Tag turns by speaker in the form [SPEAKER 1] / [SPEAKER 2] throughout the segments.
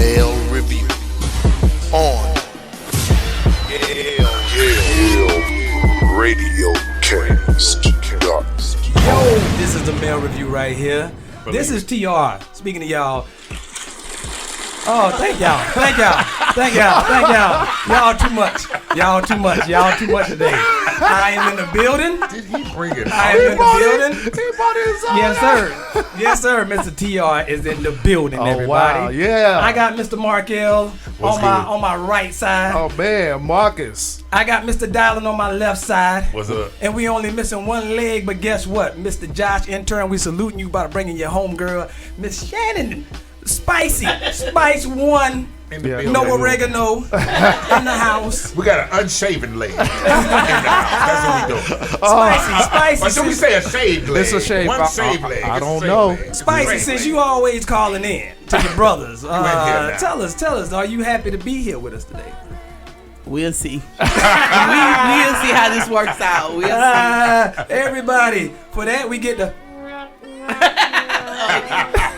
[SPEAKER 1] Male Review on Yale Radiocast.
[SPEAKER 2] Yo, this is the Male Review right here. This is TR. Speaking to y'all. Oh, thank y'all. Y'all too much today. I am in the building.
[SPEAKER 3] Did he bring it?
[SPEAKER 2] I am in the building.
[SPEAKER 3] He brought his own.
[SPEAKER 2] Yes, sir. Mr. TR is in the building, everybody.
[SPEAKER 3] Wow, yeah.
[SPEAKER 2] I got Mr. Markel on my right side.
[SPEAKER 3] Oh, man, Marcus.
[SPEAKER 2] I got Mr. Dylan on my left side.
[SPEAKER 3] What's up?
[SPEAKER 2] And we only missing one leg, but guess what? Mr. Josh, intern, we saluting you about bringing your home girl, Miss Shannon. Spicy. Spice one. No oregano in the house.
[SPEAKER 3] We got an unshaven leg in the house. That's what we doing.
[SPEAKER 2] Spicy.
[SPEAKER 3] Or should we say a shaved leg?
[SPEAKER 4] It's a shave.
[SPEAKER 3] One shaved leg.
[SPEAKER 4] I don't know.
[SPEAKER 2] Spicy, since you always calling in to your brothers, tell us, are you happy to be here with us today?
[SPEAKER 5] We'll see. we'll see how this works out. We'll see.
[SPEAKER 2] Everybody, for that we get the.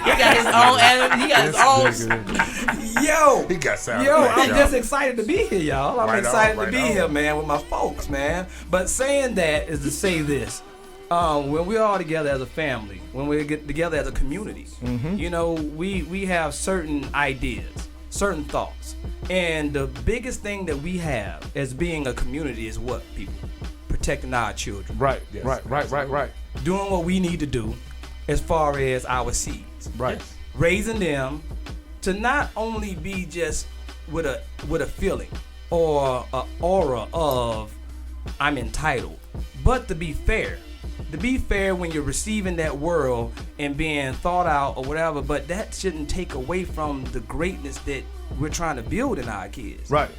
[SPEAKER 5] He got his own animal. He got his own.
[SPEAKER 2] Yo,
[SPEAKER 3] he got sound.
[SPEAKER 2] I'm just excited to be here, y'all. I'm excited to be here, man, with my folks, man. But saying that is to say this. When we're all together as a family, when we get together as a community, you know, we have certain ideas, certain thoughts. And the biggest thing that we have as being a community is what, people? Protecting our children.
[SPEAKER 4] Right.
[SPEAKER 2] Doing what we need to do as far as our seeds.
[SPEAKER 4] Right.
[SPEAKER 2] Raising them to not only be just with a feeling or an aura of I'm entitled, but to be fair. To be fair when you're receiving that world and being thought out or whatever, but that shouldn't take away from the greatness that we're trying to build in our kids.
[SPEAKER 4] Right.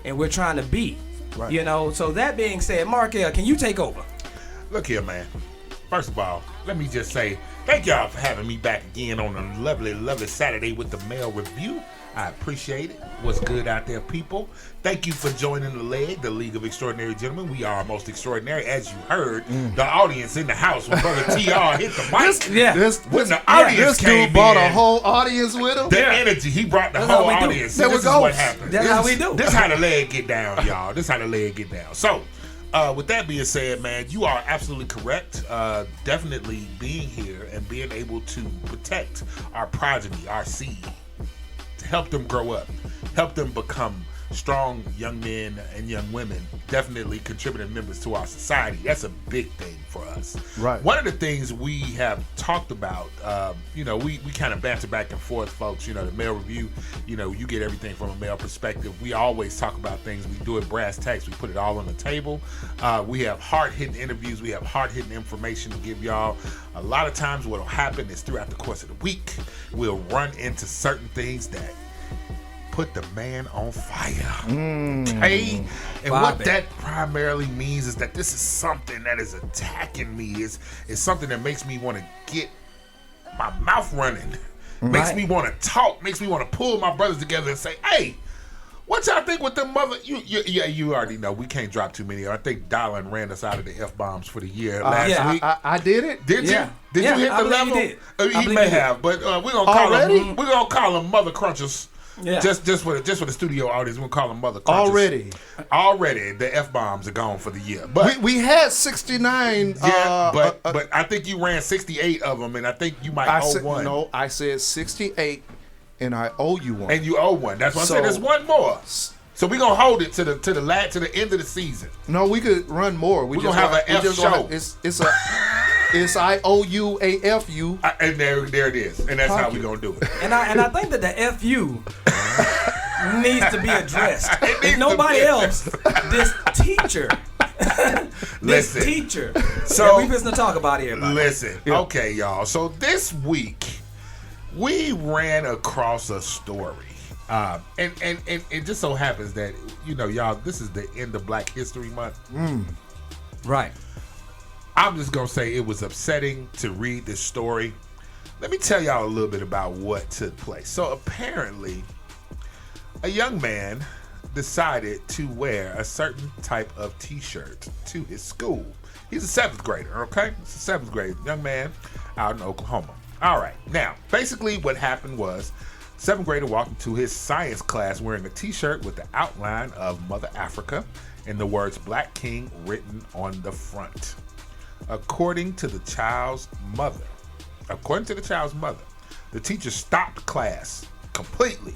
[SPEAKER 2] And we're trying to be.
[SPEAKER 4] Right.
[SPEAKER 2] You know, so that being said, Markel, can you take over?
[SPEAKER 3] Look here, man. First of all, let me just say thank y'all for having me back again on a lovely, lovely Saturday with the Male Review. I appreciate it. What's good out there, people? Thank you for joining the League of Extraordinary Gentlemen. We are most extraordinary, as you heard. The audience in the house when Brother TR hit the mic.
[SPEAKER 4] This
[SPEAKER 3] Came
[SPEAKER 4] dude brought
[SPEAKER 3] in,
[SPEAKER 4] a whole audience with him.
[SPEAKER 3] The energy, he brought the whole audience.
[SPEAKER 4] There
[SPEAKER 3] This
[SPEAKER 4] we
[SPEAKER 3] is
[SPEAKER 4] go.
[SPEAKER 3] what happened.
[SPEAKER 2] That's how we do.
[SPEAKER 3] This how the leg get down, y'all. This how the leg get down. So, with that being said, man, you are absolutely correct. Definitely being here and being able to protect our progeny, our seed, to help them grow up, help them become strong young men and young women, definitely contributing members to our society. That's a big thing for us.
[SPEAKER 4] Right.
[SPEAKER 3] One of the things we have talked about, we kind of banter back and forth, folks. You know, the Male Review, you know, you get everything from a male perspective. We always talk about things. We do it brass tacks. We put it all on the table. We have hard-hitting interviews. We have hard-hitting information to give y'all. A lot of times what will happen is throughout the course of the week, we'll run into certain things that put the man on fire. Okay? And what that primarily means is that this is something that is attacking me. It's something that makes me want to get my mouth running. Makes me want to talk. Makes me want to pull my brothers together and say, hey, what y'all think with them mother? You already know. We can't drop too many. I think Dylan ran us out of the F-bombs for the year last week.
[SPEAKER 4] I did it.
[SPEAKER 3] Did you? Did you hit the level? He may have, but we're gonna call them mother crunchers. Yeah. Just for the studio audience, we'll call them mother crunchers. Already, the F-bombs are gone for the year. But
[SPEAKER 4] we had 69.
[SPEAKER 3] But I think you ran 68 of them, and I think you might owe one.
[SPEAKER 4] No, I said 68, and I owe you one.
[SPEAKER 3] And you owe one. That's what I said. There's one more. So we're gonna hold it to the end of the season.
[SPEAKER 4] No, we could run more.
[SPEAKER 3] We're gonna have an F show.
[SPEAKER 4] It's I owe you a FU.
[SPEAKER 3] And there it is. And that's how we're gonna do it.
[SPEAKER 2] And I think that the FU needs to be addressed. If nobody else, this teacher. Teacher. So we just to talk about here.
[SPEAKER 3] Listen. Yeah. Okay, y'all. So this week we ran across a story. And it just so happens that, you know, y'all, this is the end of Black History Month.
[SPEAKER 2] Right.
[SPEAKER 3] I'm just going to say it was upsetting to read this story. Let me tell y'all a little bit about what took place. So apparently, a young man decided to wear a certain type of t-shirt to his school. He's a 7th grader, okay? He's a 7th grader, young man out in Oklahoma. All right. Now, basically what happened was Seventh grader walked into his science class wearing a t-shirt with the outline of Mother Africa and the words Black King written on the front. According to the child's mother, the teacher stopped class completely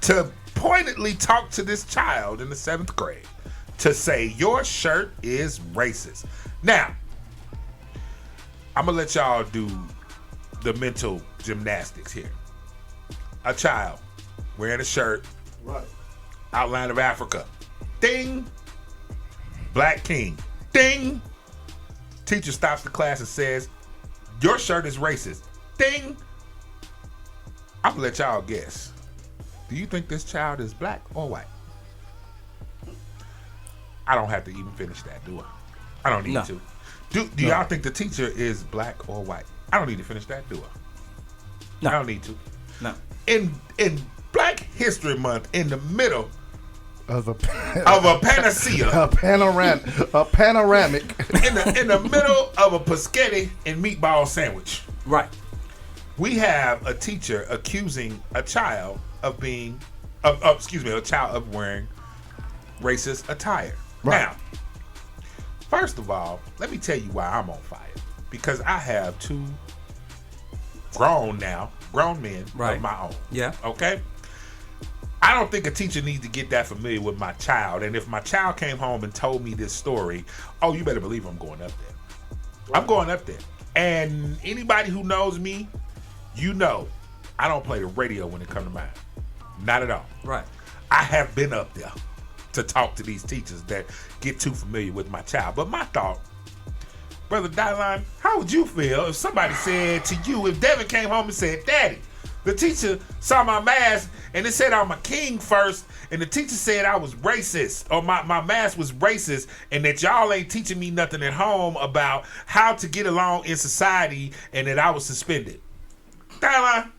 [SPEAKER 3] to pointedly talk to this child in the 7th grade to say, your shirt is racist. Now, I'm gonna let y'all do the mental gymnastics here. A child wearing a shirt,
[SPEAKER 4] Right.
[SPEAKER 3] outline of Africa, ding, Black King, ding. Teacher stops the class and says, your shirt is racist, ding. I'm gonna let y'all guess. Do you think this child is black or white? I don't have to even finish that, do I? I don't need
[SPEAKER 2] No.
[SPEAKER 3] to. Do y'all think the teacher is black or white? I don't need to finish that, do I?
[SPEAKER 2] No.
[SPEAKER 3] I don't need to.
[SPEAKER 2] No.
[SPEAKER 3] In Black History Month, in the middle
[SPEAKER 4] Of a
[SPEAKER 3] panacea,
[SPEAKER 4] a panoramic.
[SPEAKER 3] in the middle of a paschetti and meatball sandwich,
[SPEAKER 2] Right.
[SPEAKER 3] we have a teacher accusing a child of being, a child of wearing racist attire.
[SPEAKER 4] Right.
[SPEAKER 3] Now, first of all, let me tell you why I'm on fire. Because I have two grown men
[SPEAKER 2] Right.
[SPEAKER 3] of my own.
[SPEAKER 2] Yeah.
[SPEAKER 3] Okay? I don't think a teacher needs to get that familiar with my child. And if my child came home and told me this story, oh, you better believe I'm going up there. I'm going up there. And anybody who knows me, you know, I don't play the radio when it comes to mine. Not at all.
[SPEAKER 2] Right.
[SPEAKER 3] I have been up there to talk to these teachers that get too familiar with my child. But my thought, Brother Dylan, how would you feel if somebody said to you, if Devin came home and said, Daddy, the teacher saw my mask and it said I'm a king first, and the teacher said I was racist, or my mask was racist, and that y'all ain't teaching me nothing at home about how to get along in society, and that I was suspended. Dylan,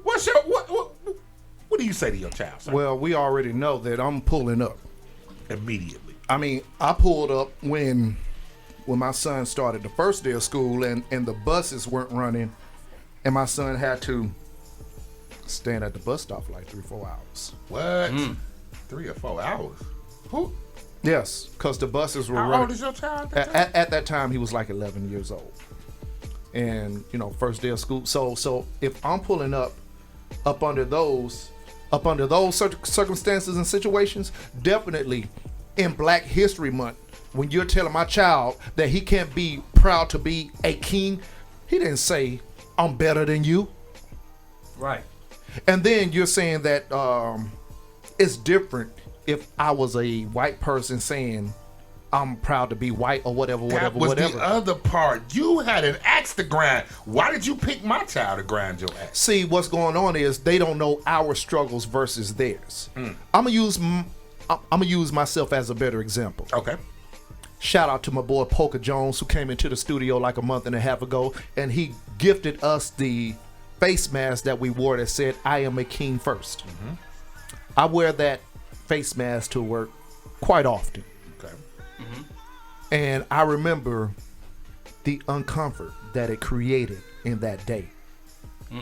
[SPEAKER 3] what do you say to your child, sir?
[SPEAKER 4] Well, we already know that I'm pulling up.
[SPEAKER 3] Immediately.
[SPEAKER 4] I mean, I pulled up when my son started the first day of school and the buses weren't running, and my son had to stand at the bus stop for like 3-4 hours.
[SPEAKER 3] What? 3 or 4 hours? Who?
[SPEAKER 4] Yes, because the buses were
[SPEAKER 3] How
[SPEAKER 4] running.
[SPEAKER 3] old is your child? At that time?
[SPEAKER 4] At that time, he was like 11 years old, and first day of school. So if I'm pulling up under those circumstances and situations, definitely in Black History Month, when you're telling my child that he can't be proud to be a king, he didn't say I'm better than you.
[SPEAKER 2] Right.
[SPEAKER 4] And then you're saying that it's different if I was a white person saying I'm proud to be white or whatever.
[SPEAKER 3] That was the other part. You had an axe to grind. Why did you pick my child to grind your axe?
[SPEAKER 4] See, what's going on is they don't know our struggles versus theirs. I'm gonna use myself as a better example.
[SPEAKER 3] Okay.
[SPEAKER 4] Shout out to my boy Polka Jones, who came into the studio like a month and a half ago, and he gifted us the face mask that we wore that said, I am a king first. I wear that face mask to work quite often.
[SPEAKER 3] Okay.
[SPEAKER 4] And I remember the uncomfort that it created in that day.
[SPEAKER 3] They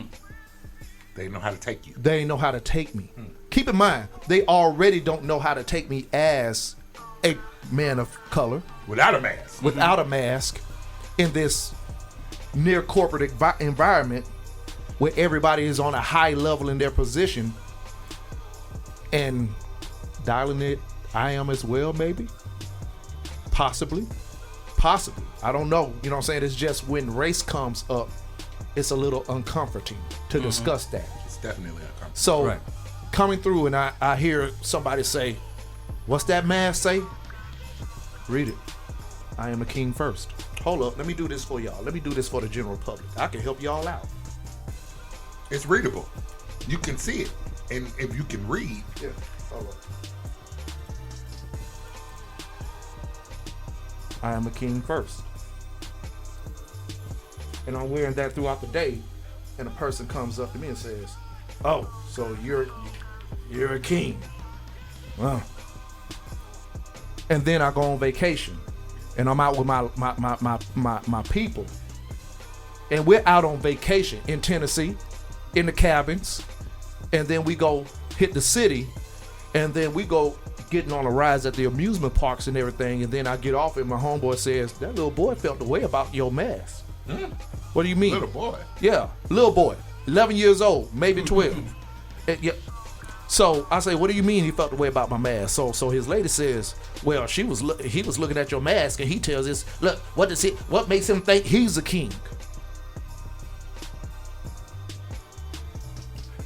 [SPEAKER 3] didn't know how to take you.
[SPEAKER 4] They didn't know how to take me. Keep in mind, they already don't know how to take me as a man of color
[SPEAKER 3] Without a mask.
[SPEAKER 4] without a mask in this near corporate environment where everybody is on a high level in their position, and dialing it, I am as well, maybe, possibly, I don't know. You know what I'm saying? It's just when race comes up, it's a little uncomforting to discuss that.
[SPEAKER 3] It's definitely uncomfortable.
[SPEAKER 4] So
[SPEAKER 2] Right.
[SPEAKER 4] coming through and I hear somebody say, what's that mask say? Read it. I am a king first. Hold up, let me do this for y'all. Let me do this for the general public. I can help y'all out.
[SPEAKER 3] It's readable. You can see it. And if you can read,
[SPEAKER 4] Yeah, hold up. I am a king first. And I'm wearing that throughout the day, and a person comes up to me and says, oh, so you're a king. Wow. And then I go on vacation, and I'm out with my people, and we're out on vacation in Tennessee, in the cabins, and then we go hit the city, and then we go getting on a rides at the amusement parks and everything, and then I get off and my homeboy says, that little boy felt the way about your mask. What do you mean?
[SPEAKER 3] Little boy.
[SPEAKER 4] Yeah, little boy, 11 years old, maybe 12. Yeah. So I say, what do you mean he felt the way about my mask? So his lady says, well, he was looking at your mask, and he tells us, look, what makes him think he's a king?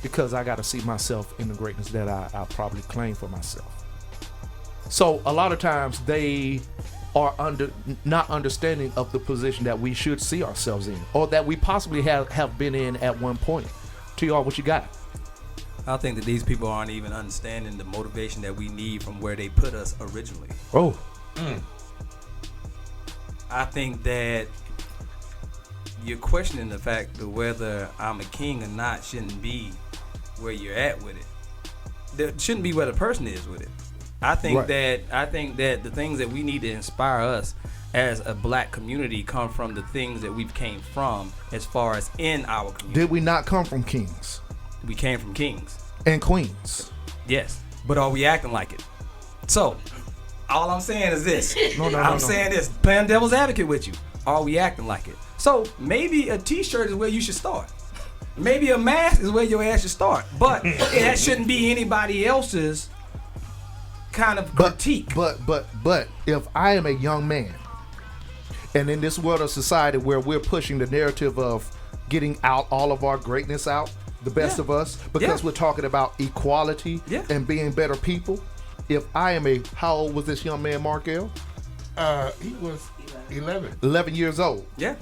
[SPEAKER 4] Because I got to see myself in the greatness that I probably claim for myself. So a lot of times they are not understanding of the position that we should see ourselves in, or that we possibly have been in at one point. To y'all, what you got?
[SPEAKER 2] I think that these people aren't even understanding the motivation that we need from where they put us originally.
[SPEAKER 4] Oh.
[SPEAKER 2] I think that you're questioning the fact that whether I'm a king or not shouldn't be where you're at with it. That shouldn't be where the person is with it. I think that the things that we need to inspire us as a black community come from the things that we came from as far as in our community.
[SPEAKER 4] Did we not come from kings
[SPEAKER 2] We came from kings.
[SPEAKER 4] and queens?
[SPEAKER 2] Yes. But are we acting like it? So, all I'm saying is this. I'm saying this, playing devil's advocate with you. Are we acting like it? So, maybe a t-shirt is where you should start. Maybe a mask is where your ass should start. But that shouldn't be anybody else's kind of critique.
[SPEAKER 4] But if I am a young man, and in this world of society where we're pushing the narrative of getting out all of our greatness out, the best of us, because we're talking about equality and being better people. If I am how old was this young man, Markel?
[SPEAKER 3] He was 11.
[SPEAKER 4] 11 years old.
[SPEAKER 2] Yeah.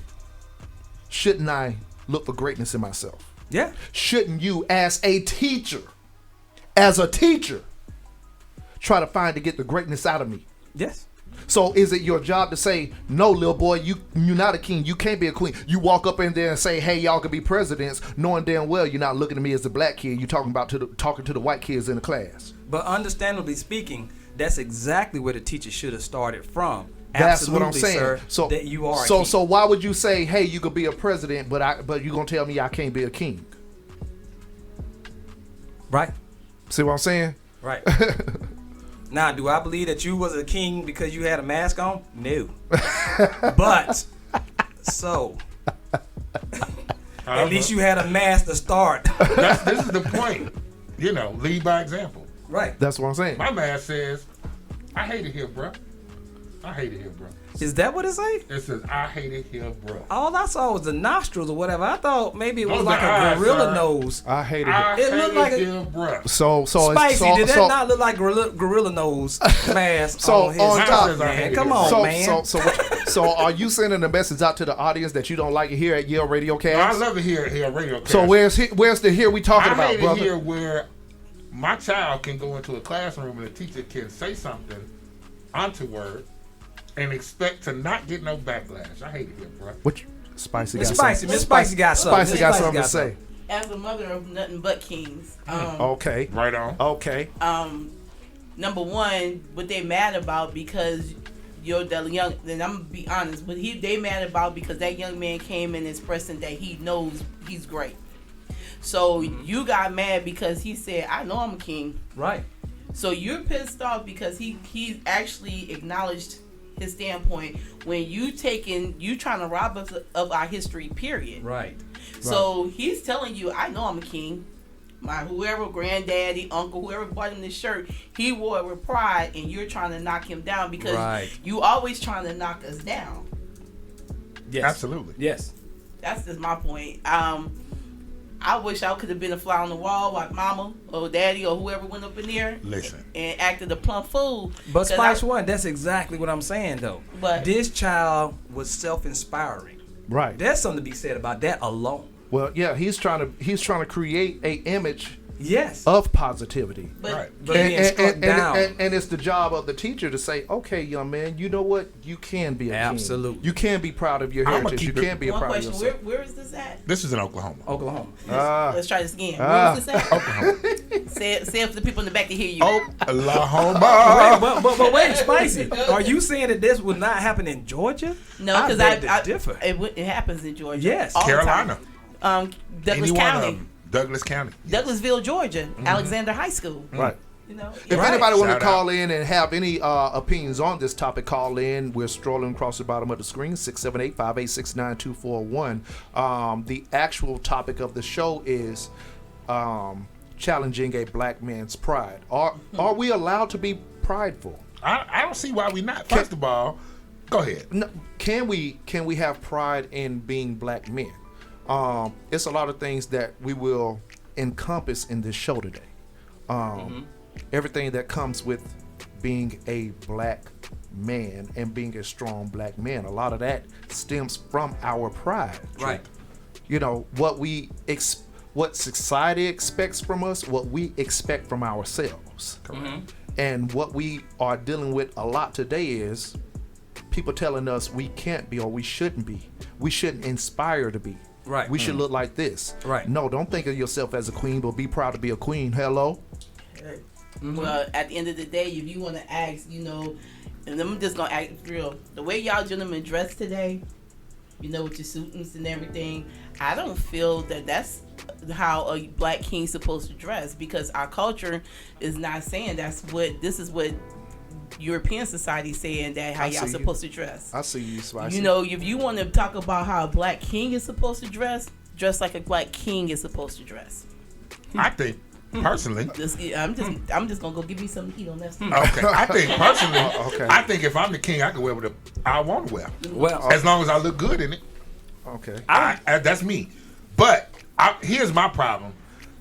[SPEAKER 4] Shouldn't I look for greatness in myself?
[SPEAKER 2] Yeah.
[SPEAKER 4] Shouldn't you, as a teacher, try to find to get the greatness out of me?
[SPEAKER 2] Yes.
[SPEAKER 4] So is it your job to say, no, little boy, you're not a king. You can't be a queen. You walk up in there and say, hey, y'all can be presidents, knowing damn well you're not looking at me as a black kid. You're talking to the white kids in the class.
[SPEAKER 2] But understandably speaking, that's exactly where the teacher should have started from.
[SPEAKER 4] That's
[SPEAKER 2] Absolutely,
[SPEAKER 4] what I'm saying.
[SPEAKER 2] Sir,
[SPEAKER 4] So
[SPEAKER 2] that you are.
[SPEAKER 4] So why would you say, hey, you could be a president, but you're gonna tell me I can't be a king?
[SPEAKER 2] Right.
[SPEAKER 4] See what I'm saying?
[SPEAKER 2] Right. Now, do I believe that you was a king because you had a mask on? No. But so at least you had a mask to start.
[SPEAKER 3] This is the point. Lead by example.
[SPEAKER 2] Right.
[SPEAKER 4] That's what I'm saying.
[SPEAKER 3] My mask says, I hate it here, bro. I hate it here, bro.
[SPEAKER 2] Is that what it say?
[SPEAKER 3] It says, I hate it here, bro.
[SPEAKER 2] All I saw was the nostrils or whatever. I thought maybe it was
[SPEAKER 3] Those
[SPEAKER 2] like
[SPEAKER 3] are
[SPEAKER 2] a
[SPEAKER 3] eyes,
[SPEAKER 2] gorilla
[SPEAKER 3] sir.
[SPEAKER 2] nose.
[SPEAKER 4] I hate it.
[SPEAKER 3] I
[SPEAKER 2] It
[SPEAKER 3] hate
[SPEAKER 2] looked like
[SPEAKER 3] it
[SPEAKER 2] a-
[SPEAKER 3] here, bro.
[SPEAKER 4] So
[SPEAKER 2] Spicy, did that not look like gorilla nose mask
[SPEAKER 4] So
[SPEAKER 2] on his
[SPEAKER 4] on top-
[SPEAKER 2] top, man? Come on, man.
[SPEAKER 4] So are you sending a message out to the audience that you don't like it here at Yale Radiocast?
[SPEAKER 3] I love it here at Radiocast.
[SPEAKER 4] So where's the here we talking
[SPEAKER 3] I
[SPEAKER 4] about,
[SPEAKER 3] hate it
[SPEAKER 4] brother?
[SPEAKER 3] here where my child can go into a classroom and the teacher can say something untoward and expect to not get no backlash. I hate it here, bro.
[SPEAKER 4] What Spicy got
[SPEAKER 2] Miss Spicy,
[SPEAKER 4] something.
[SPEAKER 2] Miss Spicy got something.
[SPEAKER 4] Spicy got something to say.
[SPEAKER 5] As a mother of nothing but kings,
[SPEAKER 4] Okay.
[SPEAKER 3] Right on.
[SPEAKER 4] Okay.
[SPEAKER 5] number one, what they mad about because you're the young. Then I'm gonna be honest, but they mad about because that young man came in expressing that he knows he's great. So you got mad because he said, "I know I'm a king."
[SPEAKER 2] Right.
[SPEAKER 5] So you're pissed off because he actually acknowledged his standpoint when you trying to rob us of our history, period.
[SPEAKER 2] Right.
[SPEAKER 5] So he's telling you, I know I'm a king. My whoever, granddaddy, uncle, whoever bought him this shirt, he wore it with pride, and you're trying to knock him down because you always trying to knock us down.
[SPEAKER 2] Yes.
[SPEAKER 3] Absolutely.
[SPEAKER 2] Yes.
[SPEAKER 5] That's just my point. I wish I could have been a fly on the wall like mama or daddy or whoever went up in there and acted a plump fool.
[SPEAKER 2] But Spice One, that's exactly what I'm saying though.
[SPEAKER 5] But
[SPEAKER 2] this child was self-inspiring.
[SPEAKER 4] Right.
[SPEAKER 2] There's something to be said about that alone.
[SPEAKER 4] Well, yeah, he's trying to create a image
[SPEAKER 2] Yes.
[SPEAKER 4] of positivity.
[SPEAKER 3] Right.
[SPEAKER 2] But being struck down.
[SPEAKER 4] And it's the job of the teacher to say, okay, young man, you know what? You can be a king.
[SPEAKER 2] Absolutely.
[SPEAKER 4] You can be proud of your
[SPEAKER 3] I'ma
[SPEAKER 4] heritage. You
[SPEAKER 3] keep it-
[SPEAKER 4] can be
[SPEAKER 5] one
[SPEAKER 4] proud of
[SPEAKER 5] question,
[SPEAKER 4] yourself.
[SPEAKER 5] where is this at?
[SPEAKER 3] This is in Oklahoma.
[SPEAKER 2] Oklahoma.
[SPEAKER 5] Let's try this again. Where is this at?
[SPEAKER 3] Oklahoma.
[SPEAKER 5] Say it for the people in the back to hear you.
[SPEAKER 3] Oklahoma.
[SPEAKER 2] But wait, Spicy. Are you saying that this would not happen in Georgia?
[SPEAKER 5] No, because
[SPEAKER 2] I differ.
[SPEAKER 5] it happens in Georgia.
[SPEAKER 2] Yes.
[SPEAKER 5] all the
[SPEAKER 3] Carolina.
[SPEAKER 5] time. Douglas
[SPEAKER 3] Any one of
[SPEAKER 5] County.
[SPEAKER 3] them. Douglas County.
[SPEAKER 5] Douglasville, Georgia, Alexander High School.
[SPEAKER 4] Right.
[SPEAKER 5] You know,
[SPEAKER 4] If
[SPEAKER 2] Right.
[SPEAKER 4] anybody want to
[SPEAKER 3] Shout
[SPEAKER 4] call in and have any opinions on this topic, call in. We're strolling across the bottom of the screen, 678-586-9241. The actual topic of the show is challenging a black man's pride. Are we allowed to be prideful?
[SPEAKER 3] I don't see why we not. First of all, go ahead.
[SPEAKER 4] No, can we have pride in being black men? It's a lot of things that we will encompass in this show today. Everything that comes with being a black man and being a strong black man. A lot of that stems from our pride.
[SPEAKER 2] Right.
[SPEAKER 4] You know, what society expects from us, what we expect from ourselves. And what we are dealing with a lot today is people telling us we can't be or we shouldn't be. We shouldn't inspire to be.
[SPEAKER 2] Right.
[SPEAKER 4] We should look like this.
[SPEAKER 2] Right.
[SPEAKER 4] No, don't think of yourself as a queen, but be proud to be a queen. Hello?
[SPEAKER 5] Well, at the end of the day, if you want to ask, you know, and I'm just gonna act real. The way y'all gentlemen dress today, you know, with your suits and everything, I don't feel that that's how a black king's supposed to dress, because our culture is not saying this is what European society saying that how y'all supposed to dress.
[SPEAKER 4] I see you, Spicy.
[SPEAKER 5] You know, if you want to talk about how a black king is supposed to dress like a black king is supposed to dress.
[SPEAKER 3] I think personally.
[SPEAKER 5] I'm just gonna go give me some heat on that.
[SPEAKER 3] Okay, I think personally.
[SPEAKER 4] Okay.
[SPEAKER 3] I think if I'm the king, I can wear whatever I want to wear,
[SPEAKER 2] Well,
[SPEAKER 3] as long as I look good in it.
[SPEAKER 4] Okay.
[SPEAKER 3] That's me. But here's my problem.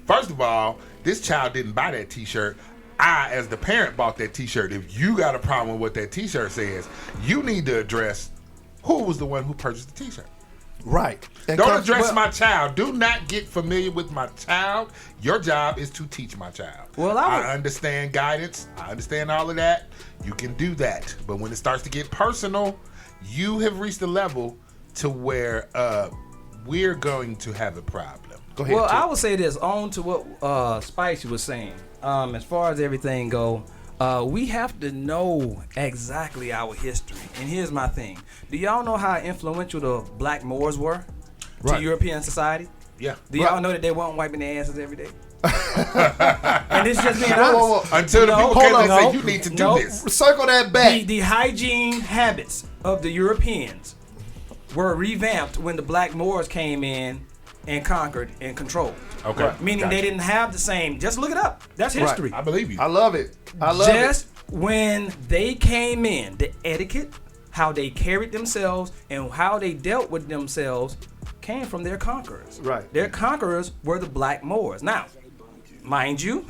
[SPEAKER 3] First of all, this child didn't buy that T-shirt. I, as the parent, bought that T-shirt. If you got a problem with what that T-shirt says, you need to address who was the one who purchased the T-shirt.
[SPEAKER 4] Right. And
[SPEAKER 3] Don't address my child. Do not get familiar with my child. Your job is to teach my child.
[SPEAKER 2] Well,
[SPEAKER 3] I understand guidance. I understand all of that. You can do that. But when it starts to get personal, you have reached a level to where we're going to have a problem.
[SPEAKER 4] Go ahead.
[SPEAKER 2] well,
[SPEAKER 4] Tim.
[SPEAKER 2] I would say this on to what Spicy was saying. As far as everything go, we have to know exactly our history. And here's my thing: do y'all know how influential the Black Moors were to European society?
[SPEAKER 3] Yeah.
[SPEAKER 2] Do y'all know that they weren't wiping their asses every day? And it's just being honest.
[SPEAKER 3] Until the people
[SPEAKER 2] hold
[SPEAKER 3] came
[SPEAKER 2] on,
[SPEAKER 3] and say,
[SPEAKER 2] no,
[SPEAKER 3] you need to do
[SPEAKER 2] no.
[SPEAKER 3] this.
[SPEAKER 4] Circle that back.
[SPEAKER 2] The hygiene habits of the Europeans were revamped when the Black Moors came in and conquered and controlled.
[SPEAKER 3] Okay.
[SPEAKER 2] Meaning
[SPEAKER 3] Gotcha.
[SPEAKER 2] they didn't have the same. Just look it up. That's history.
[SPEAKER 3] I believe you.
[SPEAKER 4] I love it. I love
[SPEAKER 2] Just when they came in, the etiquette, how they carried themselves, and how they dealt with themselves came from their conquerors.
[SPEAKER 4] Right.
[SPEAKER 2] Their conquerors were the Black Moors. Now, mind you,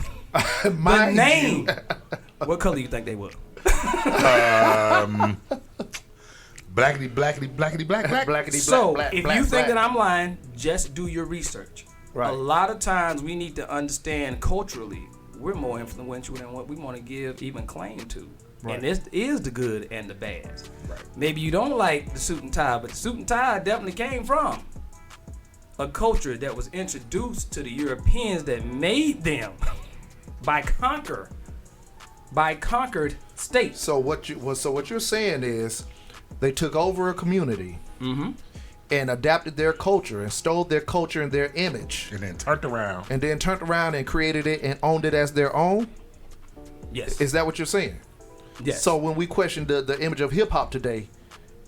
[SPEAKER 4] it. Mind
[SPEAKER 2] the name.
[SPEAKER 4] you.
[SPEAKER 2] What color do you think they were?
[SPEAKER 3] Blackity, blackity, blackity, black, black.
[SPEAKER 4] Blackity,
[SPEAKER 2] So,
[SPEAKER 4] black,
[SPEAKER 2] if
[SPEAKER 4] black,
[SPEAKER 2] you think
[SPEAKER 4] black.
[SPEAKER 2] that I'm lying, just do your research.
[SPEAKER 4] Right.
[SPEAKER 2] A lot of times we need to understand culturally, we're more influential than what we want to give even claim to.
[SPEAKER 4] Right.
[SPEAKER 2] And this is the good and the bad.
[SPEAKER 3] Right.
[SPEAKER 2] Maybe you don't like the suit and tie, but the suit and tie definitely came from a culture that was introduced to the Europeans that made them by conquered states.
[SPEAKER 4] So what you're saying is they took over a community and adapted their culture and stole their culture and their image
[SPEAKER 3] And then turned around.
[SPEAKER 4] and created it and owned it as their own.
[SPEAKER 2] Yes.
[SPEAKER 4] Is that what you're saying?
[SPEAKER 2] Yes.
[SPEAKER 4] So when we question the image of hip hop today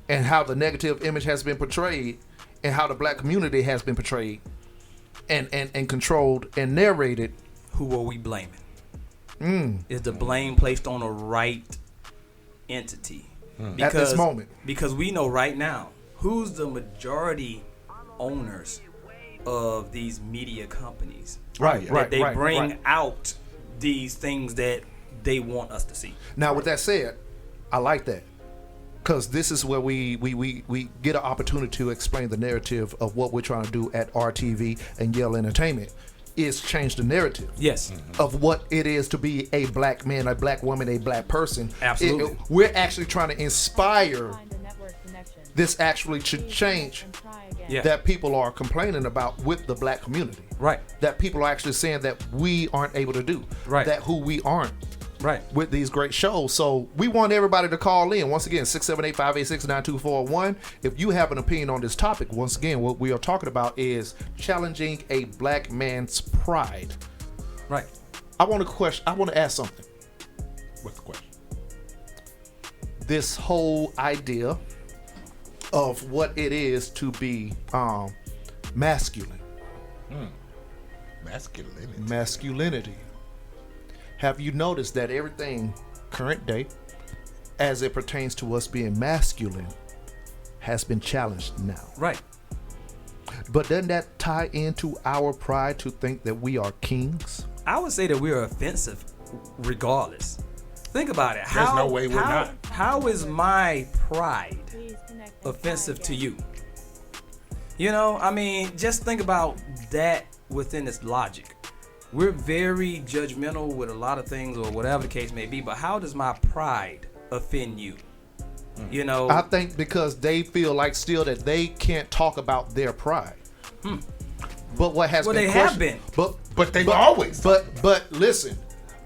[SPEAKER 4] and how the negative image has been portrayed and how the black community has been portrayed and controlled and narrated,
[SPEAKER 2] who are we blaming? Is the blame placed on the right entity?
[SPEAKER 4] At this moment.
[SPEAKER 2] Because we know right now who's the majority owners of these media companies.
[SPEAKER 4] Right,
[SPEAKER 2] That
[SPEAKER 4] right,
[SPEAKER 2] they
[SPEAKER 4] right,
[SPEAKER 2] bring
[SPEAKER 4] right.
[SPEAKER 2] out these things that they want us to see.
[SPEAKER 4] Now, with that said, I like that because this is where we get an opportunity to explain the narrative of what we're trying to do at RTV and Yale Entertainment is change the narrative.
[SPEAKER 2] Yes.
[SPEAKER 4] Of what it is to be a black man, a black woman, a black person.
[SPEAKER 2] Absolutely.
[SPEAKER 4] We're actually trying to inspire this actually should change
[SPEAKER 2] Yeah.
[SPEAKER 4] that people are complaining about with the black community.
[SPEAKER 2] Right.
[SPEAKER 4] That people are actually saying that we aren't able to do.
[SPEAKER 2] Right.
[SPEAKER 4] That who we aren't
[SPEAKER 2] Right.
[SPEAKER 4] with these great shows. So we want everybody to call in. Once again, 678-586-9241. If you have an opinion on this topic, once again, what we are talking about is challenging a black man's pride.
[SPEAKER 2] Right.
[SPEAKER 4] I want to ask something.
[SPEAKER 3] What's the question?
[SPEAKER 4] This whole idea of what it is to be masculine. Masculinity. Have you noticed that everything current day, as it pertains to us being masculine, has been challenged now?
[SPEAKER 2] Right.
[SPEAKER 4] But doesn't that tie into our pride to think that we are kings?
[SPEAKER 2] I would say that we are offensive regardless. Think about it.
[SPEAKER 3] There's no way we're not.
[SPEAKER 2] How is my pride offensive to you? You know, I mean, just think about that within its logic. We're very judgmental with a lot of things or whatever the case may be, but how does my pride offend you? You know,
[SPEAKER 4] I think because they feel like still that they can't talk about their pride. But what has
[SPEAKER 2] well,
[SPEAKER 4] been
[SPEAKER 2] they
[SPEAKER 4] questioned-
[SPEAKER 2] have been.
[SPEAKER 3] But they've always.
[SPEAKER 4] But listen,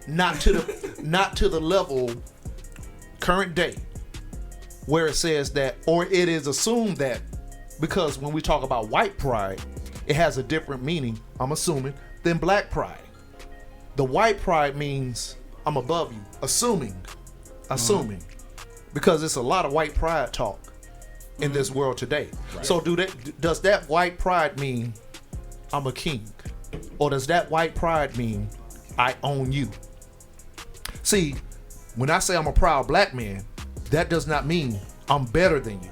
[SPEAKER 4] not to the level current day where it says that, or it is assumed that, because when we talk about white pride, it has a different meaning, I'm assuming, than black pride. The white pride means I'm above you, assuming, because it's a lot of white pride talk in this world today.
[SPEAKER 3] Right.
[SPEAKER 4] So does that white pride mean I'm a king, or does that white pride mean I own you? See, when I say I'm a proud black man, that does not mean I'm better than you.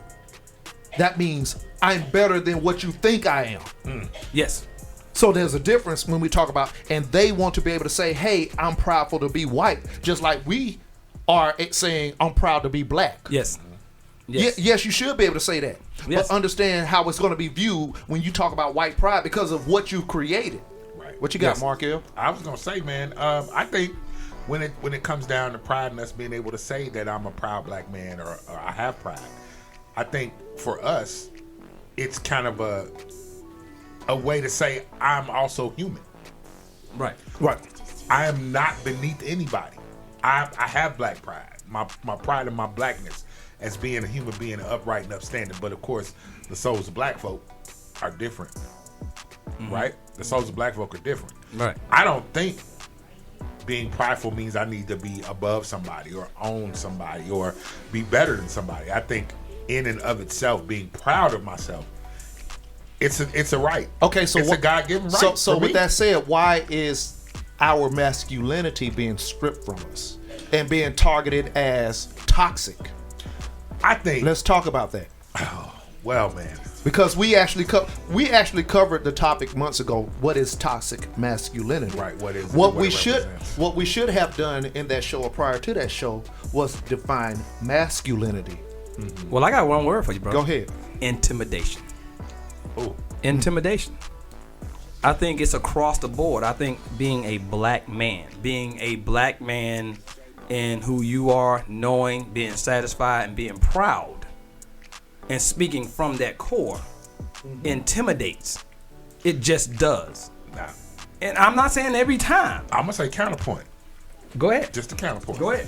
[SPEAKER 4] That means I'm better than what you think I am.
[SPEAKER 2] Yes.
[SPEAKER 4] So there's a difference when we talk about, and they want to be able to say, hey, I'm proudful to be white, just like we are saying I'm proud to be black.
[SPEAKER 2] Yes. Yes.
[SPEAKER 4] Yes, you should be able to say that.
[SPEAKER 2] Yes.
[SPEAKER 4] But understand how it's going to be viewed when you talk about white pride because of what you created.
[SPEAKER 3] Right.
[SPEAKER 4] What you got,
[SPEAKER 2] Yes.
[SPEAKER 4] Markel?
[SPEAKER 3] I was gonna say, man. I think when it comes down to pride and us being able to say that I'm a proud black man or I have pride, I think for us, it's kind of a way to say I'm also human.
[SPEAKER 2] Right.
[SPEAKER 4] Right.
[SPEAKER 3] I am not beneath anybody. I have black pride. My pride in my blackness as being a human being, upright and upstanding. But of course, the souls of black folk are different. Right? The souls of black folk are different.
[SPEAKER 2] Right.
[SPEAKER 3] I don't think being prideful means I need to be above somebody or own somebody or be better than somebody. I think in and of itself, being proud of myself, it's a right.
[SPEAKER 4] Okay, so
[SPEAKER 3] it's a God-given right.
[SPEAKER 4] So
[SPEAKER 3] for
[SPEAKER 4] with
[SPEAKER 3] me.
[SPEAKER 4] that said, why is our masculinity being stripped from us and being targeted as toxic?
[SPEAKER 3] I think.
[SPEAKER 4] Let's talk about that.
[SPEAKER 3] Well, man.
[SPEAKER 4] Because we actually covered the topic months ago. What is toxic masculinity?
[SPEAKER 3] Right. What is it?
[SPEAKER 4] What
[SPEAKER 3] What
[SPEAKER 4] we
[SPEAKER 3] it
[SPEAKER 4] should
[SPEAKER 3] represents.
[SPEAKER 4] what we should have done in that show or prior to that show was define masculinity.
[SPEAKER 2] Well, I got one word for you, bro.
[SPEAKER 4] Go ahead.
[SPEAKER 2] Intimidation.
[SPEAKER 3] Ooh.
[SPEAKER 2] Intimidation. I think it's across the board. I think being a black man in who you are, knowing, being satisfied, and being proud, and speaking from that core, intimidates. It just does.
[SPEAKER 3] Nah.
[SPEAKER 2] And I'm not saying every time.
[SPEAKER 3] I'm gonna say counterpoint.
[SPEAKER 2] Go ahead.
[SPEAKER 3] Just a counterpoint.
[SPEAKER 2] Go ahead.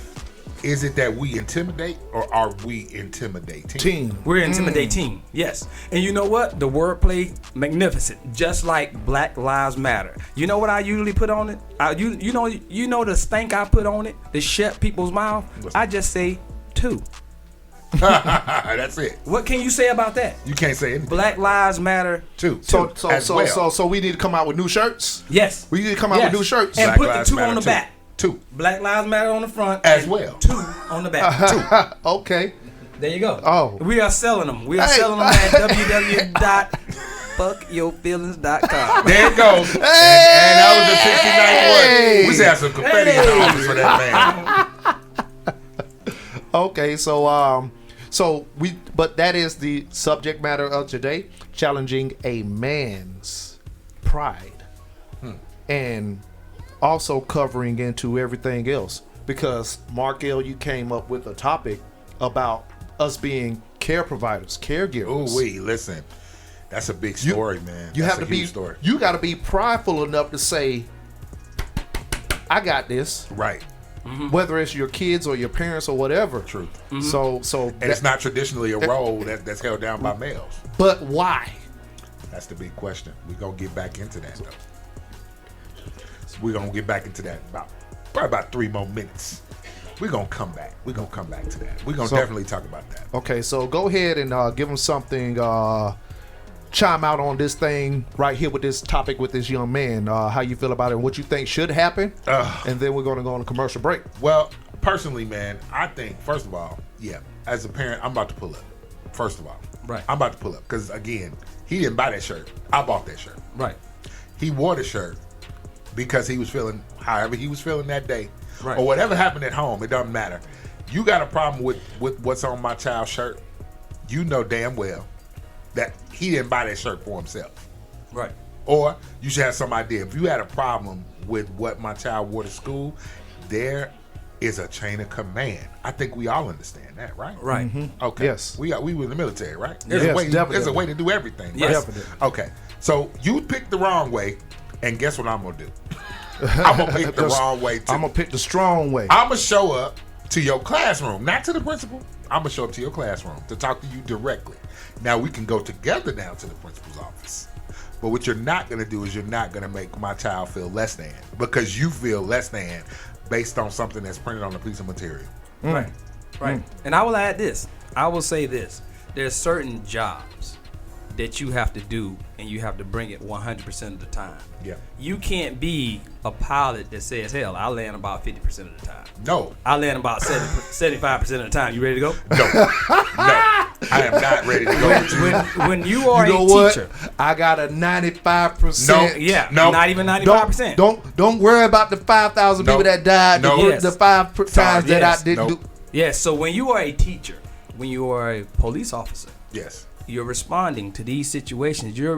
[SPEAKER 3] Is it that we intimidate or are we intimidating?
[SPEAKER 4] Team.
[SPEAKER 2] We're intimidating, yes. And you know what? The wordplay, magnificent. Just like Black Lives Matter. You know what I usually put on it? You know the stank I put on it to shut people's mouth?
[SPEAKER 3] What's
[SPEAKER 2] I
[SPEAKER 3] that?
[SPEAKER 2] just say two.
[SPEAKER 3] That's it.
[SPEAKER 2] What can you say about that?
[SPEAKER 3] You can't say anything.
[SPEAKER 2] Black Lives Matter.
[SPEAKER 3] Two.
[SPEAKER 4] So we need to come out with new shirts.
[SPEAKER 2] Yes.
[SPEAKER 4] We need to come out with new shirts.
[SPEAKER 2] And
[SPEAKER 3] Black
[SPEAKER 2] put the
[SPEAKER 3] Lives
[SPEAKER 2] two
[SPEAKER 3] Matter
[SPEAKER 2] on the
[SPEAKER 3] too.
[SPEAKER 2] back.
[SPEAKER 3] Two.
[SPEAKER 2] Black Lives Matter on the front.
[SPEAKER 3] As
[SPEAKER 2] and
[SPEAKER 3] well.
[SPEAKER 2] Two on the back.
[SPEAKER 4] Okay.
[SPEAKER 2] There you go.
[SPEAKER 4] Oh.
[SPEAKER 2] We are selling them. We are
[SPEAKER 4] Hey.
[SPEAKER 2] selling them at www.fuckyourfeelings.com.
[SPEAKER 3] There it goes. And that was the 69th one. We should have some confetti in the office for that man.
[SPEAKER 4] Okay, but that is the subject matter of today, challenging a man's pride. And also covering into everything else, because Markel, you came up with a topic about us being care providers, caregivers.
[SPEAKER 3] Ooh, wee, listen. That's a big story, man.
[SPEAKER 4] You
[SPEAKER 3] That's
[SPEAKER 4] have to
[SPEAKER 3] a
[SPEAKER 4] be
[SPEAKER 3] huge story.
[SPEAKER 4] you got to be prideful enough to say, I got this.
[SPEAKER 3] Right.
[SPEAKER 4] whether it's your kids or your parents or whatever.
[SPEAKER 3] Truth.
[SPEAKER 4] So
[SPEAKER 3] And it's not traditionally a role that's held down by males.
[SPEAKER 4] But why?
[SPEAKER 3] That's the big question. We're going to get back into that, though. We're going to get back into that probably about 3 more minutes. We're going to come back. We're going to come back to that. We're going to definitely talk about that.
[SPEAKER 4] Okay, so go ahead and give them something. Chime out on this thing right here with this topic with this young man. How you feel about it and what you think should happen. And then we're going to go on a commercial break.
[SPEAKER 3] Well, personally, man, I think, first of all, yeah, as a parent, I'm about to pull up. First of all.
[SPEAKER 2] Right.
[SPEAKER 3] I'm about to pull up. Because, again, he didn't buy that shirt. I bought that shirt.
[SPEAKER 2] Right.
[SPEAKER 3] He wore the shirt because he was feeling however he was feeling that day.
[SPEAKER 2] Right.
[SPEAKER 3] Or whatever happened at home. It doesn't matter. You got a problem with what's on my child's shirt. You know damn well that he didn't buy that shirt for himself.
[SPEAKER 2] Right.
[SPEAKER 3] Or you should have some idea. If you had a problem with what my child wore to school, there is a chain of command. I think we all understand that, right?
[SPEAKER 2] Right.
[SPEAKER 3] Okay.
[SPEAKER 4] Yes.
[SPEAKER 3] We were in the military, right?
[SPEAKER 4] Yes,
[SPEAKER 3] There's
[SPEAKER 4] definitely.
[SPEAKER 3] a way to do everything. Right?
[SPEAKER 2] Yes.
[SPEAKER 4] Definitely.
[SPEAKER 3] Okay. So you picked the wrong way, and guess what I'm gonna do? I'm gonna pick the wrong way too.
[SPEAKER 4] I'm going to pick the strong way.
[SPEAKER 3] I'm gonna show up to your classroom, not to the principal. I'm gonna show up to your classroom to talk to you directly. Now we can go together down to the principal's office. But what you're not gonna do is you're not gonna make my child feel less than because you feel less than based on something that's printed on a piece of material.
[SPEAKER 2] Right. Right. And I will add this. I will say this. There's certain jobs that you have to do and you have to bring it 100% of the time.
[SPEAKER 3] Yeah.
[SPEAKER 2] You can't be a pilot that says, hell, I land about 50% of the time.
[SPEAKER 3] No.
[SPEAKER 2] I land about 75% of the time. You ready to go?
[SPEAKER 3] No. I am not ready to go with you.
[SPEAKER 2] When you are
[SPEAKER 4] You know
[SPEAKER 2] a
[SPEAKER 4] what?
[SPEAKER 2] teacher.
[SPEAKER 4] I got a 95%.
[SPEAKER 3] No.
[SPEAKER 2] Yeah.
[SPEAKER 3] No.
[SPEAKER 2] Not even 95%.
[SPEAKER 4] Don't worry about the 5,000 people
[SPEAKER 3] No.
[SPEAKER 4] that died.
[SPEAKER 3] No.
[SPEAKER 4] The,
[SPEAKER 2] Yes.
[SPEAKER 4] the 5 times that
[SPEAKER 2] Yes.
[SPEAKER 4] I didn't
[SPEAKER 3] Nope.
[SPEAKER 4] do.
[SPEAKER 2] Yes. So when you are a teacher, when you are a police officer,
[SPEAKER 3] Yes.
[SPEAKER 2] you're responding to these situations. You're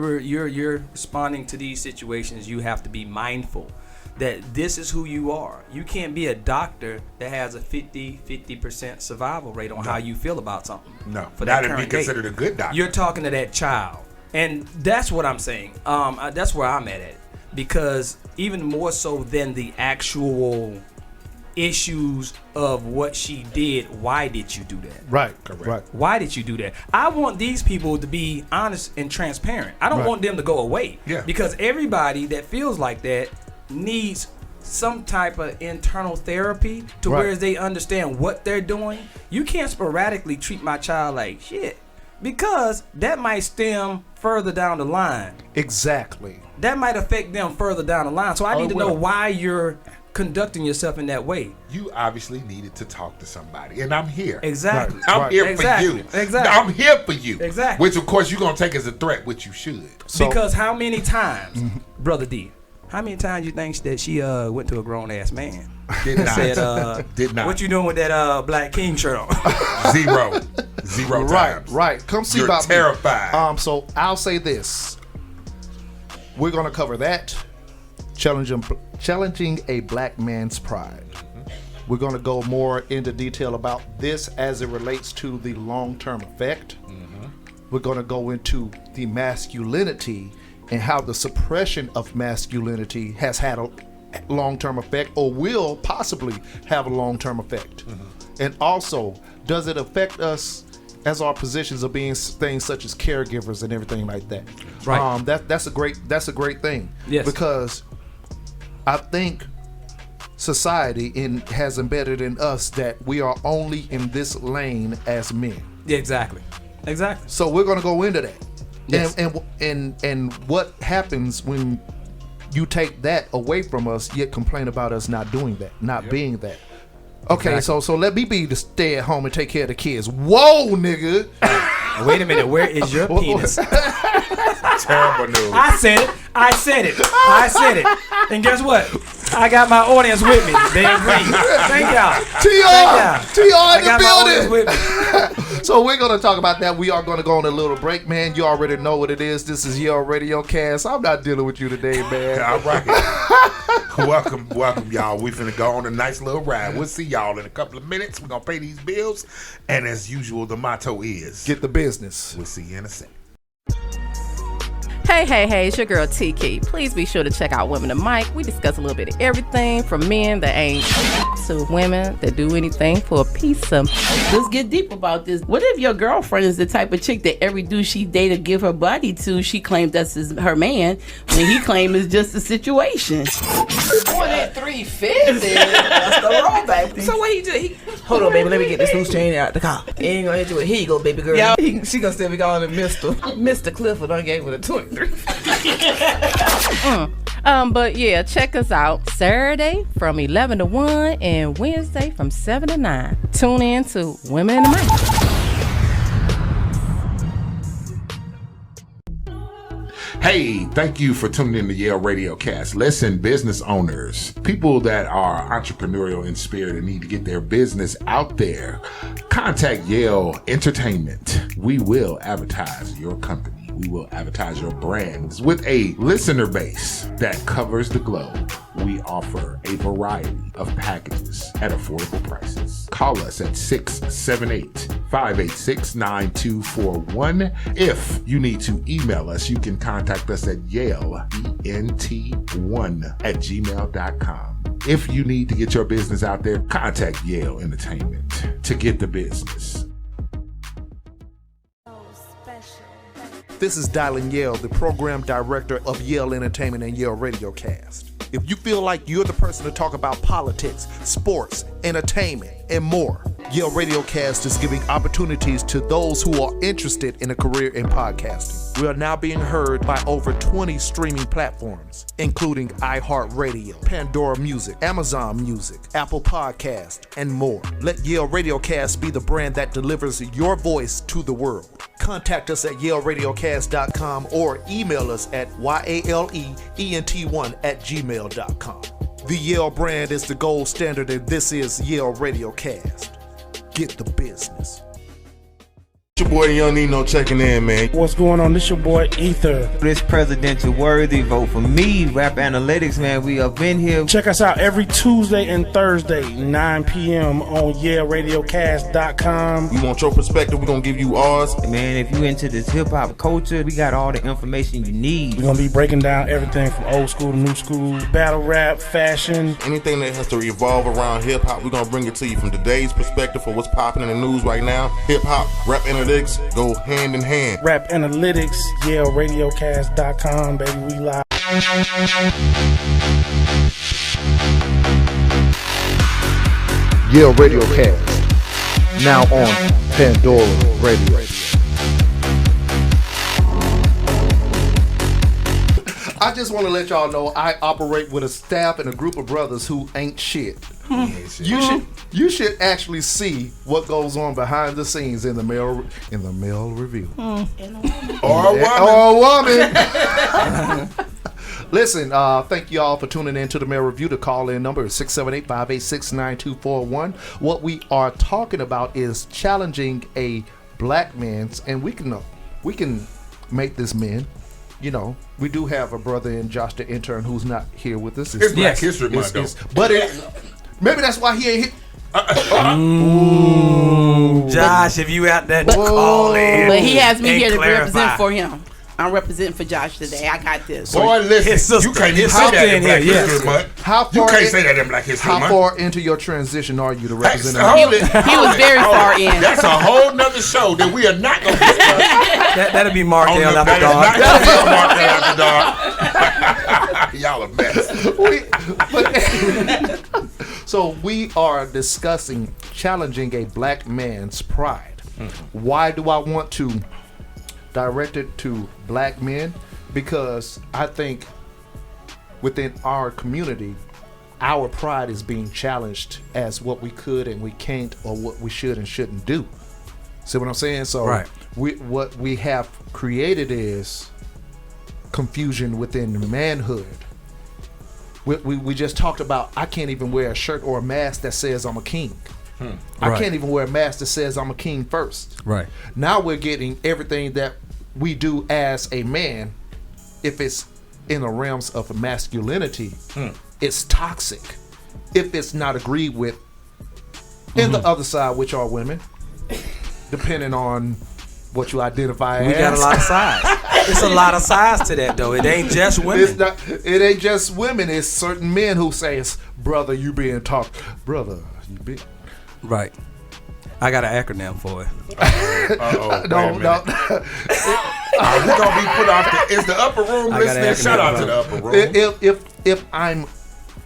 [SPEAKER 2] responding to these situations. You have to be mindful that this is who you are. You can't be a doctor that has a 50% survival rate on how you feel about something.
[SPEAKER 3] No.
[SPEAKER 2] For
[SPEAKER 3] Not
[SPEAKER 2] that
[SPEAKER 3] to be
[SPEAKER 2] current date.
[SPEAKER 3] considered a good doctor.
[SPEAKER 2] You're talking to that child, and that's what I'm saying. That's where I'm at it, because even more so than the actual issues of what she did, why did you do that?
[SPEAKER 4] Right.
[SPEAKER 3] Correct.
[SPEAKER 4] Right.
[SPEAKER 2] Why did you do that? I want these people to be honest and transparent. I don't
[SPEAKER 4] Right.
[SPEAKER 2] want them to go away.
[SPEAKER 3] Yeah.
[SPEAKER 2] Because everybody that feels like that needs some type of internal therapy to
[SPEAKER 4] Right.
[SPEAKER 2] where they understand what they're doing. You can't sporadically treat my child like shit, because that might stem further down the line.
[SPEAKER 4] Exactly.
[SPEAKER 2] That might affect them further down the line. So I
[SPEAKER 3] Oh,
[SPEAKER 2] need
[SPEAKER 3] it
[SPEAKER 2] to know
[SPEAKER 3] will.
[SPEAKER 2] why you're conducting yourself in that way.
[SPEAKER 3] You obviously needed to talk to somebody, and I'm here.
[SPEAKER 2] Exactly.
[SPEAKER 3] I'm
[SPEAKER 4] Right.
[SPEAKER 3] here
[SPEAKER 2] Exactly.
[SPEAKER 3] for you.
[SPEAKER 2] Exactly.
[SPEAKER 3] I'm here for you.
[SPEAKER 2] Exactly.
[SPEAKER 3] Which, of course, you're going to take as a threat, which you should.
[SPEAKER 4] So,
[SPEAKER 2] Because how many times, Brother D, how many times you think that she went to a grown ass man
[SPEAKER 3] Did
[SPEAKER 2] and
[SPEAKER 3] not.
[SPEAKER 2] said,
[SPEAKER 3] Did not.
[SPEAKER 2] what you doing with that Black King shirt on?
[SPEAKER 3] Zero. Zero
[SPEAKER 4] right,
[SPEAKER 3] times.
[SPEAKER 4] right. Come see
[SPEAKER 3] You're
[SPEAKER 4] about
[SPEAKER 3] terrified.
[SPEAKER 4] me. So I'll say this. We're gonna cover that. Challenging a black man's pride. We're gonna go more into detail about this as it relates to the long-term effect. We're gonna go into the masculinity and how the suppression of masculinity has had a long-term effect or will possibly have a long-term effect. And also, does it affect us as our positions of being things such as caregivers and everything like that?
[SPEAKER 2] Right.
[SPEAKER 4] That's a great thing.
[SPEAKER 2] Yes.
[SPEAKER 4] Because I think society has embedded in us that we are only in this lane as men.
[SPEAKER 2] Yeah, exactly. Exactly.
[SPEAKER 4] So we're gonna go into that.
[SPEAKER 2] Yes.
[SPEAKER 4] And what happens when you take that away from us, yet complain about us not doing that, not being that. Okay,
[SPEAKER 2] Exactly.
[SPEAKER 4] so let me be the stay at home and take care of the kids. Whoa, nigga.
[SPEAKER 2] Wait a minute, where is your penis?
[SPEAKER 3] Terrible news.
[SPEAKER 2] I said it. I said it. I said it. And guess what? I got my audience with me. They agree. Thank y'all.
[SPEAKER 4] TR
[SPEAKER 2] I
[SPEAKER 4] in
[SPEAKER 2] got my audience
[SPEAKER 4] the
[SPEAKER 2] with
[SPEAKER 4] building.
[SPEAKER 2] me.
[SPEAKER 4] So we're gonna talk about that. We are gonna go on a little break, man. You already know what it is. This is Yale Radiocast. I'm not dealing with you today, man.
[SPEAKER 3] All right. welcome, y'all. We finna go on a nice little ride. We'll see y'all in a couple of minutes. We're gonna pay these bills. And as usual, the motto is,
[SPEAKER 4] Get the business.
[SPEAKER 3] we'll see you in a second.
[SPEAKER 6] Hey, it's your girl Tiki. Please be sure to check out Women of Mike. We discuss a little bit of everything from men that ain't to women that do anything for a piece of.
[SPEAKER 5] Let's get deep about this. What if your girlfriend is the type of chick that every dude she dated give her body to, she claims that's her man, when he claims it's just a situation?
[SPEAKER 7] Boy, that 350. That's the rollback thing. So what he do? Hold on, baby. Let me get this loose chain out the car. He ain't gonna hit you with, here you go, baby girl.
[SPEAKER 5] Yeah.
[SPEAKER 7] She gonna still be calling him Mr. Clifford. I gave it a 23.
[SPEAKER 6] But yeah, check us out Saturday from 11 to 1 and Wednesday from 7 to 9. Tune in to Women in the Mic.
[SPEAKER 3] Hey, thank you for tuning in to Yale Radiocast. Listen, business owners, people that are entrepreneurial in spirit and need to get their business out there, contact Yale Entertainment. We will advertise your company. We will advertise your brands with a listener base that covers the globe. We offer a variety of packages at affordable prices. Call us at 678-586-9241. If you need to email us, you can contact us at yaleent1@gmail.com. If you need to get your business out there, contact Yale Entertainment to get the business.
[SPEAKER 4] This is Dylan Yale, the program director of Yale Entertainment and Yale Radiocast. If you feel like you're the person to talk about politics, sports, entertainment, and more, Yale Radiocast is giving opportunities to those who are interested in a career in podcasting. We are now being heard by over 20 streaming platforms, including iHeartRadio, Pandora Music, Amazon Music, Apple Podcast, and more. Let Yale Radiocast be the brand that delivers your voice to the world. Contact us at YaleRadiocast.com or email us at YaleEnt1@gmail.com. The Yale brand is the gold standard, and this is Yale Radiocast. Get the business.
[SPEAKER 8] Your boy Young Nino checking in, man.
[SPEAKER 9] What's going on? This your boy Ether.
[SPEAKER 10] This presidential worthy, vote for me. Rap Analytics, man. We up in here.
[SPEAKER 9] Check us out every Tuesday and Thursday, 9 p.m. on YaleRadiocast.com.
[SPEAKER 8] You want your perspective, we're going to give you ours.
[SPEAKER 10] Man, if you into this hip-hop culture, we got all the information you need.
[SPEAKER 9] We're going to be breaking down everything from old school to new school, battle rap, fashion.
[SPEAKER 8] Anything that has to revolve around hip-hop, we're going to bring it to you from today's perspective for what's popping in the news right now. Hip-hop, rap analytics go hand in hand.
[SPEAKER 9] Rap Analytics, YaleRadiocast.com, baby, we live.
[SPEAKER 4] Yale Radiocast, now on Pandora Radio. I just want to let y'all know I operate with a staff and a group of brothers who ain't shit. You should actually see what goes on behind the scenes in the male review.
[SPEAKER 3] Or a woman.
[SPEAKER 4] Listen, thank you all for tuning in to the Mail Review. The call-in number is 678-586-9241. What we are talking about is challenging a black man's, and we can make this men. You know, we do have a brother in Josh the intern who's not here with us.
[SPEAKER 3] It's Black History Month, though.
[SPEAKER 4] But maybe that's why he ain't hit.
[SPEAKER 2] Josh, if you out there, call in.
[SPEAKER 5] But he has me here to
[SPEAKER 2] clarify.
[SPEAKER 5] represent for him. I'm representing for Josh today. I got this.
[SPEAKER 3] Boy, listen, you can't even say that in Black History Month. You can't say that in Black History Month.
[SPEAKER 4] How far into your transition are you to represent him?
[SPEAKER 5] He was very far in.
[SPEAKER 3] That's a whole nother show that we are not going to discuss.
[SPEAKER 2] That'll be Markel after dark.
[SPEAKER 3] Y'all are mess.
[SPEAKER 4] So we are discussing challenging a black man's pride. Why do I want to direct it to black men? Because I think within our community, our pride is being challenged as what we could and we can't, or what we should and shouldn't do. See what I'm saying? So
[SPEAKER 2] right.
[SPEAKER 4] What we have created is confusion within manhood. We just talked about, I can't even wear a shirt or a mask that says I'm a king. I can't even wear a mask that says I'm a king first.
[SPEAKER 2] Right.
[SPEAKER 4] Now we're getting everything that we do as a man, if it's in the realms of masculinity, it's toxic. If it's not agreed with. And the other side, which are women, depending on what you identify
[SPEAKER 2] We
[SPEAKER 4] as.
[SPEAKER 2] got a lot of sides. It's a lot of sides to that, though. It ain't just women.
[SPEAKER 4] It ain't just women. It's certain men who say, "Brother, you being talked. Brother, you be."
[SPEAKER 2] Right. I got an acronym for it.
[SPEAKER 4] No.
[SPEAKER 3] We're gonna be put off. Is the upper room
[SPEAKER 2] I got an
[SPEAKER 3] listening? Shout out
[SPEAKER 2] acronym.
[SPEAKER 3] to the upper room.
[SPEAKER 4] If I'm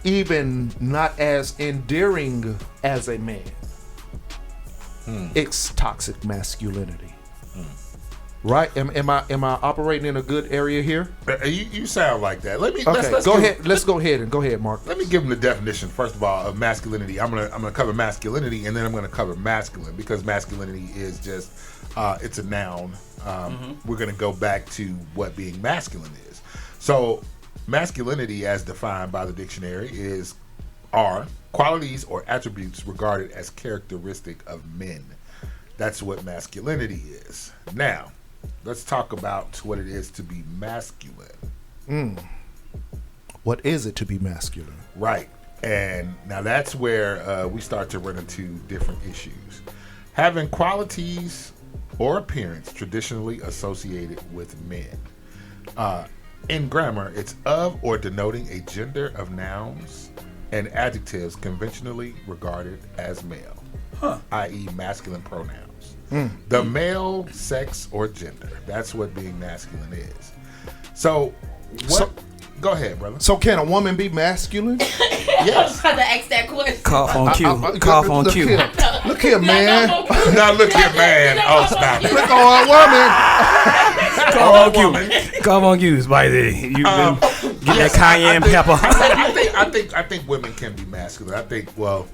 [SPEAKER 4] even not as endearing as a man, it's toxic masculinity. Right? Am I operating in a good area here?
[SPEAKER 3] You sound like that.
[SPEAKER 4] Okay,
[SPEAKER 3] Let's
[SPEAKER 4] go ahead. Let's go ahead, Mark.
[SPEAKER 3] Let me give them the definition first of all of masculinity. I'm gonna cover masculinity, and then I'm gonna cover masculine, because masculinity is just it's a noun. We're gonna go back to what being masculine is. So masculinity, as defined by the dictionary, are qualities or attributes regarded as characteristic of men. That's what masculinity is. Now, let's talk about what it is to be masculine.
[SPEAKER 4] What is it to be masculine?
[SPEAKER 3] Right. And now that's where we start to run into different issues. Having qualities or appearance traditionally associated with men. In grammar, it's of or denoting a gender of nouns and adjectives conventionally regarded as male, i.e. masculine pronouns. The male sex or gender. That's what being masculine is. So, go ahead, brother.
[SPEAKER 4] So can a woman be masculine?
[SPEAKER 5] Yes. I was about to ask that question.
[SPEAKER 2] Cough on cue. Cough on cue.
[SPEAKER 4] Look here, man.
[SPEAKER 3] Now look here, man. Oh, stop it.
[SPEAKER 4] Look on a woman.
[SPEAKER 2] Cough on cue. Cough on cue, Spicy. You get that cayenne pepper.
[SPEAKER 3] I think women can be masculine. I think, well,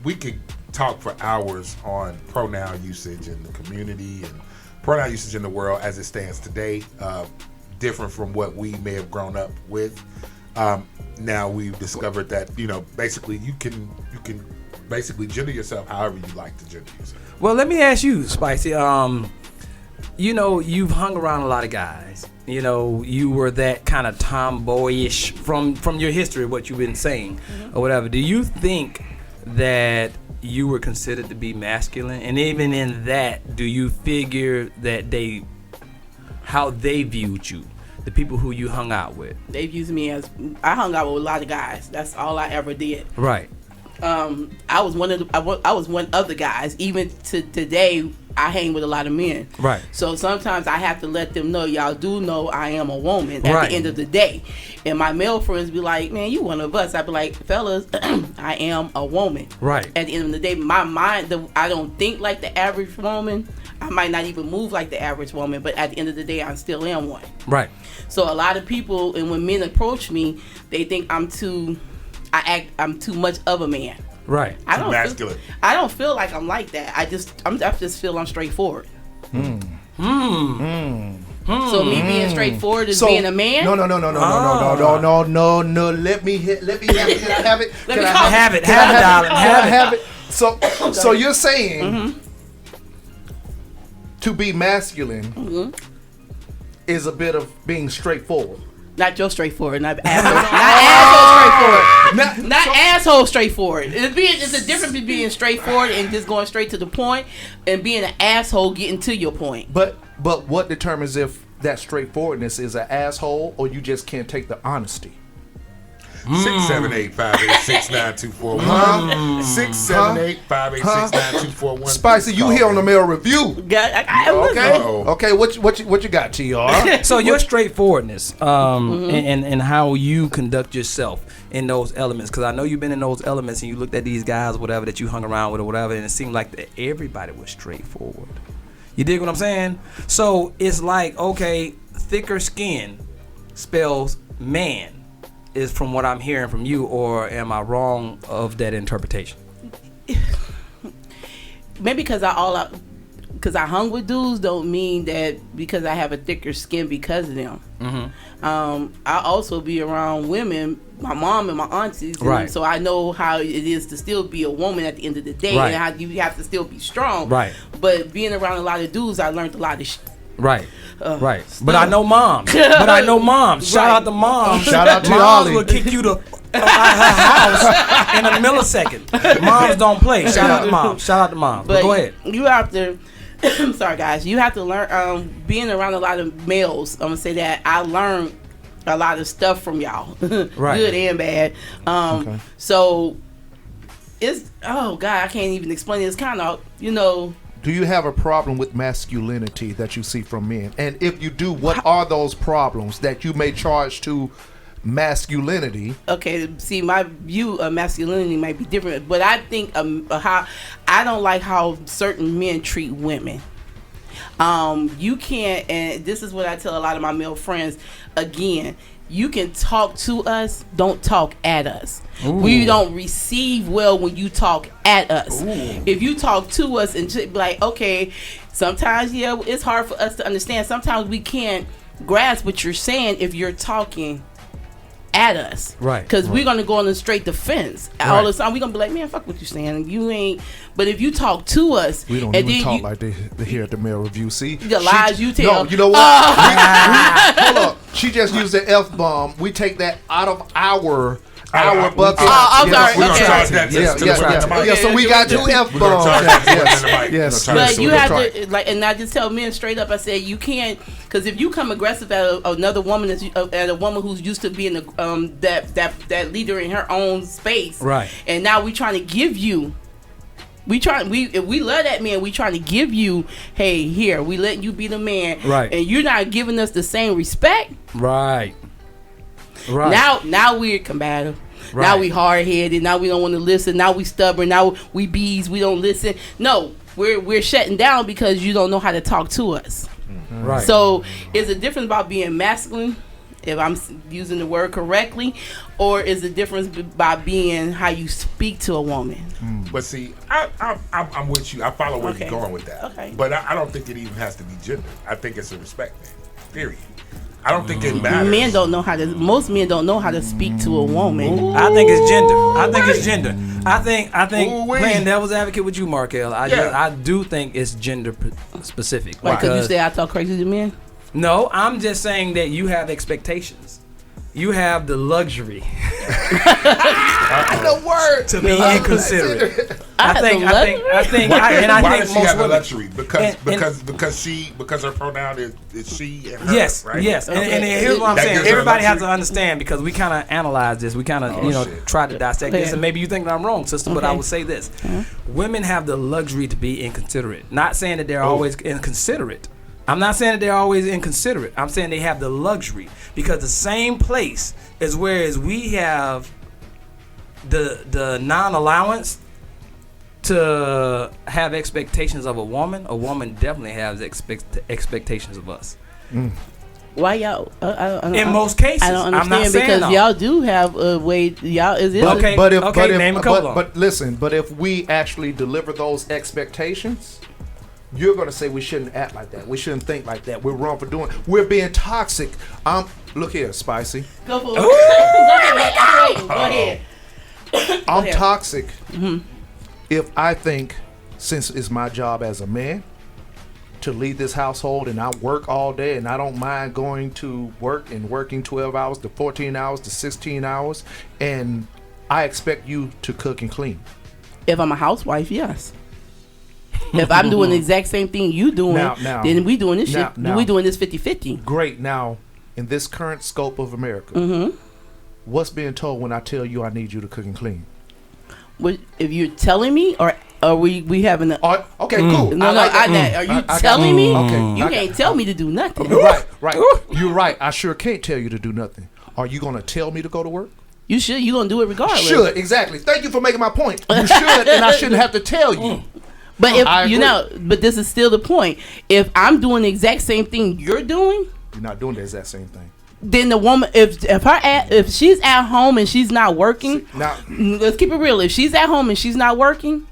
[SPEAKER 3] we could talk for hours on pronoun usage in the community and pronoun usage in the world as it stands today, different from what we may have grown up with. Now we've discovered that basically you can basically gender yourself however you like to gender yourself.
[SPEAKER 2] Well, let me ask you, Spicy. You've hung around a lot of guys. You were that kind of tomboyish from your history, what you've been saying or whatever. Do you think that you were considered to be masculine? And even in that, do you figure that how they viewed you, the people who you hung out with?
[SPEAKER 5] They viewed me as, I hung out with a lot of guys. That's all I ever did.
[SPEAKER 2] Right.
[SPEAKER 5] I was one of the guys. Even to today, I hang with a lot of men.
[SPEAKER 2] Right.
[SPEAKER 5] So sometimes I have to let them know, y'all do know I am a woman at
[SPEAKER 2] Right.
[SPEAKER 5] the end of the day. And my male friends be like, man, you one of us. I be like, fellas, I am a woman.
[SPEAKER 2] Right.
[SPEAKER 5] At the end of the day, my mind, I don't think like the average woman. I might not even move like the average woman, but at the end of the day, I still am one.
[SPEAKER 2] Right.
[SPEAKER 5] So a lot of people, and when men approach me, they think I'm too much of a man.
[SPEAKER 2] Right.
[SPEAKER 5] I don't
[SPEAKER 3] masculine.
[SPEAKER 5] I don't feel like I'm like that. I just feel I'm straightforward. So me being straightforward is being a man.
[SPEAKER 4] No. Let me have it. Can I have it?
[SPEAKER 2] Have it, darling.
[SPEAKER 4] Have it. So you're saying to be masculine is a bit of being straightforward.
[SPEAKER 5] Not your straightforward, not asshole straightforward. Not asshole straightforward. It's a difference between being straightforward and just going straight to the point, and being an asshole getting to your point.
[SPEAKER 4] But what determines if that straightforwardness is an asshole or you just can't take the honesty?
[SPEAKER 3] 678-586-9241. 678-586-9241.
[SPEAKER 4] Spicy, you here on the Male Review?
[SPEAKER 5] Okay.
[SPEAKER 4] What you got, TR?
[SPEAKER 2] So your straightforwardness, and how you conduct yourself in those elements, because I know you've been in those elements and you looked at these guys, whatever that you hung around with or whatever, and it seemed like that everybody was straightforward. You dig what I'm saying? So it's like, okay, thicker skin spells man, is from what I'm hearing from you, or am I wrong of that interpretation?
[SPEAKER 5] Maybe because I hung with dudes don't mean that because I have a thicker skin because of them. I also be around women, my mom and my aunties,
[SPEAKER 2] right.
[SPEAKER 5] So I know how it is to still be a woman at the end of the day,
[SPEAKER 2] right.
[SPEAKER 5] and how you have to still be strong.
[SPEAKER 2] Right.
[SPEAKER 5] But being around a lot of dudes, I learned a lot of shit.
[SPEAKER 2] Right. Right. But I know moms. Shout out to moms.
[SPEAKER 4] Shout out to
[SPEAKER 2] moms
[SPEAKER 4] Ollie.
[SPEAKER 2] will kick you to her house in a millisecond. Moms don't play. Shout out to moms. But go ahead.
[SPEAKER 5] You have to I'm sorry, guys. You have to learn. Being around a lot of males, I'm gonna say that I learned a lot of stuff from y'all,
[SPEAKER 2] Right.
[SPEAKER 5] good and bad. So it's oh god, I can't even explain it. It's kind of
[SPEAKER 4] Do you have a problem with masculinity that you see from men? And if you do, what are those problems that you may charge to masculinity?
[SPEAKER 5] Okay, see, my view of masculinity might be different, but I think how I don't like how certain men treat women. You can't, and this is what I tell a lot of my male friends. Again, you can talk to us, don't talk at us. Ooh. We don't receive well when you talk at us. Ooh. If you talk to us and just be like, okay, sometimes it's hard for us to understand. Sometimes we can't grasp what you're saying if you're talking at us,
[SPEAKER 2] right?
[SPEAKER 5] Because we're gonna go on a straight defense all the time. We're gonna be like, man, fuck what you saying. You ain't. But if you talk to us,
[SPEAKER 4] we don't even talk like they here at the Male Review. See
[SPEAKER 5] the lies you tell.
[SPEAKER 4] No, you know what? Hold up. She just used the F-bomb. We take that out of our bucket.
[SPEAKER 5] I'm sorry.
[SPEAKER 3] We're gonna charge that
[SPEAKER 4] yeah. So we got 2 F-bombs. Yes.
[SPEAKER 5] But you have to and I just tell men straight up. I said you can't, because if you come aggressive at another woman, at a woman who's used to being that leader in her own space,
[SPEAKER 2] right?
[SPEAKER 5] And now we trying to give you. If we love that man, we trying to give you, hey, here, we letting you be the man,
[SPEAKER 2] right?
[SPEAKER 5] And you're not giving us the same respect,
[SPEAKER 2] right?
[SPEAKER 5] Now we're combative. Right. Now we hard headed. Now we don't want to listen. Now we stubborn. Now we bees. We don't listen. No, we're shutting down because you don't know how to talk to us.
[SPEAKER 2] Right.
[SPEAKER 5] So it's a difference about being masculine, if I'm using the word correctly, or is the difference by being how you speak to a woman.
[SPEAKER 3] But see, I'm with you. I follow where you're going with that.
[SPEAKER 5] Okay.
[SPEAKER 3] But I don't think it even has to be gender. I think it's a respect thing. Period. I don't think it matters.
[SPEAKER 5] Most men don't know how to speak to a woman.
[SPEAKER 2] Ooh. I think it's gender. I think playing devil's advocate with you, Markel, I do think it's gender specific.
[SPEAKER 5] Like, because you say I talk crazy to men?
[SPEAKER 2] No, I'm just saying that you have expectations. You have the luxury
[SPEAKER 4] the word
[SPEAKER 2] to be inconsiderate. I think
[SPEAKER 3] why does she
[SPEAKER 2] most
[SPEAKER 3] have the
[SPEAKER 2] women,
[SPEAKER 3] luxury? Because her pronoun is she and her.
[SPEAKER 2] Yes,
[SPEAKER 3] right?
[SPEAKER 2] yes.
[SPEAKER 5] Okay.
[SPEAKER 2] And here's what I'm saying. Everybody has to understand, because we kind of analyze this. We kind of try to dissect this, and maybe you think that I'm wrong, sister. But I would say this: women have the luxury to be inconsiderate. Not saying that they're always inconsiderate. I'm not saying that they're always inconsiderate. I'm saying they have the luxury, because the same place is whereas we have the non-allowance to have expectations of a woman definitely has expectations of us.
[SPEAKER 5] Why y'all?
[SPEAKER 2] In most cases,
[SPEAKER 5] I don't understand,
[SPEAKER 2] I'm not saying
[SPEAKER 5] because y'all do have a way. Y'all is it?
[SPEAKER 2] Name a couple.
[SPEAKER 4] But listen, but if we actually deliver those expectations, you're going to say we shouldn't act like that. We shouldn't think like that. We're wrong for doing. We're being toxic. Look here, Spicy.
[SPEAKER 5] Go for it. Go ahead.
[SPEAKER 4] I'm toxic if I think, since it's my job as a man to lead this household, and I work all day, and I don't mind going to work and working 12 hours to 14 hours to 16 hours, and I expect you to cook and clean.
[SPEAKER 5] If I'm a housewife, yes. If I'm doing the exact same thing you doing, then we doing this shit. We doing this 50-50.
[SPEAKER 4] Great. Now, in this current scope of America, what's being told when I tell you I need you to cook and clean?
[SPEAKER 5] If you're telling me, or are we having a...
[SPEAKER 4] okay, cool.
[SPEAKER 5] No, are you telling me?
[SPEAKER 4] Okay.
[SPEAKER 5] You can't tell me to do nothing.
[SPEAKER 4] Right. You're right. I sure can't tell you to do nothing. Are you going to tell me to go to work?
[SPEAKER 5] You should. You're going to do it regardless.
[SPEAKER 4] Should, exactly. Thank you for making my point. You should, and I shouldn't have to tell you.
[SPEAKER 5] But but this is still the point. If I'm doing the exact same thing you're doing,
[SPEAKER 4] you're not doing the exact same thing.
[SPEAKER 5] Then the woman, if she's at home and she's not working, let's keep it real. If she's at home and she's not working,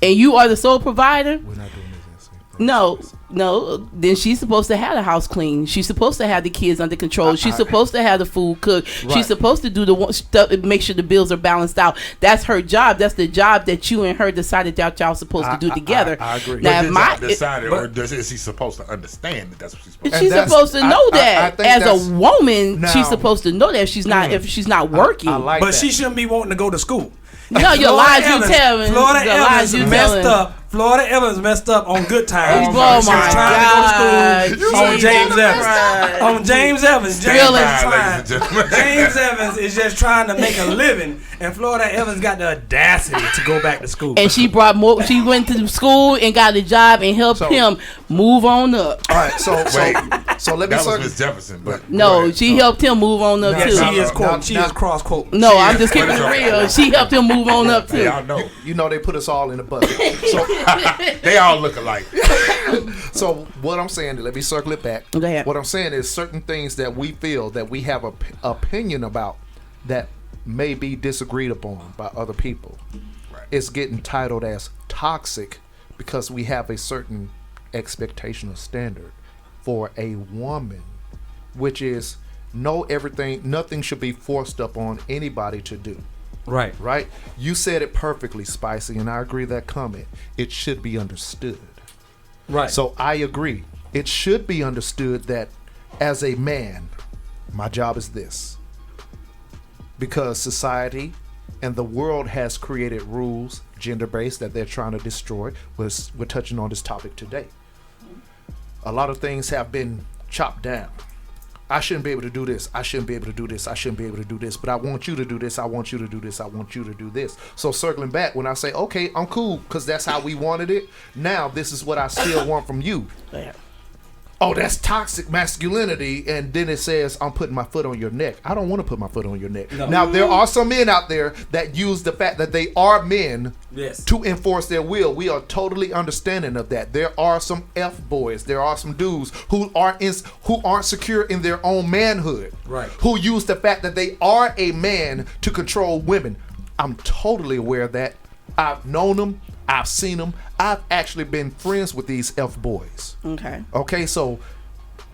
[SPEAKER 5] and you are the sole provider,
[SPEAKER 4] we're not doing the exact same thing.
[SPEAKER 5] No, then she's supposed to have the house clean. She's supposed to have the kids under control. She's supposed to have the food cooked. Right. She's supposed to do the stuff, make sure the bills are balanced out. That's her job. That's the job that you and her decided that y'all supposed to do together.
[SPEAKER 4] I agree.
[SPEAKER 3] Now, is he supposed to understand that that's what she's supposed to do?
[SPEAKER 5] She's supposed to know that. As a woman, she's supposed to know that if she's not working.
[SPEAKER 2] But she shouldn't be wanting to go to school.
[SPEAKER 5] No, your lies you telling.
[SPEAKER 2] Florida Evans messed up Florida Evans messed up on Good Times.
[SPEAKER 5] Oh my
[SPEAKER 2] trying to go to school on
[SPEAKER 5] God.
[SPEAKER 2] James Evans. On James Evans. James Evans is just trying to make a living, and Florida Evans got the audacity to go back to school.
[SPEAKER 5] And she brought more. She went to school and got a job and helped him move on up.
[SPEAKER 4] All right, so let me.
[SPEAKER 3] That was Miss Jefferson, but
[SPEAKER 5] no, she helped him move on up too.
[SPEAKER 2] She is cross quote.
[SPEAKER 5] No, I'm just keeping it real. She helped him move on up too.
[SPEAKER 3] Y'all know.
[SPEAKER 4] You know they put us all in a bucket. So
[SPEAKER 3] they all look alike.
[SPEAKER 4] So what I'm saying, let me circle it back.
[SPEAKER 5] Go ahead.
[SPEAKER 4] What I'm saying is certain things that we feel that we have an opinion about that may be disagreed upon by other people. Right. It's getting titled as toxic because we have a certain expectation or standard for a woman, which is nothing should be forced up on anybody to do. Right. You said it perfectly, Spicy, and I agree that comment. It should be understood.
[SPEAKER 2] Right.
[SPEAKER 4] So I agree. It should be understood that as a man, my job is this. Because society and the world has created rules, gender-based, that they're trying to destroy. We're touching on this topic today. A lot of things have been chopped down. I shouldn't be able to do this. I shouldn't be able to do this. I shouldn't be able to do this. But I want you to do this. I want you to do this. I want you to do this. So circling back, when I say, okay, I'm cool because that's how we wanted it. Now this is what I still want from you. Oh, that's toxic masculinity. And then it says, I'm putting my foot on your neck. I don't want to put my foot on your neck. No. Now, there are some men out there that use the fact that they are men to enforce their will. We are totally understanding of that. There are some F-boys. There are some dudes who aren't secure in their own manhood. Right. Who use the fact that they are a man to control women. I'm totally aware of that. I've known them. I've seen them. I've actually been friends with these F-boys. Okay, so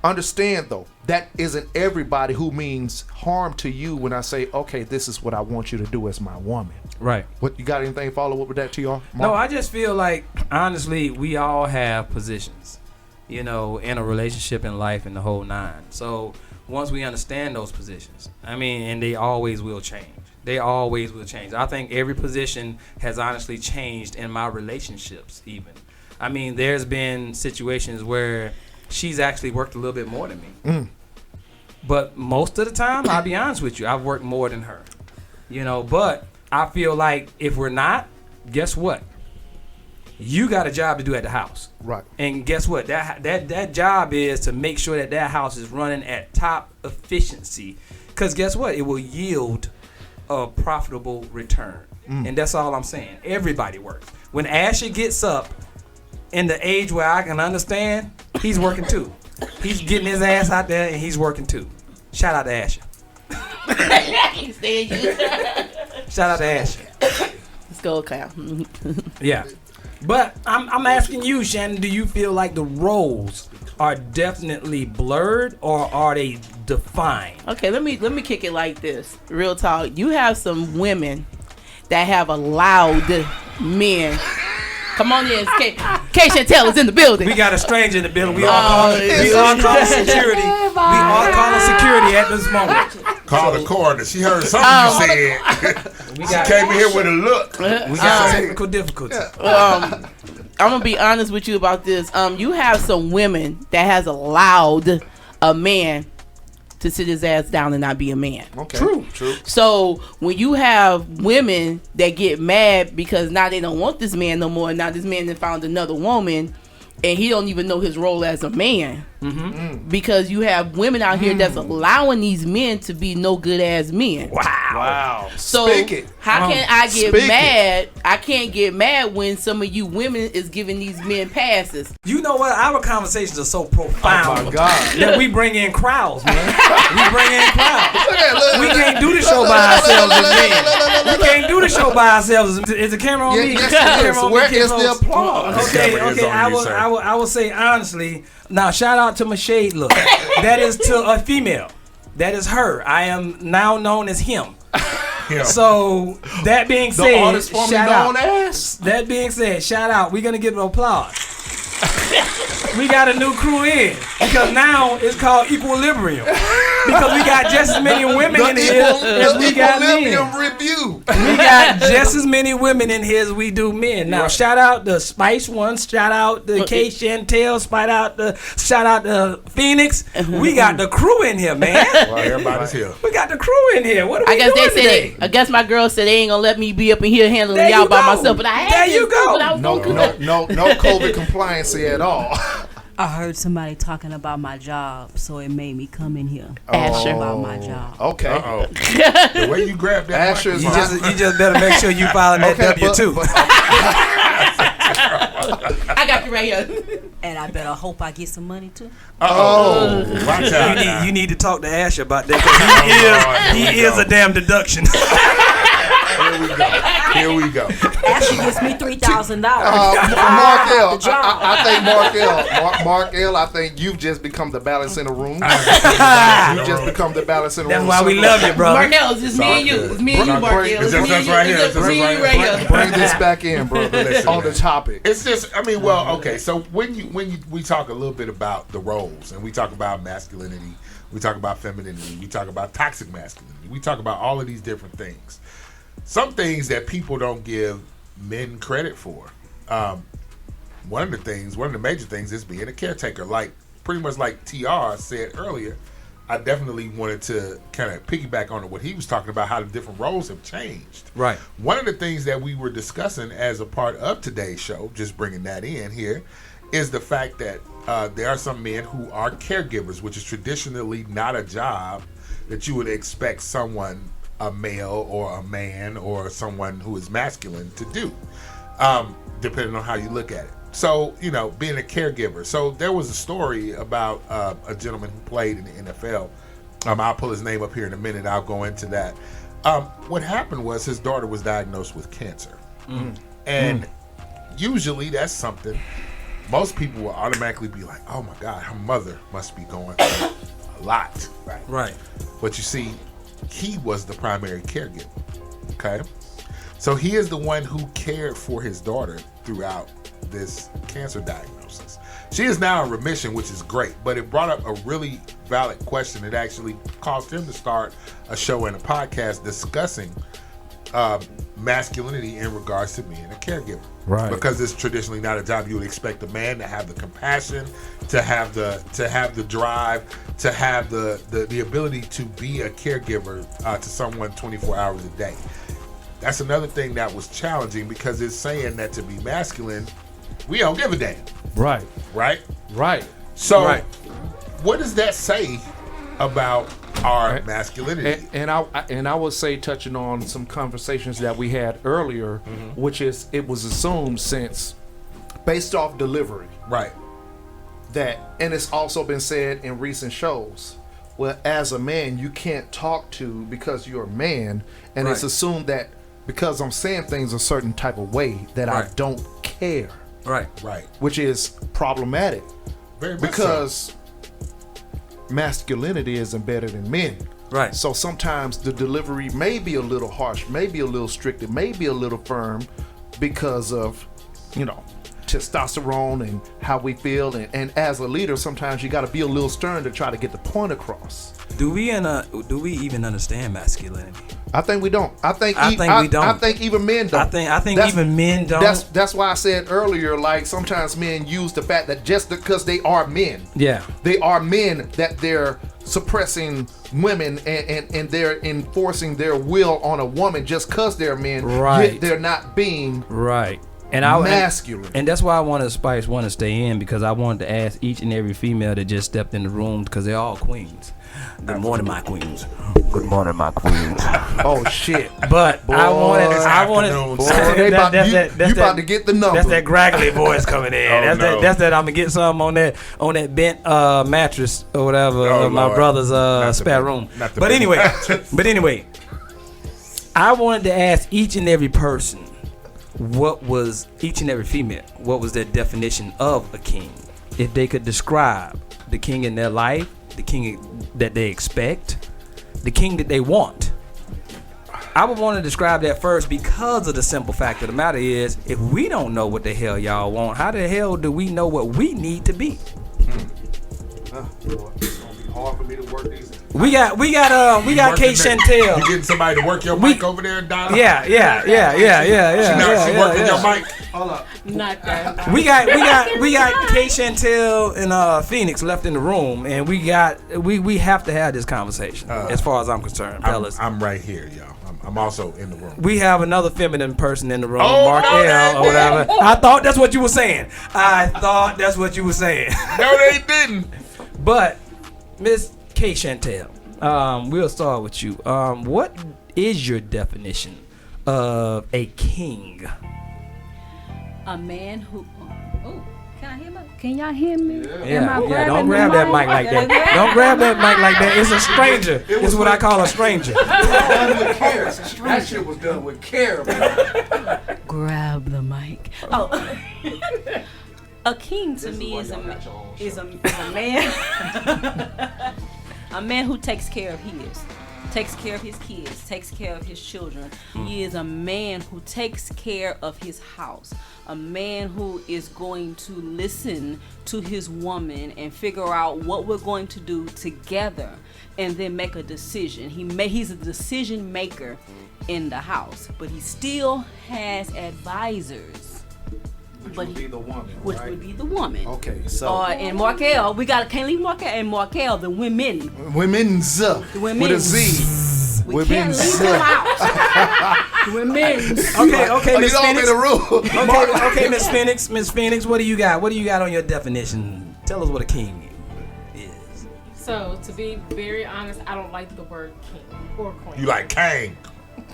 [SPEAKER 4] understand, though, that isn't everybody who means harm to you when I say, okay, this is what I want you to do as my woman. Right. What, you got anything follow up with that, TR?
[SPEAKER 2] No, I just feel like, honestly, we all have positions, in a relationship, in life, and the whole nine. So once we understand those positions, and they always will change. They always will change. I think every position has honestly changed in my relationships even. There's been situations where she's actually worked a little bit more than me. But most of the time, I'll be honest with you, I've worked more than her. But I feel like if we're not, guess what? You got a job to do at the house. Right. And guess what? That job is to make sure that house is running at top efficiency. Because guess what? It will yield a profitable return. And that's all I'm saying. Everybody works. When Asher gets up in the age where I can understand, he's working too. He's getting his ass out there and he's working too. Shout out to Asher. Shout out to Asher.
[SPEAKER 5] Let's go, Kyle.
[SPEAKER 2] Yeah. But I'm asking you, Shannon, do you feel like the roles are definitely blurred or are they defined?
[SPEAKER 5] Okay, let me kick it like this. Real talk. You have some women that have allowed men. Come on in. K Chantel is in the building.
[SPEAKER 2] We got a stranger in the building. We all calling security. We all calling security at this moment.
[SPEAKER 3] Call the coroner. She heard something you said. She came in here with a look.
[SPEAKER 2] We got technical difficulties.
[SPEAKER 5] I'm gonna be honest with you about this. You have some women that has allowed a man to sit his ass down and not be a man.
[SPEAKER 4] Okay. True.
[SPEAKER 5] So when you have women that get mad because now they don't want this man no more, now this man has found another woman and he don't even know his role as a man. Because you have women out here that's allowing these men to be no good ass men.
[SPEAKER 4] Wow.
[SPEAKER 5] So how can I get mad? I can't get mad when some of you women is giving these men passes.
[SPEAKER 2] You know what? Our conversations are so profound.
[SPEAKER 4] Oh my God.
[SPEAKER 2] That we bring in crowds, man. We bring in crowds. We can't do the show by ourselves as men. We can't do the show by ourselves. Is the camera on me?
[SPEAKER 4] Where is the applause?
[SPEAKER 2] Okay. I will say honestly. Now, shout out to my shade look. That is to a female. That is her. I am now known as him. So, that being said, shout out. That being said, shout out. We're going to give an applause. We got a new crew in because now it's called Equilibrium. because we got just as many women in here as we got men.
[SPEAKER 4] Review.
[SPEAKER 2] We got just as many women in here as we do men. Now, shout out the Spice ones, shout out the K Chantel, shout out the Phoenix. We got the crew in here, man.
[SPEAKER 3] Well, everybody's here.
[SPEAKER 2] We got the crew in here. What are we doing today?
[SPEAKER 5] I guess my girl said they ain't gonna let me be up in here handling y'all by myself, but I had
[SPEAKER 2] There you go.
[SPEAKER 4] No COVID compliancy at all.
[SPEAKER 11] I heard somebody talking about my job, so it made me come in here.
[SPEAKER 5] Asher.
[SPEAKER 11] About my job.
[SPEAKER 4] Okay.
[SPEAKER 3] The way you grab that,
[SPEAKER 4] Asher,
[SPEAKER 2] You just better make sure you filing that W-2.
[SPEAKER 5] I got you right here.
[SPEAKER 11] And I better hope I get some money too.
[SPEAKER 3] Watch out.
[SPEAKER 2] You need to talk to Asher about that because he is a damn deduction.
[SPEAKER 3] Here we go.
[SPEAKER 11] Asher gives me $3,000.
[SPEAKER 4] Markel, I think Markel, I think you've just become the balance in the room. You've just become the balance in the room.
[SPEAKER 2] That's why we love you, brother.
[SPEAKER 5] Markel, it's just me and you. It's me and you, Markel.
[SPEAKER 3] It's just us right here. It's just us right here.
[SPEAKER 4] Bring this back in, brother. On the topic.
[SPEAKER 3] It's just, I mean, well, okay. So we talk a little bit about the roles, and we talk about masculinity, we talk about femininity, we talk about toxic masculinity, we talk about all of these different things. Some things that people don't give men credit for. One of the major things is being a caretaker. Like pretty much like TR said earlier, I definitely wanted to kind of piggyback on what he was talking about, how the different roles have changed.
[SPEAKER 2] Right.
[SPEAKER 3] One of the things that we were discussing as a part of today's show, just bringing that in here, is the fact that there are some men who are caregivers, which is traditionally not a job that you would expect someone, a male or a man or someone who is masculine, to do, depending on how you look at it. So, being a caregiver. So there was a story about a gentleman who played in the NFL. I'll pull his name up here in a minute. I'll go into that. What happened was his daughter was diagnosed with cancer. And usually that's something most people will automatically be like, oh my God, her mother must be going through a lot.
[SPEAKER 2] Right.
[SPEAKER 3] But you see, he was the primary caregiver. Okay? So he is the one who cared for his daughter throughout this cancer diagnosis. She is now in remission, which is great, but it brought up a really valid question. It actually caused him to start a show and a podcast discussing masculinity in regards to being a caregiver.
[SPEAKER 4] Right.
[SPEAKER 3] Because it's traditionally not a job you would expect a man to have the compassion, to have the drive, to have the ability to be a caregiver to someone 24 hours a day. That's another thing that was challenging, because it's saying that to be masculine, we don't give a damn.
[SPEAKER 4] Right.
[SPEAKER 3] So, what does that say about our masculinity?
[SPEAKER 4] And I would say, touching on some conversations that we had earlier, which is, it was assumed, since based off delivery,
[SPEAKER 3] right,
[SPEAKER 4] that, and it's also been said in recent shows, well, as a man you can't talk to because you're a man, and it's assumed that because I'm saying things a certain type of way that I don't care.
[SPEAKER 2] Right.
[SPEAKER 4] Which is problematic.
[SPEAKER 3] Very much
[SPEAKER 4] because masculinity is embedded in men.
[SPEAKER 2] Right.
[SPEAKER 4] So sometimes the delivery may be a little harsh, maybe a little strict, it may be a little firm because of, testosterone and how we feel. And as a leader, sometimes you got to be a little stern to try to get the point across.
[SPEAKER 2] Do we even understand masculinity?
[SPEAKER 4] I think we don't. I think we don't. I think even men don't.
[SPEAKER 2] I think even men don't.
[SPEAKER 4] That's why I said earlier, like, sometimes men use the fact that just because they are men, they are men, that they're suppressing women and they're enforcing their will on a woman just because they're men.
[SPEAKER 2] Right.
[SPEAKER 4] Yet they're not being
[SPEAKER 2] masculine. And that's why I wanted Spice to stay in, because I wanted to ask each and every female that just stepped in the room, because they're all queens. Good morning, my queens. Good morning, my queens.
[SPEAKER 4] Oh shit!
[SPEAKER 2] But boy, I wanted.
[SPEAKER 4] You about to get the number.
[SPEAKER 2] That's that graggly voice coming in. That's that. I'm gonna get some on that bent mattress or whatever. My brother's spare room. But anyway, I wanted to ask each and every person, each and every female, what was their definition of a king? If they could describe the king in their life, the king that they expect, the king that they want. I would want to describe that first, because of the simple fact of the matter is, if we don't know what the hell y'all want, how the hell do we know what we need to be?
[SPEAKER 4] Boy, it's gonna be hard for me to work these
[SPEAKER 2] We got Kate Chantel.
[SPEAKER 3] You getting somebody to work your mic over there, Donna?
[SPEAKER 2] Yeah.
[SPEAKER 3] She working your mic.
[SPEAKER 2] Hold up.
[SPEAKER 12] Not that.
[SPEAKER 2] We got Kate Chantel and Phoenix left in the room, and we have to have this conversation. As far as I'm concerned, fellas.
[SPEAKER 3] I'm right here, y'all. I'm also in the room.
[SPEAKER 2] We have another feminine person in the room, Mark L. or whatever. I thought that's what you were saying. No,
[SPEAKER 3] they didn't.
[SPEAKER 2] But Miss Kate Chantel, we'll start with you. What is your definition of a king?
[SPEAKER 11] A man who. Oh, can y'all hear me?
[SPEAKER 2] Yeah. Don't grab that mic like that. Don't grab that mic like that. It's a stranger. It's what I call a stranger.
[SPEAKER 4] That shit was done with care, man.
[SPEAKER 11] Grab the mic. Oh. A king to me is a man. A man who takes care of his kids, takes care of his children. He is a man who takes care of his house. A man who is going to listen to his woman and figure out what we're going to do together and then make a decision. He's a decision maker in the house, but he still has advisors.
[SPEAKER 4] Which would be the woman.
[SPEAKER 11] Would be the woman.
[SPEAKER 4] Okay, so.
[SPEAKER 11] And Markel, can't leave Markel and Markel, the women.
[SPEAKER 4] Women's. With a Z.
[SPEAKER 11] We can't leave them out. Women's.
[SPEAKER 2] Okay, Miss
[SPEAKER 4] you don't
[SPEAKER 2] Phoenix.
[SPEAKER 4] the rule.
[SPEAKER 2] Okay, Miss Phoenix, what do you got? What do you got on your definition? Tell us what a king is.
[SPEAKER 12] So, to be very honest, I don't like the word king or queen.
[SPEAKER 3] You like Kang.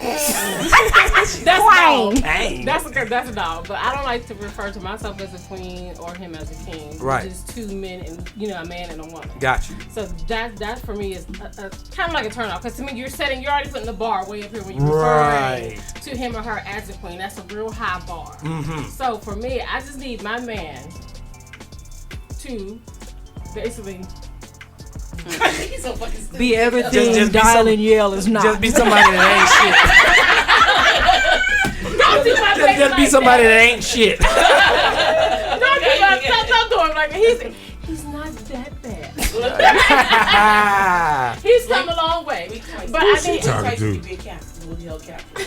[SPEAKER 12] That's dog.
[SPEAKER 2] Kang.
[SPEAKER 12] That's a dog. But I don't like to refer to myself as a queen or him as a king.
[SPEAKER 2] Right.
[SPEAKER 12] Just two men and a man and a woman.
[SPEAKER 2] Got you.
[SPEAKER 12] So that for me is kind of like a turn off. Because to me, you're already putting the bar way up here when you refer to him or her as a queen. That's a real high bar.
[SPEAKER 2] Mm-hmm.
[SPEAKER 12] So for me, I just need my man to basically.
[SPEAKER 5] He's so fucking stupid.
[SPEAKER 11] Be everything
[SPEAKER 2] just
[SPEAKER 11] Dial Yale is not.
[SPEAKER 2] Just be somebody that ain't shit. Just be somebody that ain't shit.
[SPEAKER 12] Don't do him like that. He's not that bad. He's come a long way. But I need
[SPEAKER 5] to be a captain. We'll yell captain.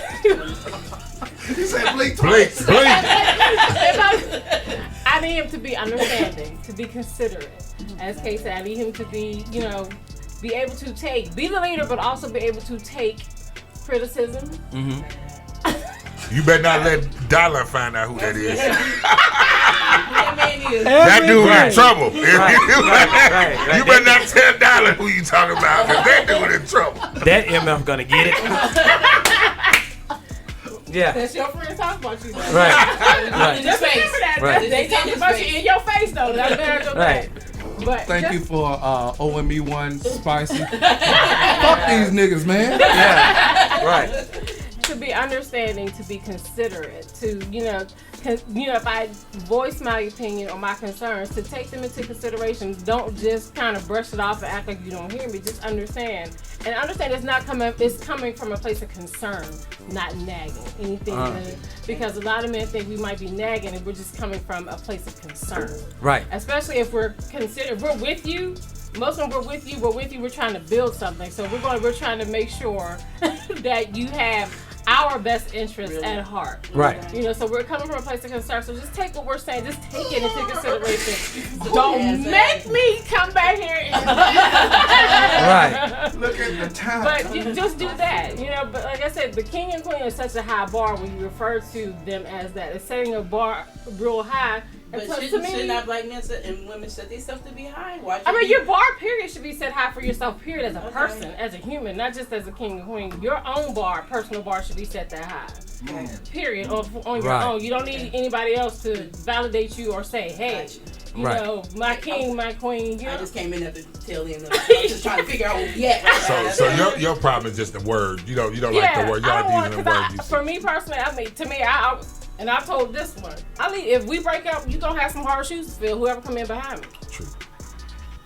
[SPEAKER 4] He said blink.
[SPEAKER 12] I need him to be understanding, to be considerate. As Kay said, I need him to be, be able to be the leader, but also be able to take criticism.
[SPEAKER 2] Mm-hmm.
[SPEAKER 3] You better not let Dollar find out who that is.
[SPEAKER 2] That
[SPEAKER 3] dude in trouble.
[SPEAKER 2] Right.
[SPEAKER 3] You better not tell Dollar who you talking about, because that dude in trouble.
[SPEAKER 2] That MF gonna get it. Yeah.
[SPEAKER 12] That's your friend talking about you. Though.
[SPEAKER 2] Right.
[SPEAKER 12] Just remember that.
[SPEAKER 2] Right.
[SPEAKER 12] They talking about you in your face, though. That's better than that. But
[SPEAKER 4] Thank you for OME1 spicy. Fuck these niggas, man.
[SPEAKER 2] Yeah. Right.
[SPEAKER 12] To be understanding, to be considerate, to if I voice my opinion or my concerns, to take them into consideration. Don't just kind of brush it off and act like you don't hear me. Just understand, and understand it's coming from a place of concern, not nagging anything. Because a lot of men think we might be nagging, and we're just coming from a place of concern.
[SPEAKER 2] Right.
[SPEAKER 12] Especially if we're with you. Most of them we're with you. We're trying to build something. So we're trying to make sure that you have our best interests at heart.
[SPEAKER 2] Right.
[SPEAKER 12] So we're coming from a place of concern. So just take what we're saying. Just take it into consideration. Don't make me come back here and
[SPEAKER 2] right.
[SPEAKER 4] Look at the time.
[SPEAKER 12] But you just do that. But like I said, the king and queen is such a high bar when you refer to them as that. It's setting a bar real high.
[SPEAKER 5] But should not black men and women set themselves to be high?
[SPEAKER 12] Your bar period should be set high for yourself, period, as a person, as a human, not just as a king and queen. Your own bar, personal bar, should be set that high. Period. On your own. You don't need anybody else to validate you or say, hey, my king, my queen.
[SPEAKER 5] I just came in at the tail end of it. I'm just trying to figure out where we at.
[SPEAKER 3] So your problem is just the word. You don't like the word. You don't like using the word.
[SPEAKER 12] For me personally, and I told this one, if we break up, you're going to have some hard shoes to fill, whoever come in behind me.
[SPEAKER 3] True.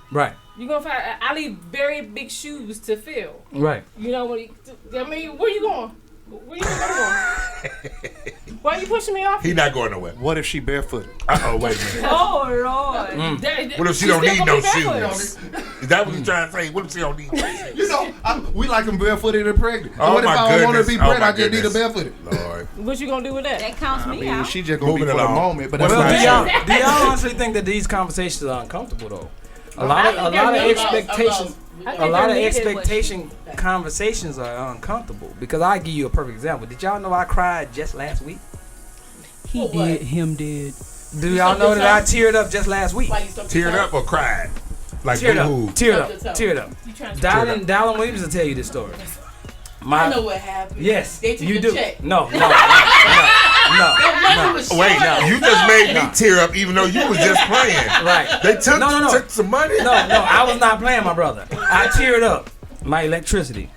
[SPEAKER 2] Right.
[SPEAKER 12] You're going to find, I leave very big shoes to fill.
[SPEAKER 2] Right.
[SPEAKER 12] Where you going? Where you going? Why are you pushing me off?
[SPEAKER 3] He not going nowhere.
[SPEAKER 4] What if she barefooted?
[SPEAKER 3] Uh-oh, wait a minute.
[SPEAKER 11] Oh Lord.
[SPEAKER 3] What if she don't need no shoes? Is that what you're trying to say? What if she don't need no shoes?
[SPEAKER 4] You know, we like them barefooted and pregnant.
[SPEAKER 3] Oh,
[SPEAKER 4] What if
[SPEAKER 3] my
[SPEAKER 4] I don't want her to be
[SPEAKER 3] goodness.
[SPEAKER 4] pregnant?
[SPEAKER 3] Oh,
[SPEAKER 4] I
[SPEAKER 3] my
[SPEAKER 4] just need her
[SPEAKER 3] goodness.
[SPEAKER 4] barefooted.
[SPEAKER 3] Lord.
[SPEAKER 12] What you gonna do with that?
[SPEAKER 11] That counts me
[SPEAKER 4] I mean,
[SPEAKER 11] out.
[SPEAKER 4] she just gonna
[SPEAKER 3] Moving
[SPEAKER 4] be for the
[SPEAKER 3] along.
[SPEAKER 4] moment. But that's
[SPEAKER 2] Well,
[SPEAKER 4] not
[SPEAKER 2] do y'all honestly think that these conversations are uncomfortable though? A lot of expectations. A lot of expectation conversations are uncomfortable because I give you a perfect example. Did y'all know I cried just last week?
[SPEAKER 11] He did. Him did.
[SPEAKER 2] Do y'all know that I teared up just last week?
[SPEAKER 3] Teared up or cried? Like
[SPEAKER 2] Teared up.
[SPEAKER 3] boo-hoo.
[SPEAKER 2] Teared up. Dallin Williams will tell you this story.
[SPEAKER 5] I know what happened.
[SPEAKER 2] Yes,
[SPEAKER 5] They took
[SPEAKER 2] you
[SPEAKER 5] your
[SPEAKER 2] do.
[SPEAKER 5] check.
[SPEAKER 2] No.
[SPEAKER 3] Wait, you just made me tear up even though you was just playing.
[SPEAKER 2] Right.
[SPEAKER 3] They took
[SPEAKER 2] No.
[SPEAKER 3] took some money.
[SPEAKER 2] No, I was not playing, my brother. I teared up my electricity.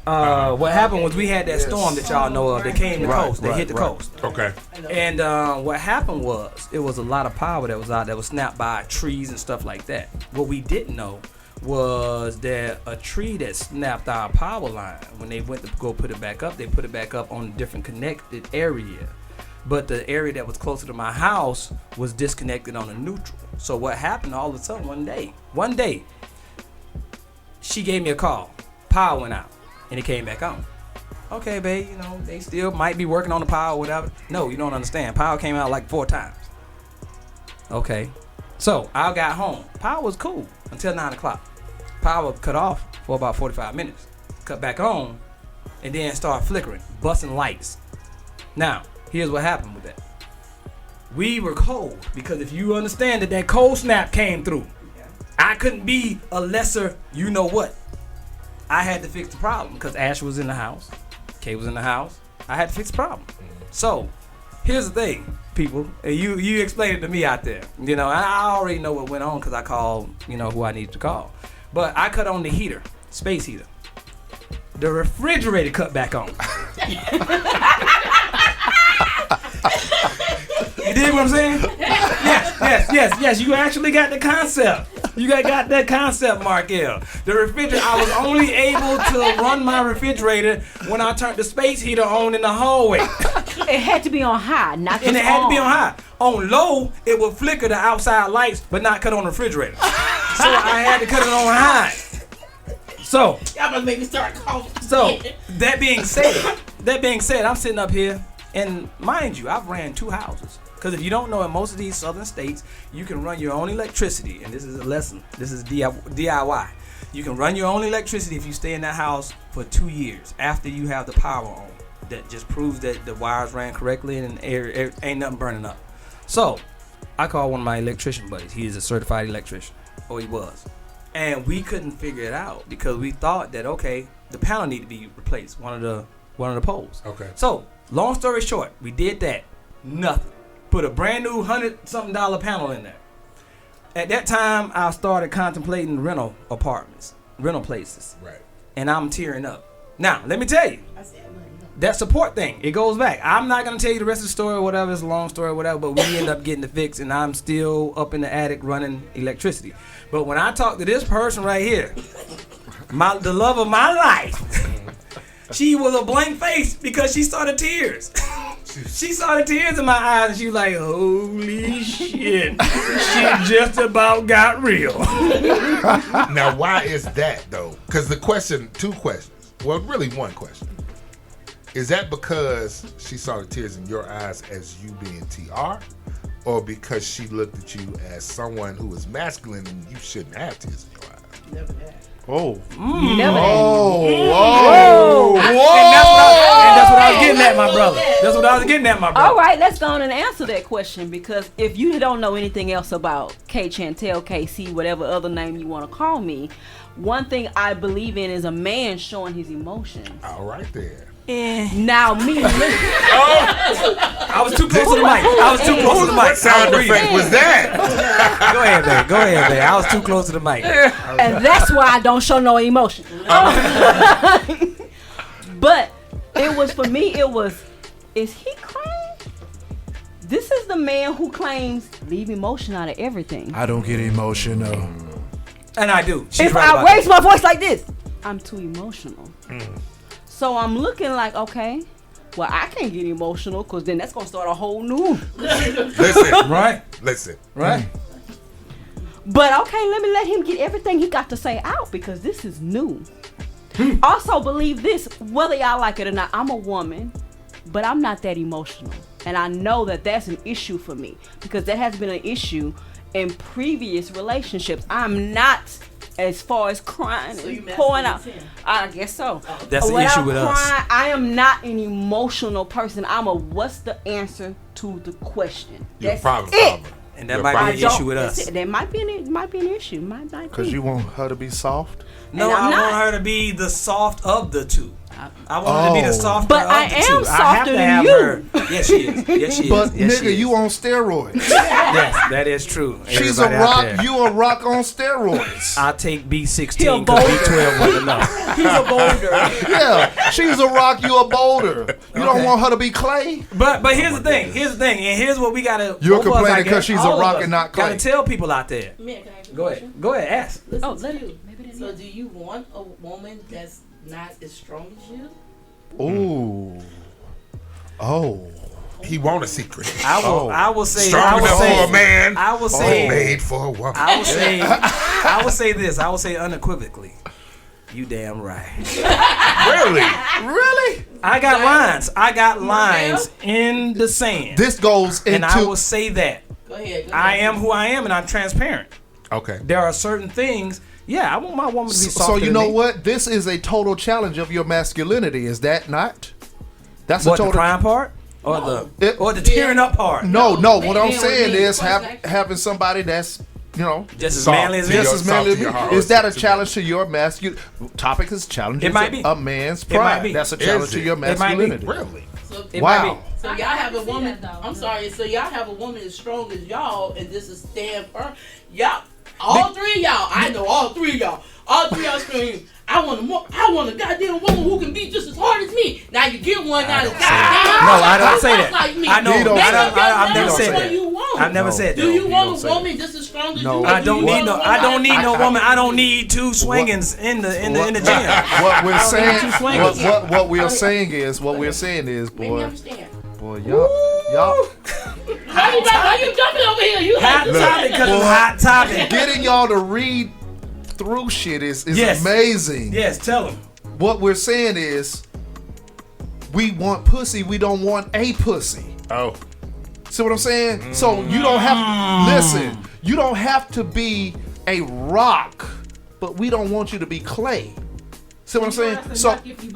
[SPEAKER 2] What happened was we had that storm that y'all know of that came to the coast, that hit the coast.
[SPEAKER 3] Okay.
[SPEAKER 2] And what happened was it was a lot of power that was out that was snapped by trees and stuff like that. What we didn't know was that a tree that snapped our power line, when they went to go put it back up, they put it back up on a different connected area. But the area that was closer to my house was disconnected on a neutral. So what happened all of a sudden one day, she gave me a call. Power went out and it came back on. Okay, babe, you know, they still might be working on the power or whatever. No, you don't understand. Power came out like 4 times. Okay. So I got home. Power was cool until 9 o'clock. Power cut off for about 45 minutes. Cut back on and then start flickering, busting lights. Now, here's what happened with that. We were cold because if you understand that cold snap came through, I couldn't be a lesser you know what. I had to fix the problem because Ash was in the house, Kay was in the house. I had to fix the problem. So, here's the thing, people. You explained it to me out there. You know, I already know what went on because I called, you know, who I needed to call. But I cut on the heater, space heater. The refrigerator cut back on. You dig what I'm saying? Yes. You actually got the concept. You got that concept, Markel. The refrigerator, I was only able to run my refrigerator when I turned the space heater on in the hallway.
[SPEAKER 11] It had to be on high, not just
[SPEAKER 2] and it had to be on high. On low, it would flicker the outside lights, but not cut on the refrigerator. So I had to cut it on high. So
[SPEAKER 5] y'all gonna make me start coughing.
[SPEAKER 2] So that being said, I'm sitting up here, and mind you, I've ran 2 houses. Because if you don't know, in most of these southern states, you can run your own electricity. And this is a lesson. This is DIY. You can run your own electricity if you stay in that house for 2 years after you have the power on. That just proves that the wires ran correctly and air ain't nothing burning up. So I called one of my electrician buddies. He is a certified electrician. Or he was. And we couldn't figure it out because we thought that, okay, the panel needed to be replaced, one of the poles.
[SPEAKER 3] Okay.
[SPEAKER 2] So, long story short, we did that. Nothing. Put a brand new $100-something panel in there. At that time, I started contemplating rental places.
[SPEAKER 3] Right.
[SPEAKER 2] And I'm tearing up. Now, let me tell you, that support thing, it goes back. I'm not going to tell you the rest of the story or whatever. It's a long story or whatever, but we end up getting it fixed, and I'm still up in the attic running electricity. But when I talk to this person right here, the love of my life, she was a blank face because she saw the tears. She saw the tears in my eyes, and she was like, holy shit, shit just about got real.
[SPEAKER 3] Now, why is that, though? Because the question, 2 questions. Well, really 1 question. Is that because she saw the tears in your eyes as you being TR? Or because she looked at you as someone who is masculine and you shouldn't have tears in your eyes?
[SPEAKER 5] Never had.
[SPEAKER 4] Oh.
[SPEAKER 11] Never had.
[SPEAKER 4] Whoa.
[SPEAKER 2] And that's what I was getting at, my brother. That's what I was getting at, my brother.
[SPEAKER 11] All right, let's go on and answer that question, because if you don't know anything else about K Chantel, KC, whatever other name you want to call me, one thing I believe in is a man showing his emotions.
[SPEAKER 3] All right there.
[SPEAKER 11] Now me,
[SPEAKER 2] I was too close to the mic.
[SPEAKER 3] What sound effect was that?
[SPEAKER 2] Go ahead, babe. I was too close to the mic.
[SPEAKER 11] and that's why I don't show no emotion. But it was, for me, is he crying? This is the man who claims leave emotion out of everything.
[SPEAKER 4] I don't get emotional.
[SPEAKER 2] And I do.
[SPEAKER 11] If I raise my voice like this, I'm too emotional. So I'm looking like, okay, well, I can't get emotional because then that's gonna start a whole new.
[SPEAKER 3] Listen,
[SPEAKER 2] Right.
[SPEAKER 3] listen.
[SPEAKER 2] Right.
[SPEAKER 11] But okay, let him get everything he got to say out because this is new. Also believe this, whether y'all like it or not, I'm a woman, but I'm not that emotional. And I know that that's an issue for me because that has been an issue in previous relationships. I'm not as far as crying and pouring out. I guess so.
[SPEAKER 2] That's the
[SPEAKER 11] Without
[SPEAKER 2] issue with us.
[SPEAKER 11] crying, I am not an emotional person. I'm a what's the answer to the question.
[SPEAKER 3] You're a
[SPEAKER 11] That's
[SPEAKER 3] problem
[SPEAKER 11] it.
[SPEAKER 3] solver.
[SPEAKER 2] And that
[SPEAKER 3] You're
[SPEAKER 2] might
[SPEAKER 3] a
[SPEAKER 2] be
[SPEAKER 3] problem
[SPEAKER 2] an issue with us.
[SPEAKER 11] That might be an issue. Might
[SPEAKER 4] Because
[SPEAKER 11] be.
[SPEAKER 4] you want her to be soft?
[SPEAKER 2] No,
[SPEAKER 11] And I'm
[SPEAKER 2] I
[SPEAKER 11] not.
[SPEAKER 2] want her to be the soft of the two. I want her to be the softer
[SPEAKER 11] But
[SPEAKER 2] of
[SPEAKER 11] I
[SPEAKER 2] the
[SPEAKER 11] am
[SPEAKER 2] two. I have
[SPEAKER 11] softer
[SPEAKER 2] to
[SPEAKER 11] than
[SPEAKER 2] have
[SPEAKER 11] you.
[SPEAKER 2] her. Yes, she is. Yes, she is.
[SPEAKER 4] But
[SPEAKER 2] yes,
[SPEAKER 4] nigga,
[SPEAKER 2] she is.
[SPEAKER 4] you on steroids.
[SPEAKER 2] Yes, that is true.
[SPEAKER 4] She's a
[SPEAKER 2] Everybody out
[SPEAKER 4] rock.
[SPEAKER 2] there.
[SPEAKER 4] You a rock on steroids.
[SPEAKER 2] I take B16
[SPEAKER 11] He a
[SPEAKER 2] because
[SPEAKER 11] boulder.
[SPEAKER 2] B12 wasn't enough.
[SPEAKER 11] He's a boulder.
[SPEAKER 4] Yeah, she's a rock. You a boulder. You don't
[SPEAKER 2] Okay.
[SPEAKER 4] want her to be clay.
[SPEAKER 2] But here's the thing. Here's the thing. And here's what we gotta.
[SPEAKER 4] You're
[SPEAKER 2] both of us,
[SPEAKER 4] complaining
[SPEAKER 2] I guess,
[SPEAKER 4] 'cause she's a
[SPEAKER 2] all of
[SPEAKER 4] rock
[SPEAKER 2] us
[SPEAKER 4] and not clay.
[SPEAKER 2] Gotta tell people out there.
[SPEAKER 5] Man, can I ask you a
[SPEAKER 2] Go ahead.
[SPEAKER 5] question?
[SPEAKER 2] Go ahead. Ask.
[SPEAKER 5] Listen
[SPEAKER 11] Oh,
[SPEAKER 5] to
[SPEAKER 11] let
[SPEAKER 5] you.
[SPEAKER 11] it. Maybe they
[SPEAKER 5] So
[SPEAKER 11] need-
[SPEAKER 5] do you want a woman that's not as strong as you?
[SPEAKER 4] Ooh. Oh.
[SPEAKER 3] He want a secret.
[SPEAKER 2] I will say.
[SPEAKER 3] Strong
[SPEAKER 2] I will
[SPEAKER 3] enough
[SPEAKER 2] say.
[SPEAKER 3] for a man.
[SPEAKER 2] I will say.
[SPEAKER 3] Made for a woman.
[SPEAKER 2] I will say. I will say this. I will say unequivocally. You damn right.
[SPEAKER 3] Really?
[SPEAKER 2] Really? I got lines. I got lines in the sand.
[SPEAKER 4] This goes into.
[SPEAKER 2] And I will say that.
[SPEAKER 5] Go ahead.
[SPEAKER 2] I am who I am, and I'm transparent.
[SPEAKER 3] Okay.
[SPEAKER 2] There are certain things. Yeah, I want my woman to be softer
[SPEAKER 4] So you
[SPEAKER 2] than
[SPEAKER 4] know
[SPEAKER 2] me.
[SPEAKER 4] what? This is a total challenge of your masculinity. Is that not? That's
[SPEAKER 2] What,
[SPEAKER 4] a total.
[SPEAKER 2] the crying part, or the tearing up part?
[SPEAKER 4] No. What I'm
[SPEAKER 5] Man,
[SPEAKER 4] saying
[SPEAKER 5] man,
[SPEAKER 4] is
[SPEAKER 5] man.
[SPEAKER 4] having somebody that's
[SPEAKER 2] just as
[SPEAKER 3] Soft
[SPEAKER 2] manly as
[SPEAKER 3] to
[SPEAKER 2] me.
[SPEAKER 3] your-
[SPEAKER 4] just as manly as
[SPEAKER 3] soft to your
[SPEAKER 4] me.
[SPEAKER 3] heart.
[SPEAKER 4] Is that a challenge to your masculine? Topic is challenges
[SPEAKER 2] It might be.
[SPEAKER 4] a man's
[SPEAKER 2] It might
[SPEAKER 4] pride.
[SPEAKER 2] be.
[SPEAKER 4] That's a
[SPEAKER 3] Is
[SPEAKER 4] challenge to
[SPEAKER 3] it?
[SPEAKER 4] your
[SPEAKER 2] It might be.
[SPEAKER 4] masculinity.
[SPEAKER 3] Really?
[SPEAKER 5] So,
[SPEAKER 2] It might be.
[SPEAKER 4] Wow.
[SPEAKER 5] so y'all have a woman. I'm sorry. So y'all have a woman as strong as y'all, and this is stand firm. Y'all, all three of y'all. I know all three of y'all. All three of y'all scream. I want a goddamn woman who can be just as hard as me. Now you get one out of goddamn.
[SPEAKER 2] No, I don't say that.
[SPEAKER 5] Like me.
[SPEAKER 2] I know.
[SPEAKER 4] He don't say that.
[SPEAKER 2] I've never
[SPEAKER 5] That's
[SPEAKER 2] said
[SPEAKER 5] what
[SPEAKER 2] that.
[SPEAKER 5] you want.
[SPEAKER 2] I've never said
[SPEAKER 5] Do
[SPEAKER 2] that.
[SPEAKER 5] you
[SPEAKER 4] he
[SPEAKER 5] want
[SPEAKER 4] don't
[SPEAKER 5] a
[SPEAKER 4] say
[SPEAKER 5] woman just as strong as
[SPEAKER 4] No.
[SPEAKER 5] you?
[SPEAKER 2] I
[SPEAKER 5] Do
[SPEAKER 2] don't
[SPEAKER 5] you
[SPEAKER 2] need
[SPEAKER 5] want
[SPEAKER 2] no.
[SPEAKER 5] a woman
[SPEAKER 2] I don't need no
[SPEAKER 5] out-
[SPEAKER 2] woman. I don't need two swingings in the gym.
[SPEAKER 4] What we're saying,
[SPEAKER 2] two swingers.
[SPEAKER 4] what we are saying is,
[SPEAKER 5] Make me
[SPEAKER 4] boy,
[SPEAKER 5] understand.
[SPEAKER 4] y'all.
[SPEAKER 5] How you jumping over here? You
[SPEAKER 2] Hot
[SPEAKER 5] like
[SPEAKER 2] topic because it's hot topic.
[SPEAKER 4] Getting y'all to read through shit is
[SPEAKER 2] Yes.
[SPEAKER 4] amazing.
[SPEAKER 2] Yes, tell him.
[SPEAKER 4] What we're saying is, we want pussy. We don't want a pussy.
[SPEAKER 3] Oh.
[SPEAKER 4] See what I'm saying? So you don't have listen. You don't have to be a rock, but we don't want you to be clay. See what I'm saying? So
[SPEAKER 3] If you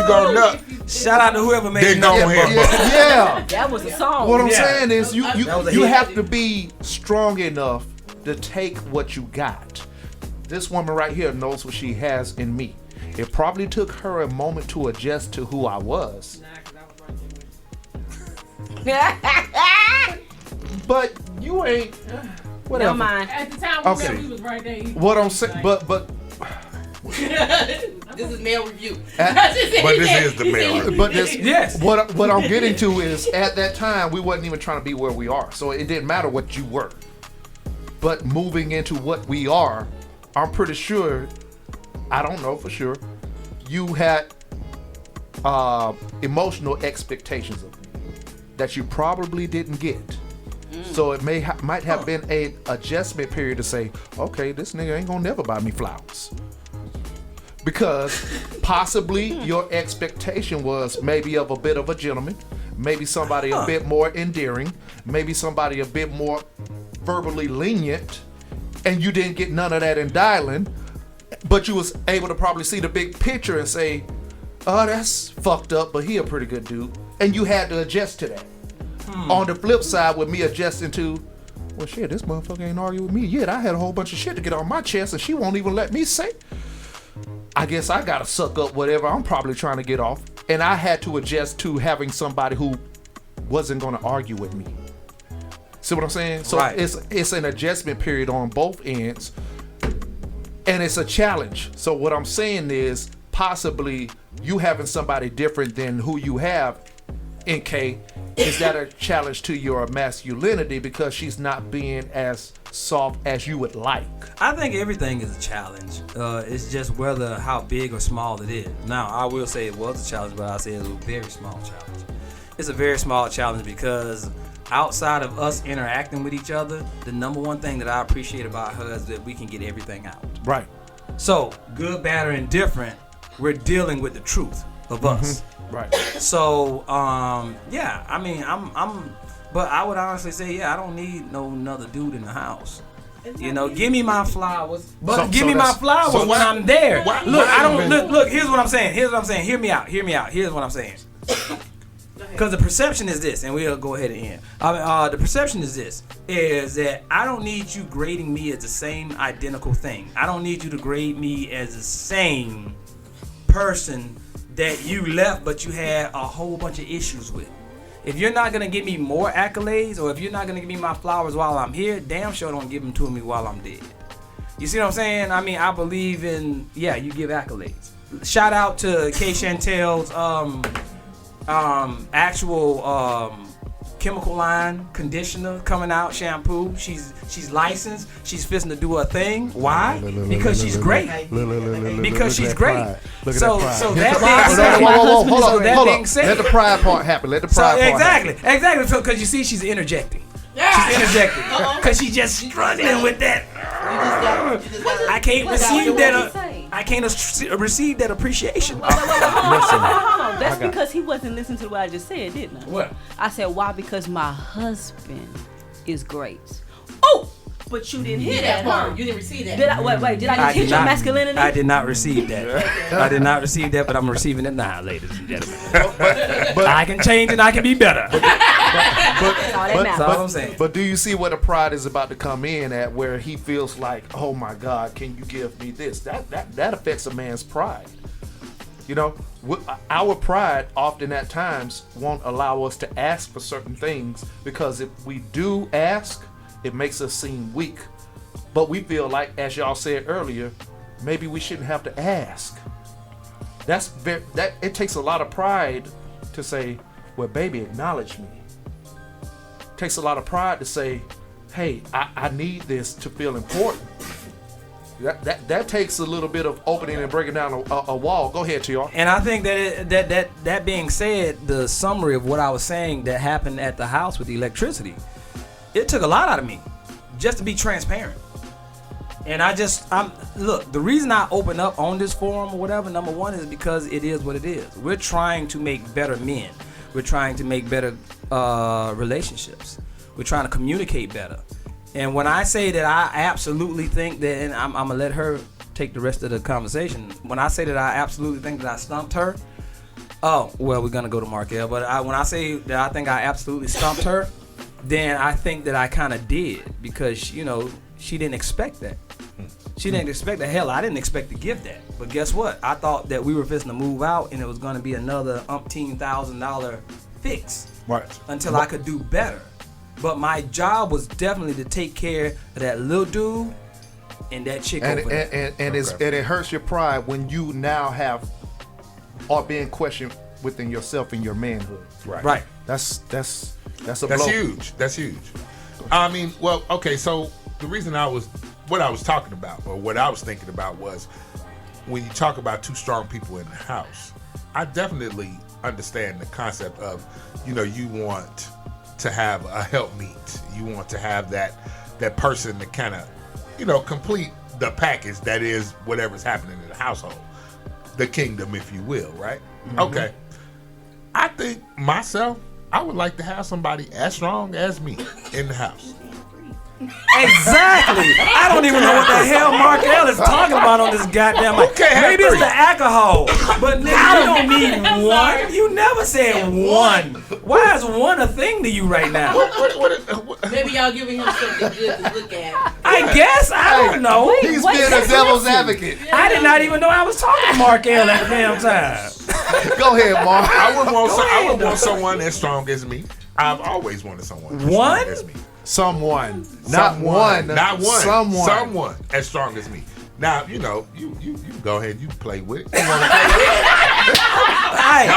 [SPEAKER 3] go nut,
[SPEAKER 2] Shout out to whoever made
[SPEAKER 3] then
[SPEAKER 2] it.
[SPEAKER 3] go ahead.
[SPEAKER 4] yeah.
[SPEAKER 11] That was a song.
[SPEAKER 4] What I'm
[SPEAKER 2] Yeah.
[SPEAKER 4] saying is you
[SPEAKER 2] That was a
[SPEAKER 4] you
[SPEAKER 2] hit.
[SPEAKER 4] have to be strong enough to take what you got. This woman right here knows what she has in me. It probably took her a moment to adjust to who I was. But you ain't whatever.
[SPEAKER 11] Never mind.
[SPEAKER 12] At the time we
[SPEAKER 4] Okay.
[SPEAKER 12] met, we was right there.
[SPEAKER 4] What I'm saying, but
[SPEAKER 5] This is male review.
[SPEAKER 3] But this is the male.
[SPEAKER 4] but this
[SPEAKER 2] Yes.
[SPEAKER 4] what I'm getting to is at that time we wasn't even trying to be where we are, so it didn't matter what you were. But moving into what we are, I'm pretty sure, I don't know for sure, you had emotional expectations of me that you probably didn't get. So it might have been a adjustment period to say, okay, this nigga ain't gonna never buy me flowers. Because possibly your expectation was maybe of a bit of a gentleman, maybe somebody a bit more endearing, maybe somebody a bit more verbally lenient, and you didn't get none of that in dialing, but you was able to probably see the big picture and say, oh, that's fucked up, but he a pretty good dude. And you had to adjust to that. On the flip side, with me adjusting to, well, shit, this motherfucker ain't arguing with me yet. I had a whole bunch of shit to get on my chest, and she won't even let me say. I guess I gotta suck up whatever I'm probably trying to get off. And I had to adjust to having somebody who wasn't gonna argue with me. See what I'm saying? So
[SPEAKER 2] Right.
[SPEAKER 4] it's an adjustment period on both ends, and it's a challenge. So what I'm saying is possibly you having somebody different than who you have NK, is that a challenge to your masculinity because she's not being as soft as you would like?
[SPEAKER 2] I think everything is a challenge. It's just how big or small it is. Now, I will say it was a challenge, but I say it's a very small challenge. It's a very small challenge because outside of us interacting with each other, the number one thing that I appreciate about her is that we can get everything out.
[SPEAKER 4] Right.
[SPEAKER 2] So, good, bad, or indifferent, we're dealing with the truth of us.
[SPEAKER 4] Right.
[SPEAKER 2] So, yeah, I mean, but I would honestly say, yeah, I don't need no another dude in the house. You know, give me my flowers, but give me my flowers when I'm there. Look. Here's what I'm saying. Hear me out. Here's what I'm saying. Because the perception is this, and we'll go ahead and end. The perception is this: is that I don't need you grading me as the same identical thing. I don't need you to grade me as the same person that you left, but you had a whole bunch of issues with. If you're not gonna give me more accolades, or if you're not gonna give me my flowers while I'm here, damn sure don't give them to me while I'm dead. You see what I'm saying? I mean, I believe in you give accolades. Shout out to K. Chantel's actual chemical line conditioner coming out, shampoo. She's licensed. She's fixing to do her thing. Why? Because she's great. Because she's great. So that being said,
[SPEAKER 4] let the pride part happen. Let the pride part happen.
[SPEAKER 2] Exactly. So because you see, she's interjecting. She's interjecting because she's just struggling with that. I can't receive that. I can't receive that appreciation.
[SPEAKER 11] Hold on. That's because he wasn't listening to what I just said, didn't I?
[SPEAKER 2] What?
[SPEAKER 11] I said, why? Because my husband is great. Oh! But you didn't hear that part.
[SPEAKER 5] You didn't receive that.
[SPEAKER 11] Did I just hit your masculinity?
[SPEAKER 2] I did not receive that. I did not receive that, but I'm receiving it now, ladies and gentlemen. But I can change and I can be better. That's all I'm saying.
[SPEAKER 4] But do you see where the pride is about to come in at, where he feels like, oh my God, can you give me this? That affects a man's pride. You know, our pride often at times won't allow us to ask for certain things, because if we do ask, it makes us seem weak. But we feel like, as y'all said earlier, maybe we shouldn't have to ask. It takes a lot of pride to say, well, baby, acknowledge me. It takes a lot of pride to say, hey, I need this to feel important. That takes a little bit of opening and breaking down a wall. Go ahead, TR.
[SPEAKER 2] And I think that being said, the summary of what I was saying that happened at the house with the electricity, it took a lot out of me just to be transparent. And look, the reason I open up on this forum or whatever, number one, is because it is what it is. We're trying to make better men. We're trying to make better relationships. We're trying to communicate better. And when I say that I absolutely think that, and I'm going to let her take the rest of the conversation. When I say that I absolutely think that I stumped her, we're going to go to Markel. But when I say that I think I absolutely stumped her, then I think that I kind of did, because, she didn't expect that. She didn't expect that. Hell, I didn't expect to give that. But guess what? I thought that we were fixing to move out and it was going to be another $1,000 fix.
[SPEAKER 4] Right.
[SPEAKER 2] Until I could do better. But my job was definitely to take care of that little dude and that chick over there.
[SPEAKER 4] And it hurts your pride when you now are being questioned within yourself and your manhood.
[SPEAKER 2] Right.
[SPEAKER 4] That's a blow.
[SPEAKER 3] That's huge. That's huge. I mean, well, okay, so the reason what I was talking about, or what I was thinking about, was when you talk about two strong people in the house, I definitely understand the concept of, you want to have a helpmeet. You want to have that person to kind of, complete the package that is whatever's happening in the household. The kingdom, if you will, right? Mm-hmm. Okay. I think myself, I would like to have somebody as strong as me in the house.
[SPEAKER 2] Exactly. I don't even know what the hell Markel is talking about on this goddamn mic. Maybe it's the alcohol, but nigga, you don't need one. You never said one. Why is one a thing to you right now?
[SPEAKER 5] Maybe y'all giving him something good to look at.
[SPEAKER 2] I guess. I don't know.
[SPEAKER 4] He's being a devil's advocate.
[SPEAKER 2] I did not even know I was talking to Markel at the damn time.
[SPEAKER 4] Go ahead, Mark.
[SPEAKER 3] I would want someone as strong as me. I've always wanted someone as strong as me.
[SPEAKER 4] Someone
[SPEAKER 3] as strong as me. Now, you go ahead, you play with it.
[SPEAKER 2] Hey,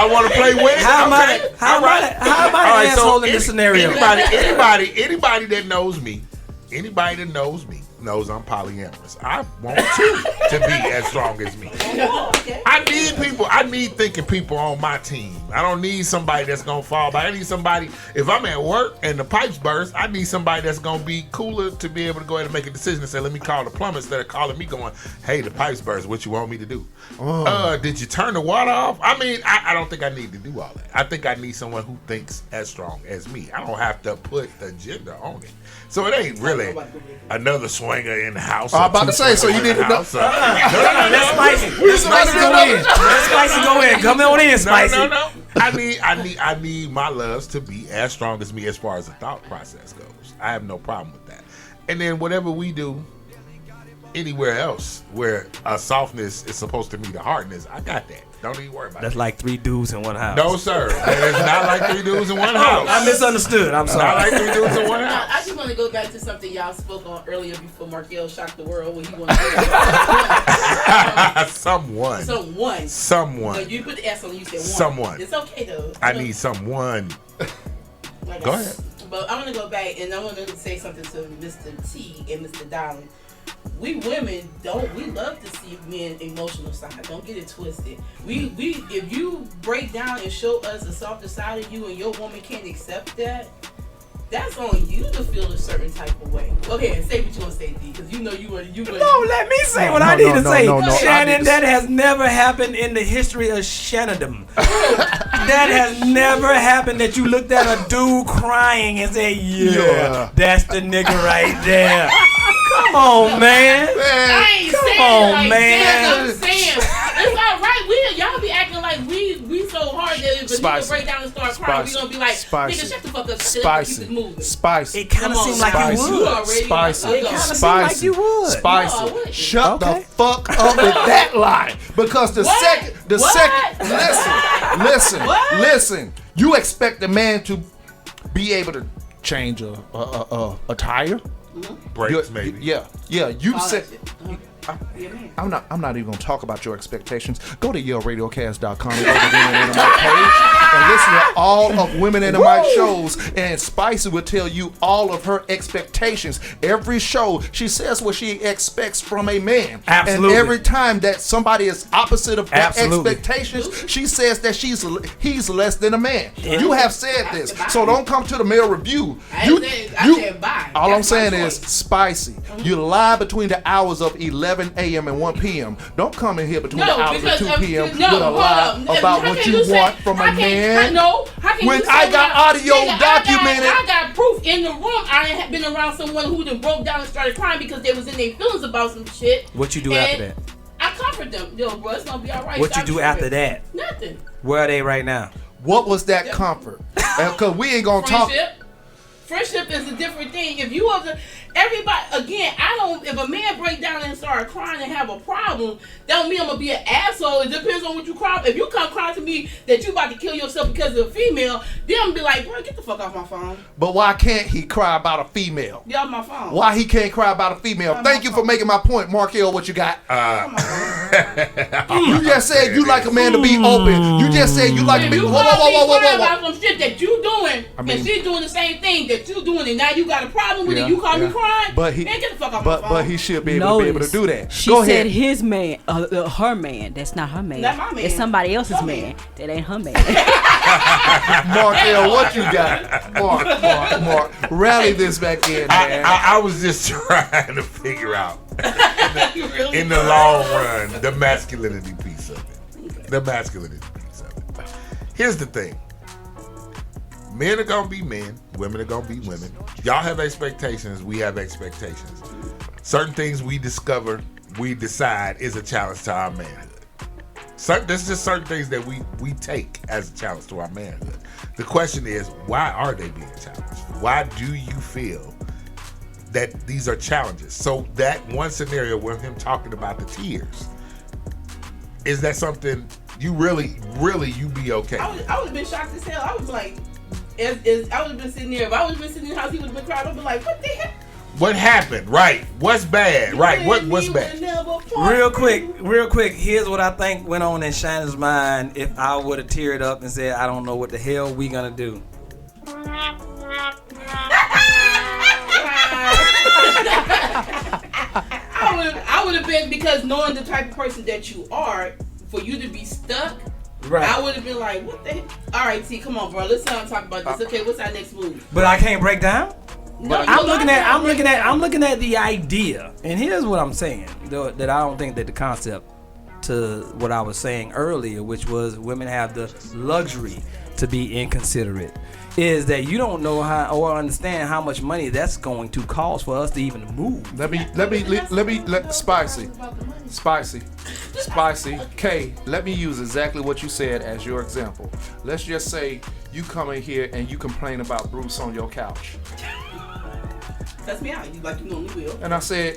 [SPEAKER 3] Y'all want to play with it?
[SPEAKER 2] How am I
[SPEAKER 3] Okay.
[SPEAKER 2] how am I an asshole in this scenario?
[SPEAKER 3] Anybody that knows me, knows I'm polyamorous. I want two to be as strong as me. I need people. I need thinking people on my team. I don't need somebody that's gonna fall back. I need somebody. If I'm at work and the pipes burst, I need somebody that's gonna be cooler to be able to go ahead and make a decision and say, "Let me call the plumber," instead of calling me going, "Hey, the pipes burst. What you want me to do? Did you turn the water off?" I mean, I don't think I need to do all that. I think I need someone who thinks as strong as me. I don't have to put the gender on it. So it ain't really another swinger in the house.
[SPEAKER 4] I'm about to say, so you need to know.
[SPEAKER 2] Let's Spicy. Let's Spicy go in. Let's Spicy go in. Come on in, Spicy.
[SPEAKER 3] No. I need my loves to be as strong as me as far as the thought process goes. I have no problem with that. And then whatever we do anywhere else where a softness is supposed to meet a hardness, I got that. Don't even worry about
[SPEAKER 2] That's
[SPEAKER 3] it.
[SPEAKER 2] like 3 dudes in one house.
[SPEAKER 3] No, sir. It's not like 3 dudes in one house.
[SPEAKER 2] I misunderstood. I'm sorry.
[SPEAKER 3] Not like 3 dudes in one house.
[SPEAKER 5] I just want to go back to something y'all spoke on earlier before Markel shocked the world when he wanted to
[SPEAKER 3] Someone.
[SPEAKER 5] No, you put the S on it, you said one.
[SPEAKER 3] Someone.
[SPEAKER 5] It's okay though.
[SPEAKER 3] I need someone. Go ahead.
[SPEAKER 5] But I'm going to go back and I want to say something to Mr. T and Mr. Darling. We women we love to see men emotional side. Don't get it twisted. We if you break down and show us a softer side of you and your woman can't accept that, that's on you to feel a certain type of way. Go ahead and say what you want to say, D, because you know you were.
[SPEAKER 2] No, let me say what I need to say. Shannon, that has never happened in the history of Shannondom. That has never happened that you looked at a dude crying and said, yeah, that's the nigga right there. Come on, man.
[SPEAKER 5] I ain't
[SPEAKER 2] Come
[SPEAKER 5] saying
[SPEAKER 2] on,
[SPEAKER 5] like
[SPEAKER 2] man.
[SPEAKER 5] that. I'm saying it's all right. Y'all be acting like we so hard that if a nigga break down and start crying, we gonna be like, nigga, shut the fuck up.
[SPEAKER 4] Spicy.
[SPEAKER 2] It kind of seemed like you would.
[SPEAKER 4] Spicy.
[SPEAKER 2] It kind of seemed like you would.
[SPEAKER 4] Spicy. Shut the fuck up with that lie. Because listen. You expect a man to be able to change a tire?
[SPEAKER 3] Brakes, maybe.
[SPEAKER 4] Yeah. You said. I'm not even gonna talk about your expectations. Go to YaleRadiocast.com and go to the Women in the Mic page and listen to all of Women in the Mic shows. And Spicy will tell you all of her expectations. Every show, she says what she expects from a man.
[SPEAKER 2] Absolutely.
[SPEAKER 4] And every time that somebody is opposite of that expectations, she says that he's less than a man. You have said this, so don't come to the male review. All I'm saying is, Spicy, you lie between the hours of 11 a.m. and 1 p.m. Don't come in here between the hours of 2 p.m. with a lie about what you want from a man. When I got audio documented.
[SPEAKER 5] I got proof in the room. I had been around someone who done broke down and started crying because they was in their feelings about some shit.
[SPEAKER 2] What you do after that?
[SPEAKER 5] I comfort them. Yo, bro, it's gonna be all right.
[SPEAKER 2] What you do after that?
[SPEAKER 5] Nothing.
[SPEAKER 2] Where are they right now?
[SPEAKER 4] What was that comfort? Because we ain't gonna talk.
[SPEAKER 5] Friendship is a different thing. If you was everybody again, if a man break down and start crying and have a problem, that don't mean I'm gonna be an asshole. It depends on what you cry. If you come crying to me that you about to kill yourself because of a female, then I'm gonna be like, bro, get the fuck off my phone.
[SPEAKER 4] But why can't he cry about a female?
[SPEAKER 5] Get off my phone.
[SPEAKER 4] Why he can't cry about a female? Thank you for making my point, Markel. What you got? You just said you like a man to be open. You just said you like to be.
[SPEAKER 5] Whoa. About some shit that you doing, and she's doing the same thing that you doing, and now you got a problem with it. You call me crying.
[SPEAKER 4] But he,
[SPEAKER 5] man, get the fuck off my phone.
[SPEAKER 4] But he should be able to do that.
[SPEAKER 11] She
[SPEAKER 4] Go
[SPEAKER 11] said
[SPEAKER 4] ahead.
[SPEAKER 11] his man, her man. That's not her man.
[SPEAKER 5] Not my man.
[SPEAKER 11] It's somebody else's man. That ain't her man.
[SPEAKER 4] Markel, what you got? Mark, rally this back in, man.
[SPEAKER 3] I was just trying to figure out in the long run the masculinity piece of it. Here's the thing. Men are gonna be men, women are gonna be women. Y'all have expectations, we have expectations. Certain things we decide is a challenge to our manhood. There's just certain things that we take as a challenge to our manhood. The question is, why are they being challenged? Why do you feel that these are challenges? So that one scenario with him talking about the tears, is that something you really you be okay with?
[SPEAKER 5] I would have been shocked as hell. I was like, I would have been sitting there. If I would have been sitting in the house, he would have been crying. I'd be like, what the heck?
[SPEAKER 3] What happened? Right. What's bad? Right. What's bad?
[SPEAKER 2] Real quick. Here's what I think went on in Shina's mind if I would have teared up and said, I don't know what the hell we gonna do.
[SPEAKER 5] I would have been, because knowing the type of person that you are, for you to be stuck,
[SPEAKER 2] right.
[SPEAKER 5] I would have been like, what the heck? All right, T, come on, bro. Let's talk about this. Okay, what's our next move?
[SPEAKER 2] But I can't break down?
[SPEAKER 5] No,
[SPEAKER 2] I'm looking at the idea, and here's what I'm saying, though, that I don't think that the concept to what I was saying earlier, which was women have the luxury to be inconsiderate, is that you don't know how or understand how much money that's going to cost for us to even move.
[SPEAKER 4] Let Spicy. K, let me use exactly what you said as your example. Let's just say you come in here and you complain about Bruce on your couch.
[SPEAKER 5] Cuss me out, like you normally will.
[SPEAKER 4] And I'll say,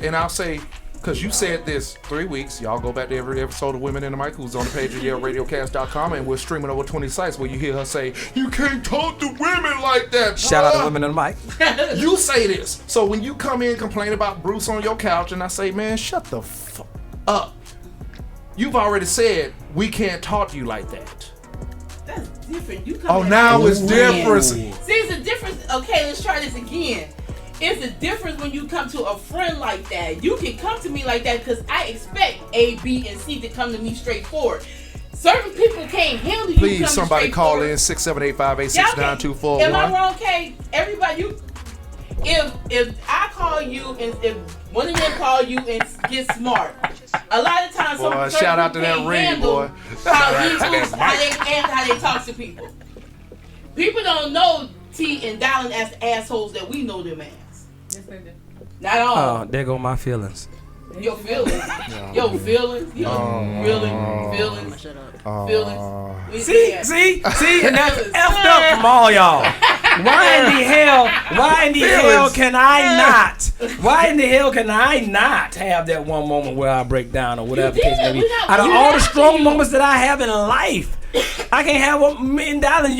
[SPEAKER 4] because you said this 3 weeks, y'all go back to every episode of Women in the Mic, who's on the page of Radiocast.com, and we're streaming over 20 sites where you hear her say, you can't talk to women like that.
[SPEAKER 2] Shout out to Women in the Mic.
[SPEAKER 4] You say this. So when you come in and complain about Bruce on your couch, and I say, man, shut the fuck up. You've already said, we can't talk to you like that.
[SPEAKER 5] That's different. You come
[SPEAKER 4] now it's different.
[SPEAKER 5] See, it's a difference. Okay, let's try this again. It's a difference when you come to a friend like that. You can come to me like that because I expect A, B, and C to come to me straightforward. Certain people can't handle you.
[SPEAKER 4] Please, somebody call in 678-586-9241.
[SPEAKER 5] Am I wrong, Kay? Everybody, if I call you and if one of them call you and get smart, a lot of times some
[SPEAKER 4] shout out to that ring, boy.
[SPEAKER 5] How they talk to people. People don't know T and Dallin as the assholes that we know them as.
[SPEAKER 12] Yes, they do.
[SPEAKER 5] Not all.
[SPEAKER 2] Oh, there go my feelings.
[SPEAKER 5] Your feelings. Your feelings. Feelings. Shut up. Feelings. See,
[SPEAKER 2] and that's effed up from all y'all. Why in the hell can I not have that one moment where I break down or whatever the case may be? Out of all the strong moments that I have in life, I can't have one. Me and Darling,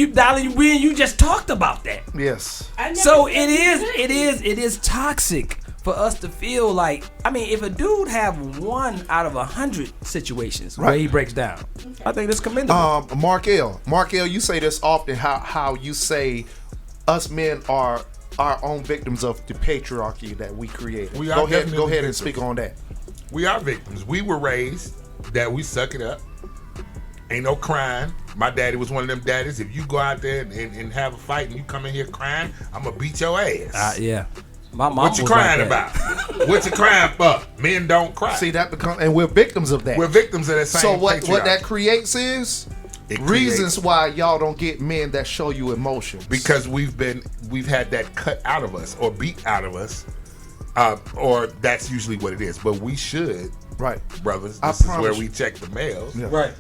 [SPEAKER 2] we and you just talked about that.
[SPEAKER 4] Yes.
[SPEAKER 2] So it is toxic for us to feel like, I mean, if a dude have 1 out of 100 situations where he breaks down, I think that's commendable.
[SPEAKER 4] Mark L, you say this often, how you say us men are our own victims of the patriarchy that we created. Go ahead and speak on that.
[SPEAKER 3] We are victims. We were raised that we suck it up. Ain't no crying. My daddy was one of them daddies. If you go out there and have a fight and you come in here crying, I'm gonna beat your ass.
[SPEAKER 2] Yeah. My mom
[SPEAKER 3] what you crying about? What you crying for? Men don't cry.
[SPEAKER 4] See, and we're victims of that.
[SPEAKER 3] We're victims of that same
[SPEAKER 4] So what
[SPEAKER 3] patriarchy.
[SPEAKER 4] that creates is reasons why y'all don't get men that show you emotions.
[SPEAKER 3] Because we've had that cut out of us or beat out of us, or that's usually what it is. But we should,
[SPEAKER 4] right,
[SPEAKER 3] brothers. This is where we check the mails.
[SPEAKER 2] Yeah. Right.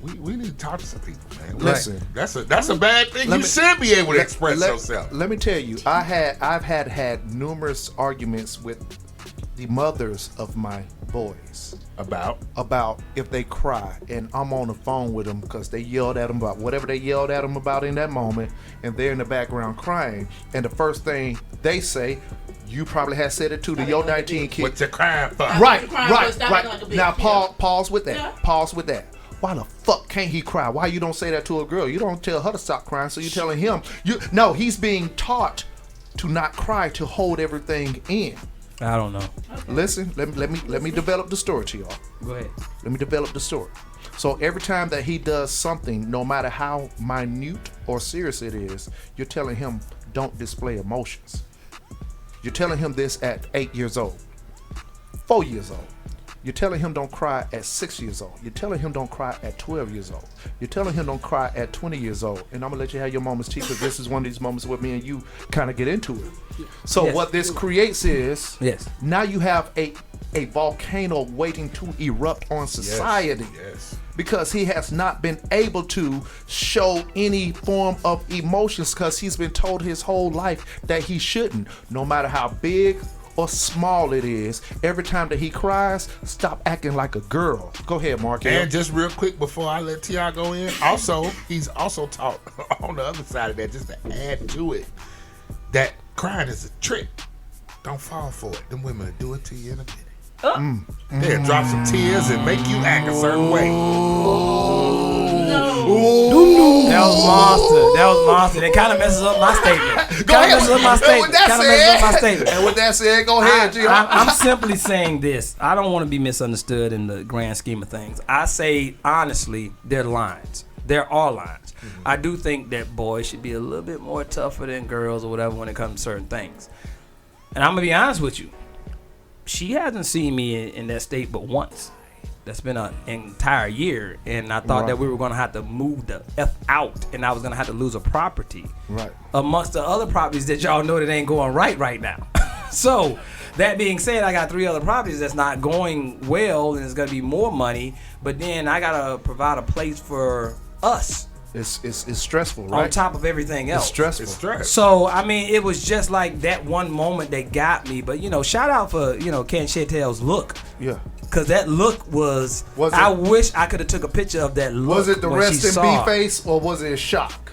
[SPEAKER 3] We need to talk to some people, man.
[SPEAKER 4] Listen,
[SPEAKER 3] that's a bad thing. You should be able to express yourself.
[SPEAKER 4] Let me tell you, I've had numerous arguments with the mothers of my boys about if they cry, and I'm on the phone with them because they yelled at them about whatever they yelled at them about in that moment, and they're in the background crying, and the first thing they say, you probably have said it too to your 19 kids.
[SPEAKER 3] What you crying for?
[SPEAKER 4] Right. Now pause with that. Yeah. Pause with that. Why the fuck can't he cry? Why you don't say that to a girl? You don't tell her to stop crying, so you're telling him. No, he's being taught to not cry, to hold everything in.
[SPEAKER 2] I don't know.
[SPEAKER 4] Okay. Listen, let me develop the story to y'all.
[SPEAKER 2] Go ahead.
[SPEAKER 4] Let me develop the story. So every time that he does something, no matter how minute or serious it is, you're telling him don't display emotions. You're telling him this at 8 years old, 4 years old. You're telling him don't cry at 6 years old. You're telling him don't cry at 12 years old. You're telling him don't cry at 20 years old. And I'm going to let you have your moments, T, because this is one of these moments where me and you kind of get into it. So what this creates is, now you have a volcano waiting to erupt on society.
[SPEAKER 3] Yes.
[SPEAKER 4] Because he has not been able to show any form of emotions because he's been told his whole life that he shouldn't. No matter how big or small it is, every time that he cries, stop acting like a girl. Go ahead, Mark.
[SPEAKER 3] And just real quick before I let T.I. go in, he's also taught on the other side of that, just to add to it, that crying is a trick. Don't fall for it. Them women will do it to you in a minute. They'll drop some tears and make you act a certain way.
[SPEAKER 2] That was monster. That kind of messes up my statement.
[SPEAKER 4] Go ahead. With that
[SPEAKER 2] statement.
[SPEAKER 4] And with that said, go ahead, G.
[SPEAKER 2] I'm simply saying this. I don't want to be misunderstood in the grand scheme of things. I say, honestly, there are lines. There are lines. I do think that boys should be a little bit more tougher than girls or whatever when it comes to certain things. And I'm going to be honest with you. She hasn't seen me in that state but once. That's been an entire year, and I thought that we were going to have to move the F out, and I was going to have to lose a property.
[SPEAKER 4] Right.
[SPEAKER 2] Amongst the other properties that y'all know that ain't going right now. So, that being said, I got 3 other properties that's not going well, and it's going to be more money, but then I got to provide a place for us.
[SPEAKER 4] It's stressful, right?
[SPEAKER 2] On top of everything else.
[SPEAKER 4] It's stressful.
[SPEAKER 3] It's stress.
[SPEAKER 2] So, I mean, it was just like that one moment that got me. But, shout out for, Ken Chantel's look.
[SPEAKER 4] Yeah.
[SPEAKER 2] Because that look was I wish I could have took a picture of that look.
[SPEAKER 4] Was it the
[SPEAKER 2] when
[SPEAKER 4] rest
[SPEAKER 2] she
[SPEAKER 4] in
[SPEAKER 2] saw
[SPEAKER 4] B face or was it a shock?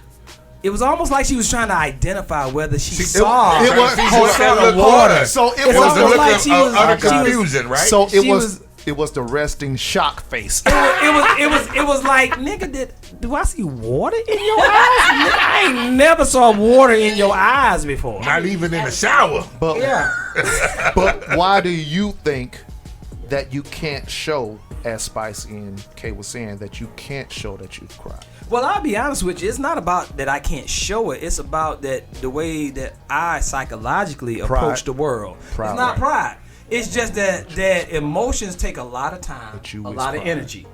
[SPEAKER 2] It was almost like she was trying to identify whether she saw
[SPEAKER 4] it was
[SPEAKER 2] the water.
[SPEAKER 4] So it
[SPEAKER 2] was
[SPEAKER 4] was
[SPEAKER 2] the look
[SPEAKER 3] like of confusion, right?
[SPEAKER 4] So it was the resting shock face.
[SPEAKER 2] It was like, nigga, do I see water in your eyes? Nigga, I ain't never saw water in your eyes before.
[SPEAKER 3] Not even in the shower.
[SPEAKER 4] But but why do you think that you can't show, as Spicy and Kay was saying, that you can't show that you've cried?
[SPEAKER 2] Well, I'll be honest with you. It's not about that I can't show it. It's about that the way that I psychologically approach the world. It's not pride. It's just that emotions take a lot of time, a lot of energy.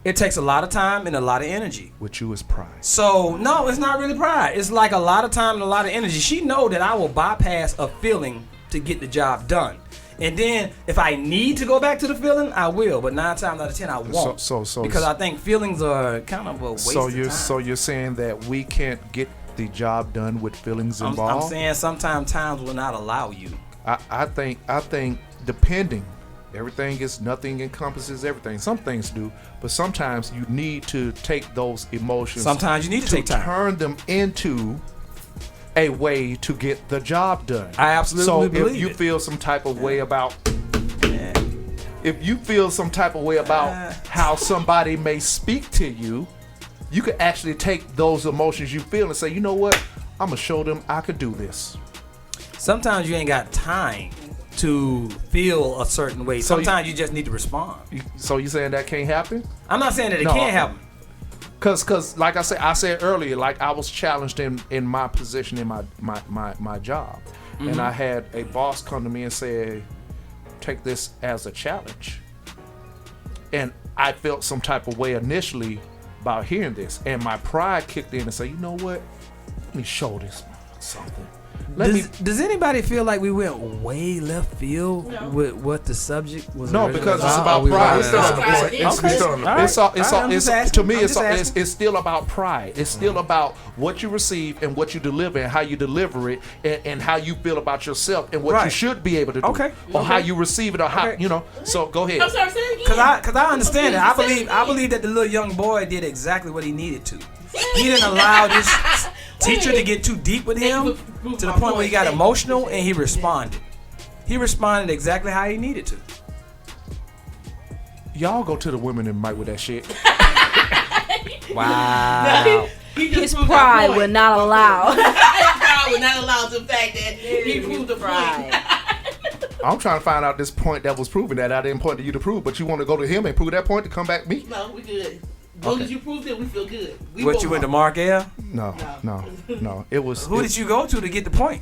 [SPEAKER 2] It takes a lot of time and a lot of energy.
[SPEAKER 4] With you is pride.
[SPEAKER 2] So, no, it's not really pride. It's like a lot of time and a lot of energy. She know that I will bypass a feeling to get the job done. And then if I need to go back to the feeling, I will. But 9 times out of 10, I won't.
[SPEAKER 4] So
[SPEAKER 2] because I think feelings are kind of a waste of time.
[SPEAKER 4] So you're saying that we can't get the job done with feelings involved?
[SPEAKER 2] I'm saying sometimes times will not allow you.
[SPEAKER 4] I think depending, nothing encompasses everything. Some things do, but sometimes you need to take those emotions.
[SPEAKER 2] Sometimes you need to take time.
[SPEAKER 4] Turn them into a way to get the job done.
[SPEAKER 2] I absolutely believe
[SPEAKER 4] So if you feel some type of way about how somebody may speak to you, you can actually take those emotions you feel and say, you know what, I'm gonna show them I could do this.
[SPEAKER 2] Sometimes you ain't got time to feel a certain way. Sometimes you just need to respond.
[SPEAKER 4] So you saying that can't happen?
[SPEAKER 2] I'm not saying that it can't happen.
[SPEAKER 4] Cause like I said earlier, like I was challenged in my position in my job, and I had a boss come to me and say, take this as a challenge, and I felt some type of way initially about hearing this, and my pride kicked in and said, you know what, let me show this something.
[SPEAKER 2] Does anybody feel like we went way left field with what the subject was?
[SPEAKER 4] No, because it's about pride. It's still about pride. It's still about what you receive and what you deliver and how you deliver it and how you feel about yourself and what you should be able to do. Or how you receive it or how, So go ahead.
[SPEAKER 5] I'm sorry, say it
[SPEAKER 2] Because I understand it. I believe that the little young boy did exactly what he needed to. He didn't allow this teacher to get too deep with him to the point where he got emotional, and he responded. He responded exactly how he needed to.
[SPEAKER 4] Y'all go to the women and mic with that shit.
[SPEAKER 2] Wow.
[SPEAKER 11] His pride will not allow.
[SPEAKER 5] His pride will not allow the fact that he proved the pride.
[SPEAKER 4] I'm trying to find out this point that was proven that I didn't point to you to prove, but you want to go to him and prove that point to come back me?
[SPEAKER 5] No, we good. As long as you proved it, we feel good.
[SPEAKER 2] You went to Markel?
[SPEAKER 4] No. It was.
[SPEAKER 2] Who did you go to get the point?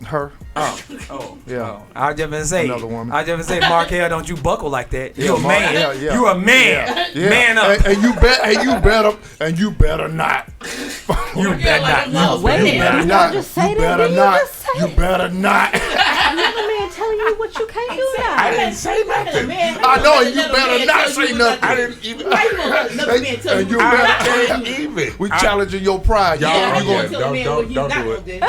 [SPEAKER 4] Her.
[SPEAKER 2] Oh.
[SPEAKER 4] Yeah.
[SPEAKER 2] I was just gonna say.
[SPEAKER 4] Another woman.
[SPEAKER 2] I was just gonna say, Markel, don't you buckle like that. You a
[SPEAKER 4] Yeah,
[SPEAKER 2] man.
[SPEAKER 4] yeah.
[SPEAKER 2] You a man.
[SPEAKER 4] Yeah.
[SPEAKER 2] Man up.
[SPEAKER 4] And you better not.
[SPEAKER 2] You better not.
[SPEAKER 11] Wait a minute. You gonna just say that?
[SPEAKER 4] You better not.
[SPEAKER 11] Another man telling you what you can't do now.
[SPEAKER 3] I didn't say nothing.
[SPEAKER 4] I know you better not say nothing.
[SPEAKER 3] I didn't even.
[SPEAKER 5] Another man tell you.
[SPEAKER 3] I can't even.
[SPEAKER 4] We challenging your pride.
[SPEAKER 3] Y'all, don't do it.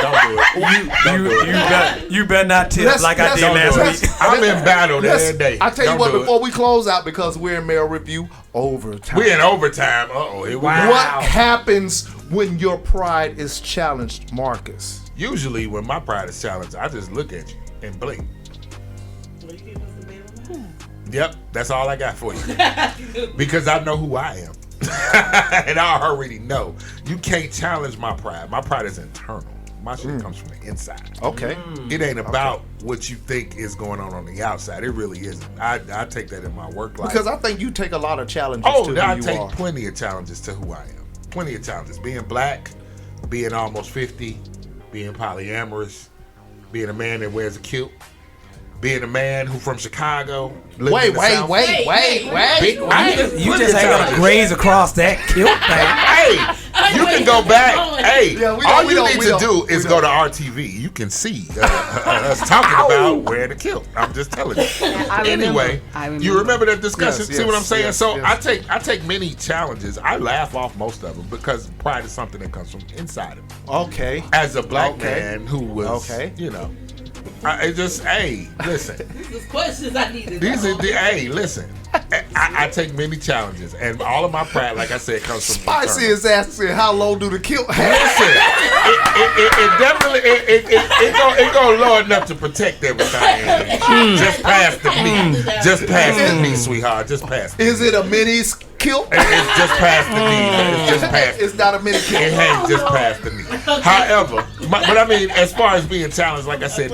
[SPEAKER 2] You better not tip like I did last week.
[SPEAKER 3] I'm in battle every day.
[SPEAKER 4] I tell you what, before we close out, because we're in male review, overtime.
[SPEAKER 3] We're in overtime. Uh-oh, here we go.
[SPEAKER 4] What happens when your pride is challenged, Marcus?
[SPEAKER 3] Usually when my pride is challenged, I just look at you and blink. Yep, that's all I got for you. Because I know who I am. And I already know. You can't challenge my pride. My pride is internal. My shit comes from the inside.
[SPEAKER 4] Okay.
[SPEAKER 3] It ain't about what you think is going on the outside. It really isn't. I take that in my work life.
[SPEAKER 4] Because I think you take a lot of challenges to who
[SPEAKER 3] I
[SPEAKER 4] you
[SPEAKER 3] take
[SPEAKER 4] are.
[SPEAKER 3] plenty of challenges to who I am. Plenty of challenges. Being black, being almost 50, being polyamorous, being a man that wears a kilt, being a man who from Chicago.
[SPEAKER 4] Wait.
[SPEAKER 2] You just ain't gonna graze across that kilt thing.
[SPEAKER 3] Hey, you can go back. Hey, all you need to do is go to RTV. You can see us talking about wearing the kilt. I'm just telling you. Anyway, you remember that discussion?
[SPEAKER 4] Yes,
[SPEAKER 3] see what I'm saying?
[SPEAKER 4] yes,
[SPEAKER 3] So
[SPEAKER 4] yes.
[SPEAKER 3] I take many challenges. I laugh off most of them because pride is something that comes from inside of me.
[SPEAKER 4] Okay.
[SPEAKER 3] As a black man who was, listen.
[SPEAKER 5] These are questions I need to
[SPEAKER 3] These
[SPEAKER 5] know.
[SPEAKER 3] are listen. I take many challenges, and all of my pride, like I said, comes from
[SPEAKER 4] Spicy
[SPEAKER 3] internal.
[SPEAKER 4] is asking how low do the kilt have?
[SPEAKER 3] Listen, it definitely it go low enough to protect everything. Just past the knee, just past the knee, sweetheart. Just past. The
[SPEAKER 4] Is it a mini kilt?
[SPEAKER 3] It's just past the knee. It's just past.
[SPEAKER 4] It's not a mini kilt.
[SPEAKER 3] It hangs just past the knee. However, but I mean, as far as being challenged, like I said,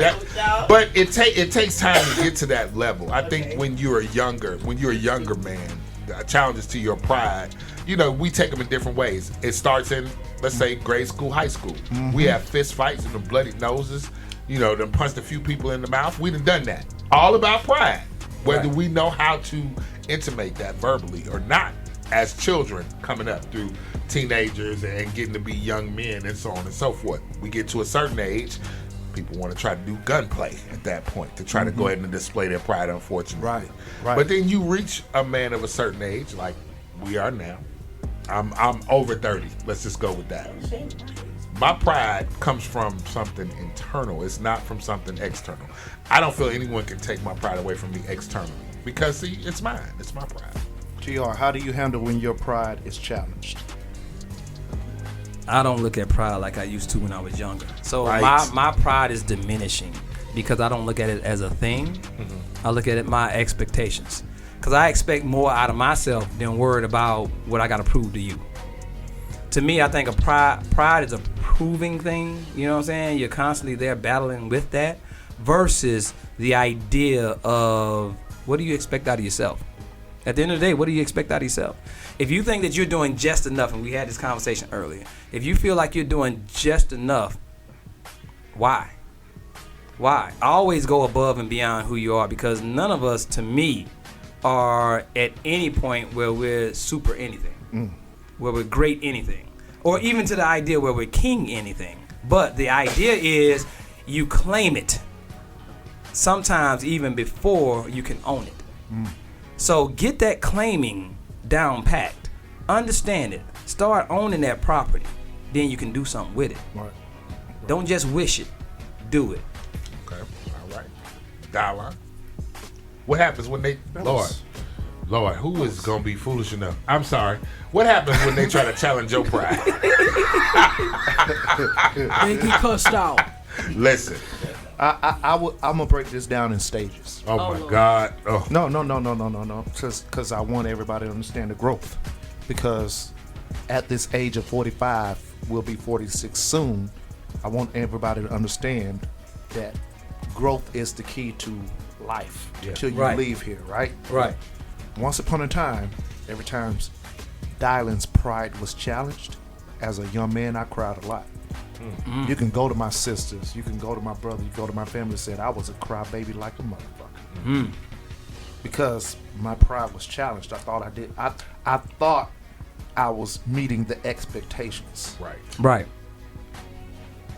[SPEAKER 3] but it takes time to get to that level. I think when you're a younger man, challenges to your pride, we take them in different ways. It starts in, let's say, grade school, high school.
[SPEAKER 4] Mm-hmm.
[SPEAKER 3] We have fist fights and the bloody noses. Done punched a few people in the mouth. We done that. All about pride. Whether we know how to intimate that verbally or not, as children coming up through teenagers and getting to be young men and so on and so forth. We get to a certain age, people want to try to do gunplay at that point to try to go ahead and display their pride, unfortunately.
[SPEAKER 4] Right.
[SPEAKER 3] But then you reach a man of a certain age, like we are now. I'm over 30. Let's just go with that. My pride comes from something internal. It's not from something external. I don't feel anyone can take my pride away from me externally because, see, it's mine. It's my pride.
[SPEAKER 4] GR, how do you handle when your pride is challenged?
[SPEAKER 2] I don't look at pride like I used to when I was younger. So
[SPEAKER 3] Right.
[SPEAKER 2] my pride is diminishing because I don't look at it as a thing. I look at it my expectations. Because I expect more out of myself than worried about what I got to prove to you. To me, I think pride is a proving thing. You know what I'm saying? You're constantly there battling with that versus the idea of what do you expect out of yourself? At the end of the day, what do you expect out of yourself? If you think that you're doing just enough, and we had this conversation earlier, if you feel like you're doing just enough, why? Why? Always go above and beyond who you are, because none of us, to me, are at any point where we're super anything, where we're great anything, or even to the idea where we're king anything. But the idea is you claim it sometimes even before you can own it. So get that claiming down packed. Understand it. Start owning that property. Then you can do something with it.
[SPEAKER 4] Right.
[SPEAKER 2] Don't just wish it. Do it.
[SPEAKER 3] Okay. All right. Dollar. What happens when they... Lord, who is going to be foolish enough? I'm sorry. What happens when they try to challenge your pride?
[SPEAKER 7] They get cussed out.
[SPEAKER 3] Listen.
[SPEAKER 4] I'm gonna break this down in stages.
[SPEAKER 3] Oh my God. Oh.
[SPEAKER 4] No. Because I want everybody to understand the growth. Because at this age of 45, we'll be 46 soon. I want everybody to understand that growth is the key to life until you leave here, right?
[SPEAKER 2] Right.
[SPEAKER 4] Once upon a time, every time Dylan's pride was challenged, as a young man, I cried a lot. You can go to my sisters, you can go to my brother, you go to my family, said I was a crybaby like a motherfucker. Because my pride was challenged. I thought I thought I was meeting the expectations.
[SPEAKER 2] Right.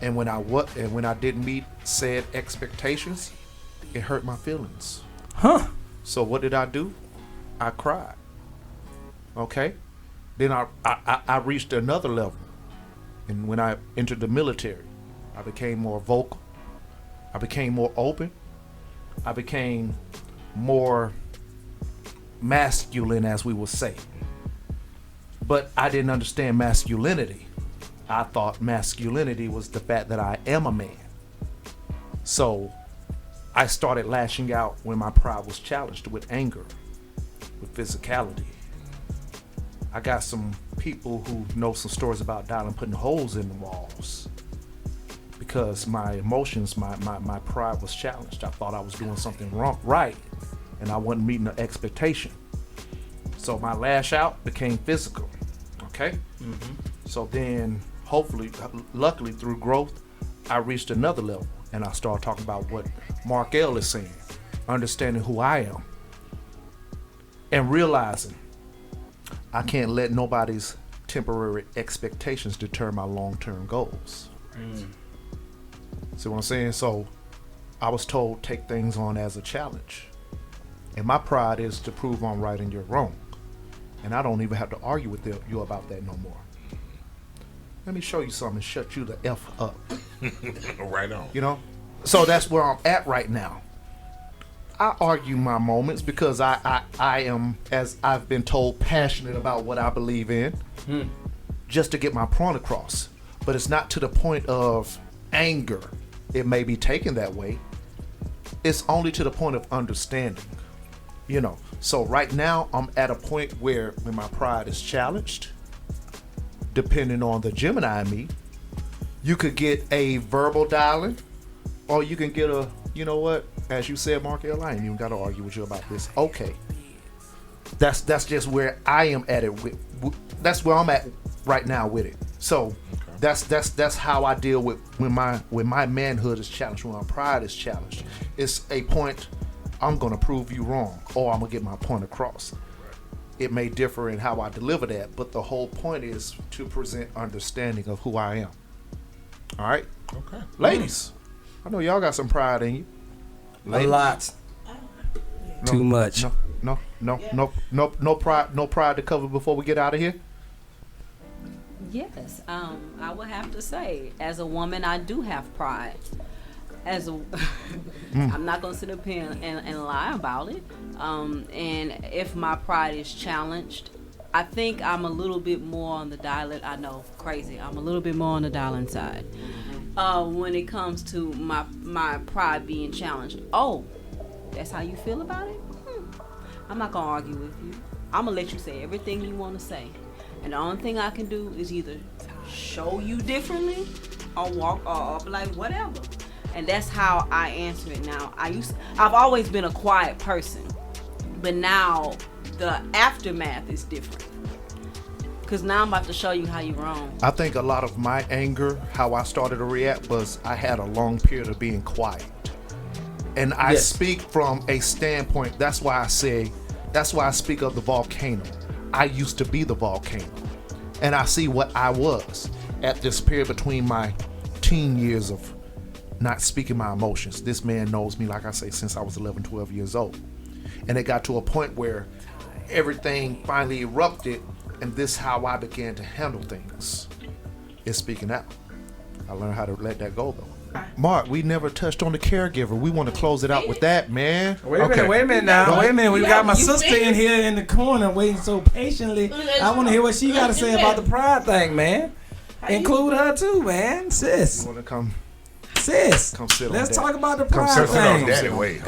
[SPEAKER 4] And when I didn't meet said expectations, it hurt my feelings. So what did I do? I cried. Okay? Then I reached another level. And when I entered the military, I became more vocal. I became more open. I became more masculine, as we would say. But I didn't understand masculinity. I thought masculinity was the fact that I am a man. So I started lashing out when my pride was challenged with anger, with physicality. I got some people who know some stories about dialing putting holes in the walls because my emotions, my pride was challenged. I thought I was doing something wrong, right, and I wasn't meeting the expectation. So my lash out became physical, okay? Mm-hmm. So then, hopefully, luckily through growth, I reached another level, and I started talking about what Mark L is saying, understanding who I am, and realizing I can't let nobody's temporary expectations deter my long-term goals. See what I'm saying? So I was told take things on as a challenge. And my pride is to prove I'm right and you're wrong. And I don't even have to argue with you about that no more. Let me show you something and shut you the F up.
[SPEAKER 3] Right on.
[SPEAKER 4] You know? So that's where I'm at right now. I argue my moments because I am, as I've been told, passionate about what I believe in, just to get my point across. But it's not to the point of anger. It may be taken that way. It's only to the point of understanding. You know, so right now I'm at a point where when my pride is challenged, depending on the Gemini in me, you could get a verbal dialing, or you can get a, you know what, as you said, Mark L, I ain't even got to argue with you about this. Okay. That's just where I am at it with, that's where I'm at right now with it. So that's how I deal with when my manhood is challenged, when my pride is challenged. It's a point I'm gonna prove you wrong, or I'm gonna get my point across. It may differ in how I deliver that, but the whole point is to present understanding of who I am. All right?
[SPEAKER 3] Okay.
[SPEAKER 4] Ladies, I know y'all got some pride in you.
[SPEAKER 2] A lot. Too much.
[SPEAKER 4] No pride to cover before we get out of here.
[SPEAKER 11] Yes, I would have to say, as a woman, I do have pride. I'm not gonna sit up here and lie about it. And if my pride is challenged, I think I'm a little bit more on the dialing. I know, crazy. I'm a little bit more on the dialing side when it comes to my pride being challenged. Oh, that's how you feel about it? I'm not gonna argue with you. I'm gonna let you say everything you want to say, and the only thing I can do is either show you differently or walk or be like whatever. And that's how I answer it now. I've always been a quiet person, but now the aftermath is different. Cause now I'm about to show you how you're wrong.
[SPEAKER 4] I think a lot of my anger, how I started to react, was I had a long period of being quiet. And I speak from a standpoint, that's why I speak of the volcano. I used to be the volcano. And I see what I was at this period between my teen years of not speaking my emotions. This man knows me, like I say, since I was 11, 12 years old. And it got to a point where everything finally erupted, and this is how I began to handle things, is speaking out. I learned how to let that go, though. Mark, we never touched on the caregiver. We want to close it out with that, man.
[SPEAKER 2] Wait a minute now. Wait a minute. We got my sister in here in the corner waiting so patiently. I want to hear what she got to say about the pride thing, man. Include her too, man. Sis.
[SPEAKER 4] You want to come?
[SPEAKER 2] Sis.
[SPEAKER 4] Come sit on
[SPEAKER 2] Let's
[SPEAKER 4] daddy.
[SPEAKER 2] talk about the pride thing.
[SPEAKER 3] Daddy, wait.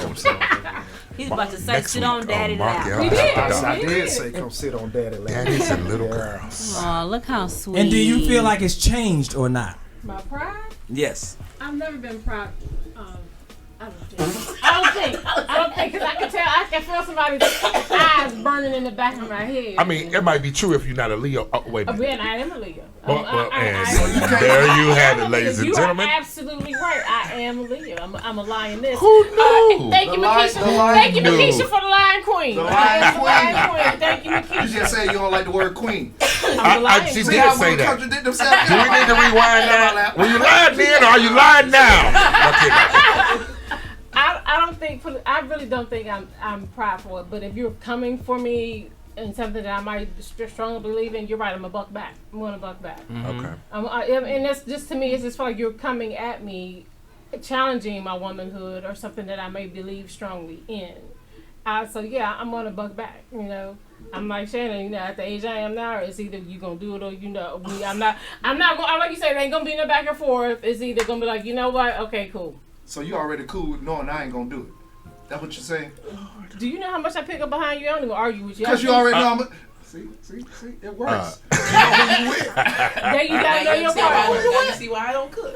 [SPEAKER 11] He's about to say, sit on daddy lap.
[SPEAKER 4] I did say, come sit on daddy lap.
[SPEAKER 3] Daddy's and little girls.
[SPEAKER 11] Oh, look how sweet.
[SPEAKER 2] And do you feel like it's changed or not?
[SPEAKER 12] My pride?
[SPEAKER 2] Yes.
[SPEAKER 12] I've never been proud. I don't think, because I can feel somebody's eyes burning in the back of my head.
[SPEAKER 3] I mean, it might be true if you're not a Leo. Oh, wait a minute.
[SPEAKER 12] I am a Leo.
[SPEAKER 3] There you have it, ladies and gentlemen.
[SPEAKER 12] You are absolutely right. I am a Leo. I'm a lioness.
[SPEAKER 3] Who knew?
[SPEAKER 12] Thank you, Makisha. Thank you, Makisha, for the lion queen.
[SPEAKER 4] The lion queen.
[SPEAKER 12] Thank you, Makisha.
[SPEAKER 4] You just said you don't like the word queen.
[SPEAKER 3] She did say that.
[SPEAKER 4] Contradict themselves.
[SPEAKER 3] Do we need to rewind that? Were you lying then or are you lying now?
[SPEAKER 12] I really don't think I'm prideful. But if you're coming for me in something that I might strongly believe in, you're right. I'm a buck back. I'm going to buck back.
[SPEAKER 3] Mm-hmm.
[SPEAKER 12] Okay. And that's just, to me, it's just like you're coming at me, challenging my womanhood or something that I may believe strongly in. So yeah, I'm going to buck back. You know, I'm like Shannon. You know, at the age I am now, it's either you gonna do it or I'm not going. Like you said, there ain't gonna be no back and forth. It's either gonna be like, you know what? Okay, cool.
[SPEAKER 4] So you already cool with knowing I ain't gonna do it. That what you're saying?
[SPEAKER 12] Do you know how much I pick up behind you? I don't even argue with you.
[SPEAKER 4] Because you already know. See, it works. You know who you with.
[SPEAKER 12] There you gotta know your partner.
[SPEAKER 5] You see why I don't cook.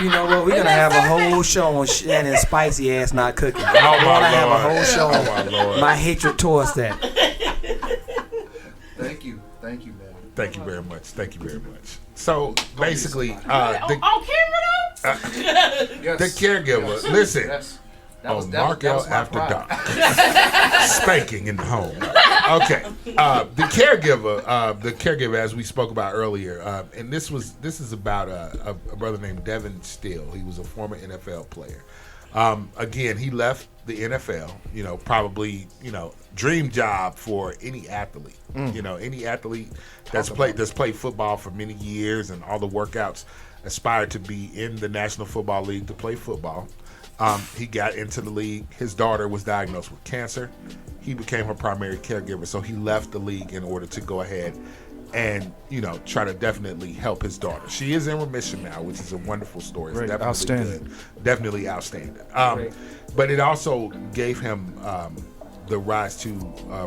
[SPEAKER 2] You know what? We're gonna have a whole show on Shannon's spicy ass not cooking.
[SPEAKER 3] Oh,
[SPEAKER 2] We're gonna
[SPEAKER 3] my
[SPEAKER 2] have a
[SPEAKER 3] Lord.
[SPEAKER 2] whole show
[SPEAKER 3] Oh, my
[SPEAKER 2] on
[SPEAKER 3] Lord.
[SPEAKER 2] my hatred towards that.
[SPEAKER 4] Thank you, man.
[SPEAKER 3] Thank you very much. Thank you very much. So basically,
[SPEAKER 12] On camera though?
[SPEAKER 3] the caregiver. Listen. On Mark L After Dark. Spanking in the home. Okay. The caregiver, as we spoke about earlier, and this is about a brother named Devin Steele. He was a former NFL player. Again, he left the NFL, probably, dream job for any athlete. Any athlete that's played football for many years and all the workouts aspire to be in the National Football League to play football. He got into the league. His daughter was diagnosed with cancer. He became her primary caregiver, so he left the league in order to go ahead and, try to definitely help his daughter. She is in remission now, which is a wonderful story. It's definitely
[SPEAKER 4] outstanding.
[SPEAKER 3] good. Definitely outstanding. But it also gave him the rise to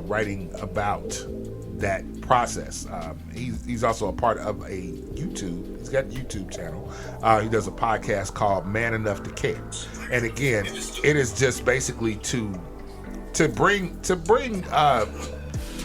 [SPEAKER 3] writing about that process. He's also a part of a YouTube. He's got a YouTube channel. He does a podcast called Man Enough to Care. And again, it is just basically to bring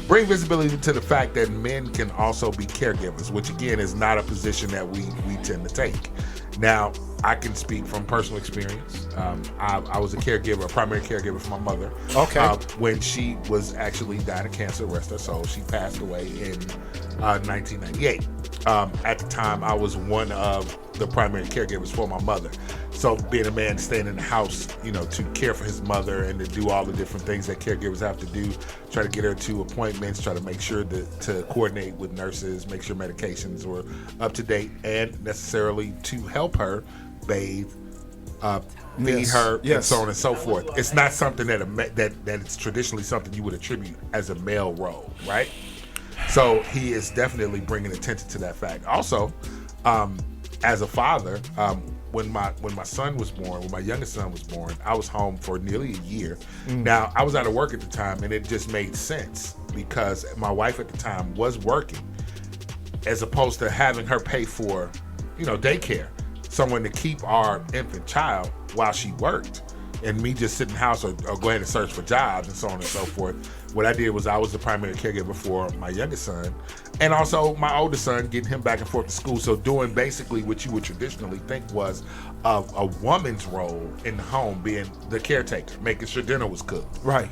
[SPEAKER 3] visibility to the fact that men can also be caregivers, which again is not a position that we tend to take. Now, I can speak from personal experience. I was a primary caregiver for my mother.
[SPEAKER 4] Okay.
[SPEAKER 3] When she was actually died of cancer, rest her soul. She passed away in 1998. At the time, I was one of the primary caregivers for my mother. So being a man staying in the house, to care for his mother and to do all the different things that caregivers have to do, try to get her to appointments, try to make sure to coordinate with nurses, make sure medications were up to date, and necessarily to help her bathe, feed her, and so on and so forth. It's not something that it's traditionally something you would attribute as a male role, right? So he is definitely bringing attention to that fact. Also, as a father, when my son was born, when my youngest son was born, I was home for nearly a year. Now, I was out of work at the time, and it just made sense because my wife at the time was working, as opposed to having her pay for, daycare, someone to keep our infant child while she worked, and me just sit in the house or go ahead and search for jobs and so on and so forth. What I did was I was the primary caregiver for my youngest son, and also my oldest son, getting him back and forth to school. So doing basically what you would traditionally think was a woman's role in the home, being the caretaker, making sure dinner was cooked.
[SPEAKER 4] Right.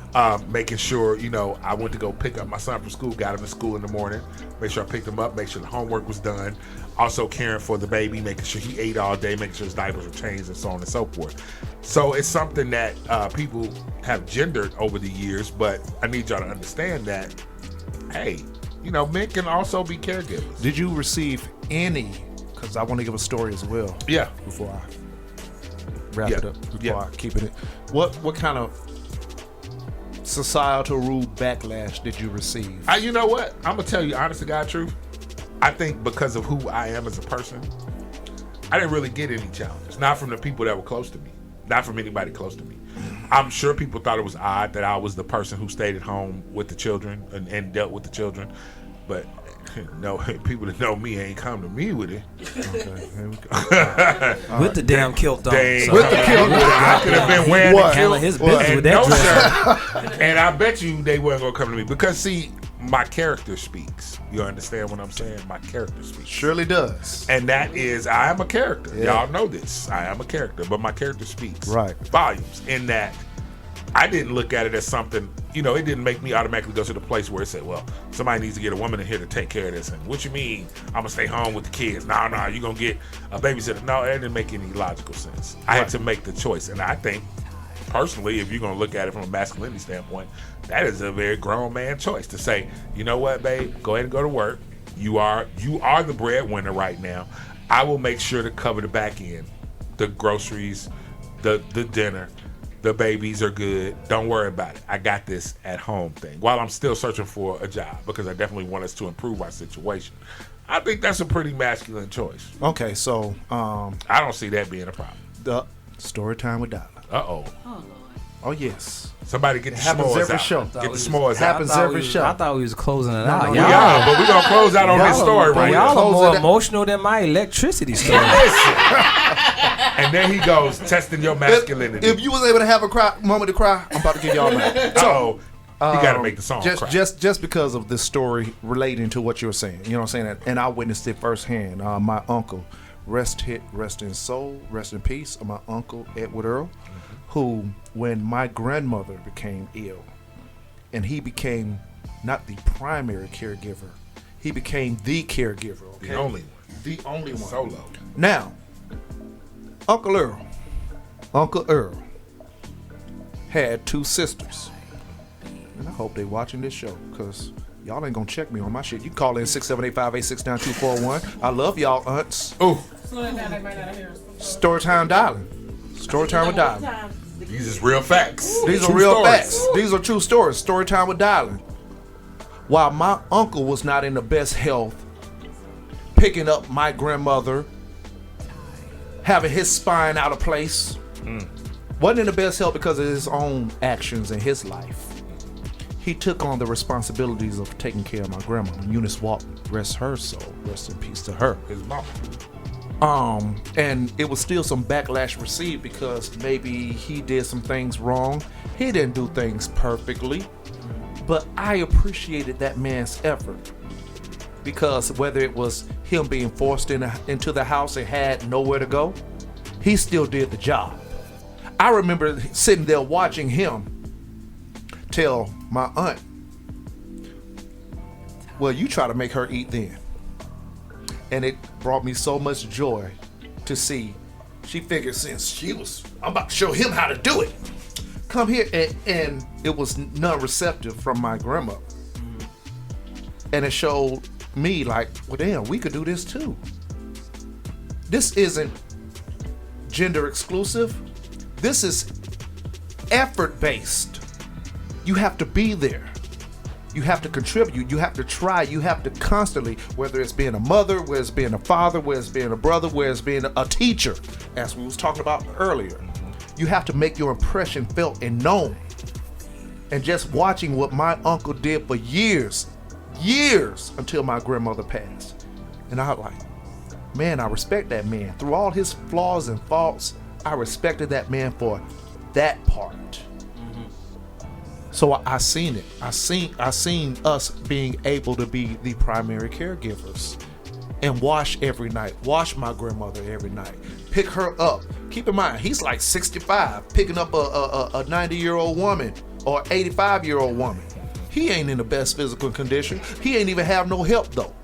[SPEAKER 3] Making sure, I went to go pick up my son from school, got him to school in the morning, make sure I picked him up, make sure the homework was done. Also caring for the baby, making sure he ate all day, making sure his diapers were changed, and so on and so forth. So it's something that people have gendered over the years, but I need y'all to understand that, hey, men can also be caregivers.
[SPEAKER 4] Did you receive any? Because I want to give a story as well.
[SPEAKER 3] Yeah.
[SPEAKER 4] Before I wrap it up, before I keep it. What kind of societal rule backlash did you receive?
[SPEAKER 3] You know what? I'm gonna tell you, honest to God truth. I think because of who I am as a person, I didn't really get any challenges. Not from the people that were close to me. Not from anybody close to me. I'm sure people thought it was odd that I was the person who stayed at home with the children and dealt with the children. But no, people that know me ain't come to me with it. Okay, here we go.
[SPEAKER 2] With the damn kilt on.
[SPEAKER 3] With the kilt on. I could have been wearing the kilt.
[SPEAKER 2] His business with that
[SPEAKER 3] shirt. And I bet you they weren't going to come to me. Because, see, my character speaks. You understand what I'm saying? My character speaks.
[SPEAKER 4] Surely does.
[SPEAKER 3] And that is, I am a character. Yeah. Y'all know this. I am a character. But my character speaks volumes in that I didn't look at it as something, it didn't make me automatically go to the place where it said, well, somebody needs to get a woman in here to take care of this. And what you mean, I'm going to stay home with the kids? No, you're going to get a babysitter. No, it didn't make any logical sense. I had to make the choice. And I think, personally, if you're going to look at it from a masculinity standpoint, that is a very grown man choice to say, you know what, babe, go ahead and go to work. You are the breadwinner right now. I will make sure to cover the back end, the groceries, the dinner, The babies are good. Don't worry about it. I got this at home thing. While I'm still searching for a job, because I definitely want us to improve our situation. I think that's a pretty masculine choice.
[SPEAKER 4] Okay, so
[SPEAKER 3] I don't see that being a problem.
[SPEAKER 4] The story time with Dollar.
[SPEAKER 3] Uh-oh.
[SPEAKER 4] Oh yes.
[SPEAKER 3] Somebody get the
[SPEAKER 4] happens
[SPEAKER 3] s'mores
[SPEAKER 4] every
[SPEAKER 3] out.
[SPEAKER 4] show.
[SPEAKER 3] Get the s'mores out.
[SPEAKER 4] Happens every show.
[SPEAKER 2] I thought we was closing it out.
[SPEAKER 3] We are, but we're going to close out on this story right here.
[SPEAKER 2] Y'all are more emotional than my electricity story.
[SPEAKER 3] And then he goes, testing your masculinity.
[SPEAKER 4] If you was able to have a moment to cry, I'm about to give y'all that.
[SPEAKER 3] So, you got to make the song cry.
[SPEAKER 4] Just because of this story relating to what you were saying. You know what I'm saying? And I witnessed it firsthand. My uncle, rest in soul, rest in peace, my uncle Edward Earl, who, when my grandmother became ill, and he became not the primary caregiver, he became the caregiver. Okay?
[SPEAKER 3] The only one.
[SPEAKER 4] The only one.
[SPEAKER 3] Solo.
[SPEAKER 4] Now, Uncle Earl had 2 sisters. And I hope they watching this show, because y'all ain't gonna check me on my shit. You call in 678-586-9241. I love y'all aunts.
[SPEAKER 3] Oh.
[SPEAKER 4] Storytime Darling. Storytime with Darling.
[SPEAKER 3] These is real facts.
[SPEAKER 4] These are
[SPEAKER 3] True
[SPEAKER 4] real
[SPEAKER 3] stories.
[SPEAKER 4] facts. These are true stories. Storytime with Darling. While my uncle was not in the best health, picking up my grandmother, having his spine out of place, wasn't in the best health because of his own actions in his life. He took on the responsibilities of taking care of my grandma. Eunice Walton, rest her soul, rest in peace to her.
[SPEAKER 3] His mama.
[SPEAKER 4] And it was still some backlash received because maybe he did some things wrong. He didn't do things perfectly, but I appreciated that man's effort, because whether it was him being forced into the house and had nowhere to go, he still did the job. I remember sitting there watching him tell my aunt, well, you try to make her eat then. And it brought me so much joy to see. She figured, since I'm about to show him how to do it. Come here. And it was non-receptive from my grandmother. And it showed me like, well, damn, we could do this too. This isn't gender exclusive. This is effort based. You have to be there. You have to contribute. You have to try. You have to constantly, whether it's being a mother, whether it's being a father, whether it's being a brother, whether it's being a teacher, as we was talking about earlier. You have to make your impression felt and known. And just watching what my uncle did for years until my grandmother passed. And I was like, man, I respect that man. Through all his flaws and faults, I respected that man for that part. So I seen it. I seen us being able to be the primary caregivers and wash every night. Wash my grandmother every night. Pick her up. Keep in mind, he's like 65, picking up a 90-year-old woman or 85-year-old woman. He ain't in the best physical condition. He ain't even have no help though.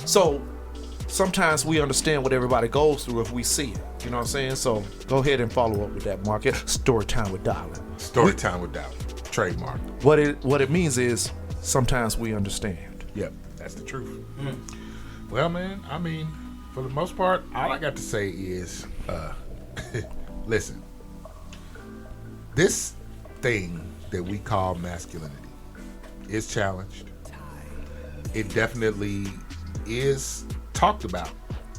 [SPEAKER 4] So sometimes we understand what everybody goes through if we see it. You know what I'm saying? So go ahead and follow up with that, Mark. Storytime with Darling.
[SPEAKER 3] Storytime with Darling. Trademark.
[SPEAKER 4] What it means is sometimes we understand.
[SPEAKER 3] Yep, that's the truth. Well, man, I mean, for the most part, all I got to say is, listen, this thing that we call masculinity is challenged. It definitely is talked about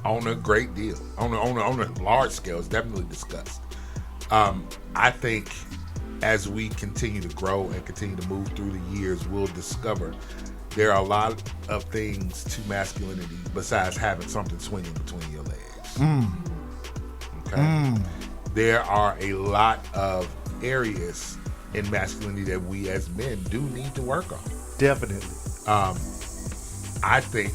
[SPEAKER 3] on a great deal, on a large scale. It's definitely discussed. I think as we continue to grow and continue to move through the years, we'll discover there are a lot of things to masculinity besides having something swinging between your legs. Okay? There are a lot of areas in masculinity that we as men do need to work on.
[SPEAKER 4] Definitely.
[SPEAKER 3] I think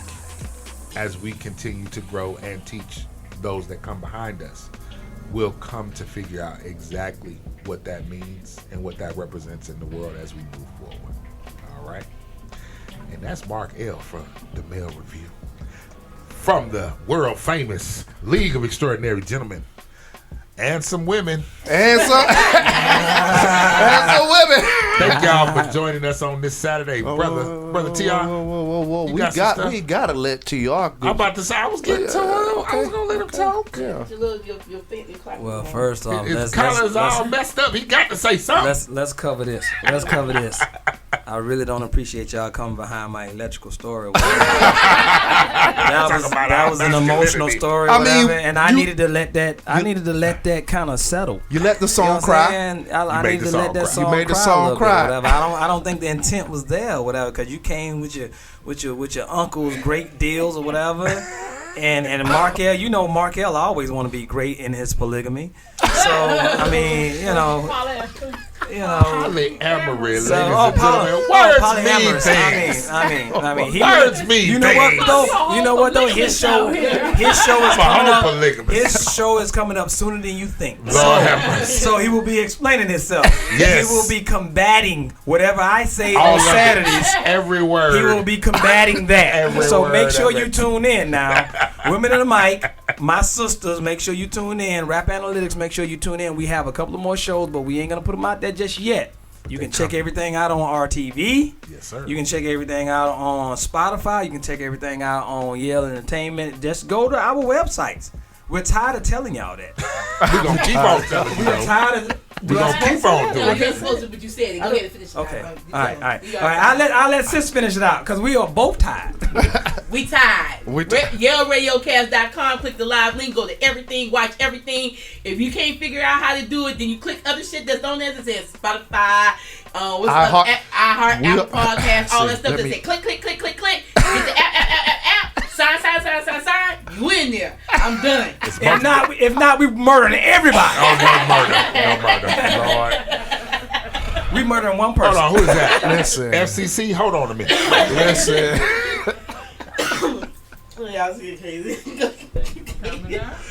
[SPEAKER 3] as we continue to grow and teach those that come behind us, we'll come to figure out exactly what that means and what that represents in the world as we move forward. All right? And that's Mark L. from the Male Review. From the world famous League of Extraordinary Gentlemen. And some women.
[SPEAKER 4] And some women.
[SPEAKER 3] Thank y'all for joining us on this Saturday, brother Tion.
[SPEAKER 4] Whoa.
[SPEAKER 3] You
[SPEAKER 4] We
[SPEAKER 3] got some stuff?
[SPEAKER 4] we gotta let TR go.
[SPEAKER 3] I'm about to say I was getting to him. I was gonna let him talk.
[SPEAKER 4] Yeah.
[SPEAKER 2] Well, first off,
[SPEAKER 3] His collar's all messed up. He got to say something.
[SPEAKER 2] let's cover this. I really don't appreciate y'all coming behind my electrical story. that was an emotional story, and I needed to let that. I needed to let that kind of settle.
[SPEAKER 4] You let the song cry.
[SPEAKER 2] I need to let that song cry.
[SPEAKER 4] You made the song cry.
[SPEAKER 2] I don't think the intent was there, or whatever, because you came with your uncle's great deals or whatever. And Markel, you know, Markel always want to be great in his polygamy. So I mean, you know.
[SPEAKER 3] Polyamory, ladies and gentlemen.
[SPEAKER 2] Polyamorous.
[SPEAKER 3] Things.
[SPEAKER 2] I mean,
[SPEAKER 3] Words mean
[SPEAKER 2] you know
[SPEAKER 3] things.
[SPEAKER 2] You know what though? His show is coming up.
[SPEAKER 3] Polygamous.
[SPEAKER 2] His show is coming up sooner than you think.
[SPEAKER 3] Lord have mercy.
[SPEAKER 2] So he will be explaining himself.
[SPEAKER 3] Yes.
[SPEAKER 2] He will be combating whatever I say
[SPEAKER 3] All
[SPEAKER 2] on
[SPEAKER 3] of it.
[SPEAKER 2] Saturdays.
[SPEAKER 3] Every word.
[SPEAKER 2] He will be combating that.
[SPEAKER 3] Every
[SPEAKER 2] So
[SPEAKER 3] word
[SPEAKER 2] make sure
[SPEAKER 3] of
[SPEAKER 2] you
[SPEAKER 3] it.
[SPEAKER 2] tune in now. Women in the Mic, my sisters, make sure you tune in. Rap Analytics, make sure you tune in. We have a couple of more shows, but we ain't gonna put them out there just yet. You can check everything out on RTV.
[SPEAKER 3] Yes, sir.
[SPEAKER 2] You can check everything out on Spotify. You can check everything out on Yale Entertainment. Just go to our websites. We're tired of telling y'all that.
[SPEAKER 3] We're going to keep on telling you.
[SPEAKER 2] We're tired of.
[SPEAKER 3] We're going to keep on doing
[SPEAKER 5] I
[SPEAKER 3] it.
[SPEAKER 5] can't supposed to, but you said it. Go ahead and finish it.
[SPEAKER 2] Okay. All right. I'll let Sis finish it out because we are both tired.
[SPEAKER 5] We tied. YaleRadiocast.com. Click the live link. Go to everything. Watch everything. If you can't figure out how to do it, then you click other shit that's on there that says Spotify, iHeart, Apple Podcasts, all that stuff that say click. Get the app. Sign. You in there. I'm done.
[SPEAKER 2] If not, we murdering everybody.
[SPEAKER 3] Oh, no murder. Lord.
[SPEAKER 2] We murdering one person.
[SPEAKER 3] Hold on, who is that?
[SPEAKER 4] Listen.
[SPEAKER 3] FCC? Hold on a minute.
[SPEAKER 4] Listen.
[SPEAKER 5] Y'all see crazy.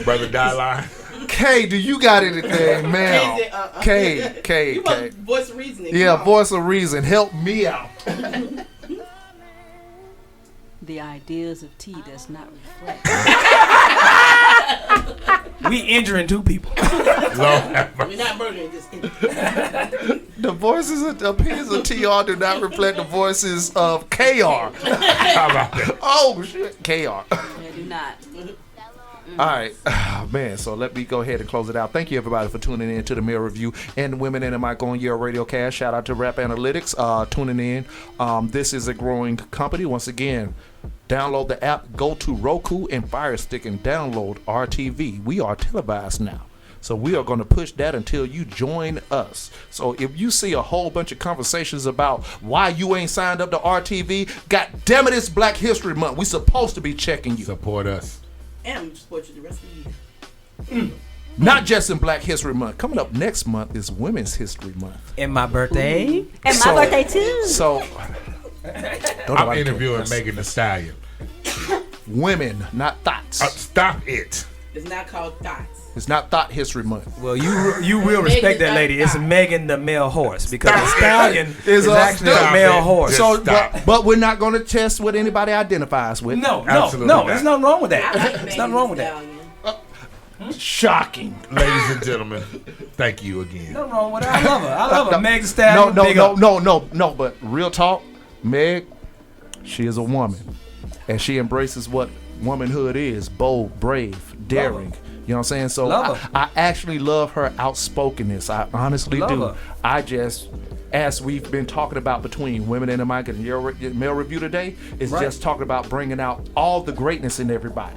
[SPEAKER 3] Brother Dyline.
[SPEAKER 4] K, do you got anything, man? K.
[SPEAKER 5] You want voice of reasoning.
[SPEAKER 4] Yeah, voice of reason. Help me out.
[SPEAKER 11] The ideas of T does not reflect.
[SPEAKER 2] We injuring two people.
[SPEAKER 5] We're not murdering this.
[SPEAKER 4] The voices of opinions of TR do not reflect the voices of KR.
[SPEAKER 3] How about that?
[SPEAKER 4] Oh shit, KR.
[SPEAKER 11] They do not.
[SPEAKER 4] All right, man. So let me go ahead and close it out. Thank you, everybody, for tuning in to the Mirror Review and Women in the Mic on Yale Radiocast. Shout out to Rap Analytics tuning in. This is a growing company. Once again, download the app, go to Roku and Fire Stick and download RTV. We are televised now. So we are going to push that until you join us. So if you see a whole bunch of conversations about why you ain't signed up to RTV, God damn it, it's Black History Month. We supposed to be checking you.
[SPEAKER 3] Support us.
[SPEAKER 5] And support you the rest of the year.
[SPEAKER 4] Not just in Black History Month. Coming up next month is Women's History Month.
[SPEAKER 2] And my birthday.
[SPEAKER 11] And my birthday too.
[SPEAKER 4] So
[SPEAKER 3] I'm interviewing Megan Thee Stallion.
[SPEAKER 4] Women, not thoughts.
[SPEAKER 3] Stop it.
[SPEAKER 5] It's not called thoughts.
[SPEAKER 4] It's not Thought History Month.
[SPEAKER 2] Well, you will respect that lady. It's Megan the male horse because the stallion is actually a male horse.
[SPEAKER 4] So, but we're not going to test what anybody identifies with.
[SPEAKER 2] No. There's nothing wrong with that. There's nothing wrong with that.
[SPEAKER 4] Shocking.
[SPEAKER 3] Ladies and gentlemen, thank you again.
[SPEAKER 2] Nothing wrong with her. I love her. Meg Thee Stallion.
[SPEAKER 4] No. But real talk, Meg, she is a woman, and she embraces what womanhood is: bold, brave, daring. You know what I'm saying? So I actually love her outspokenness. I honestly do. I just, as we've been talking about between Women in the Mic and your Male Review today, is just talking about bringing out all the greatness in everybody.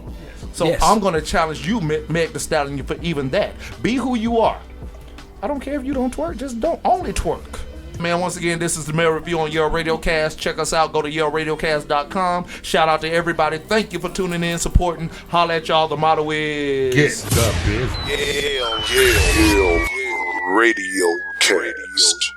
[SPEAKER 4] So I'm going to challenge you, Meg Thee Stallion, for even that. Be who you are. I don't care if you don't twerk. Just don't only twerk. Man, once again, this is the Male Review on Yale Radiocast. Check us out. Go to YaleRadiocast.com. Shout out to everybody. Thank you for tuning in, supporting. Holla at y'all. The motto is...
[SPEAKER 3] Get the business.
[SPEAKER 1] Yale Radiocast.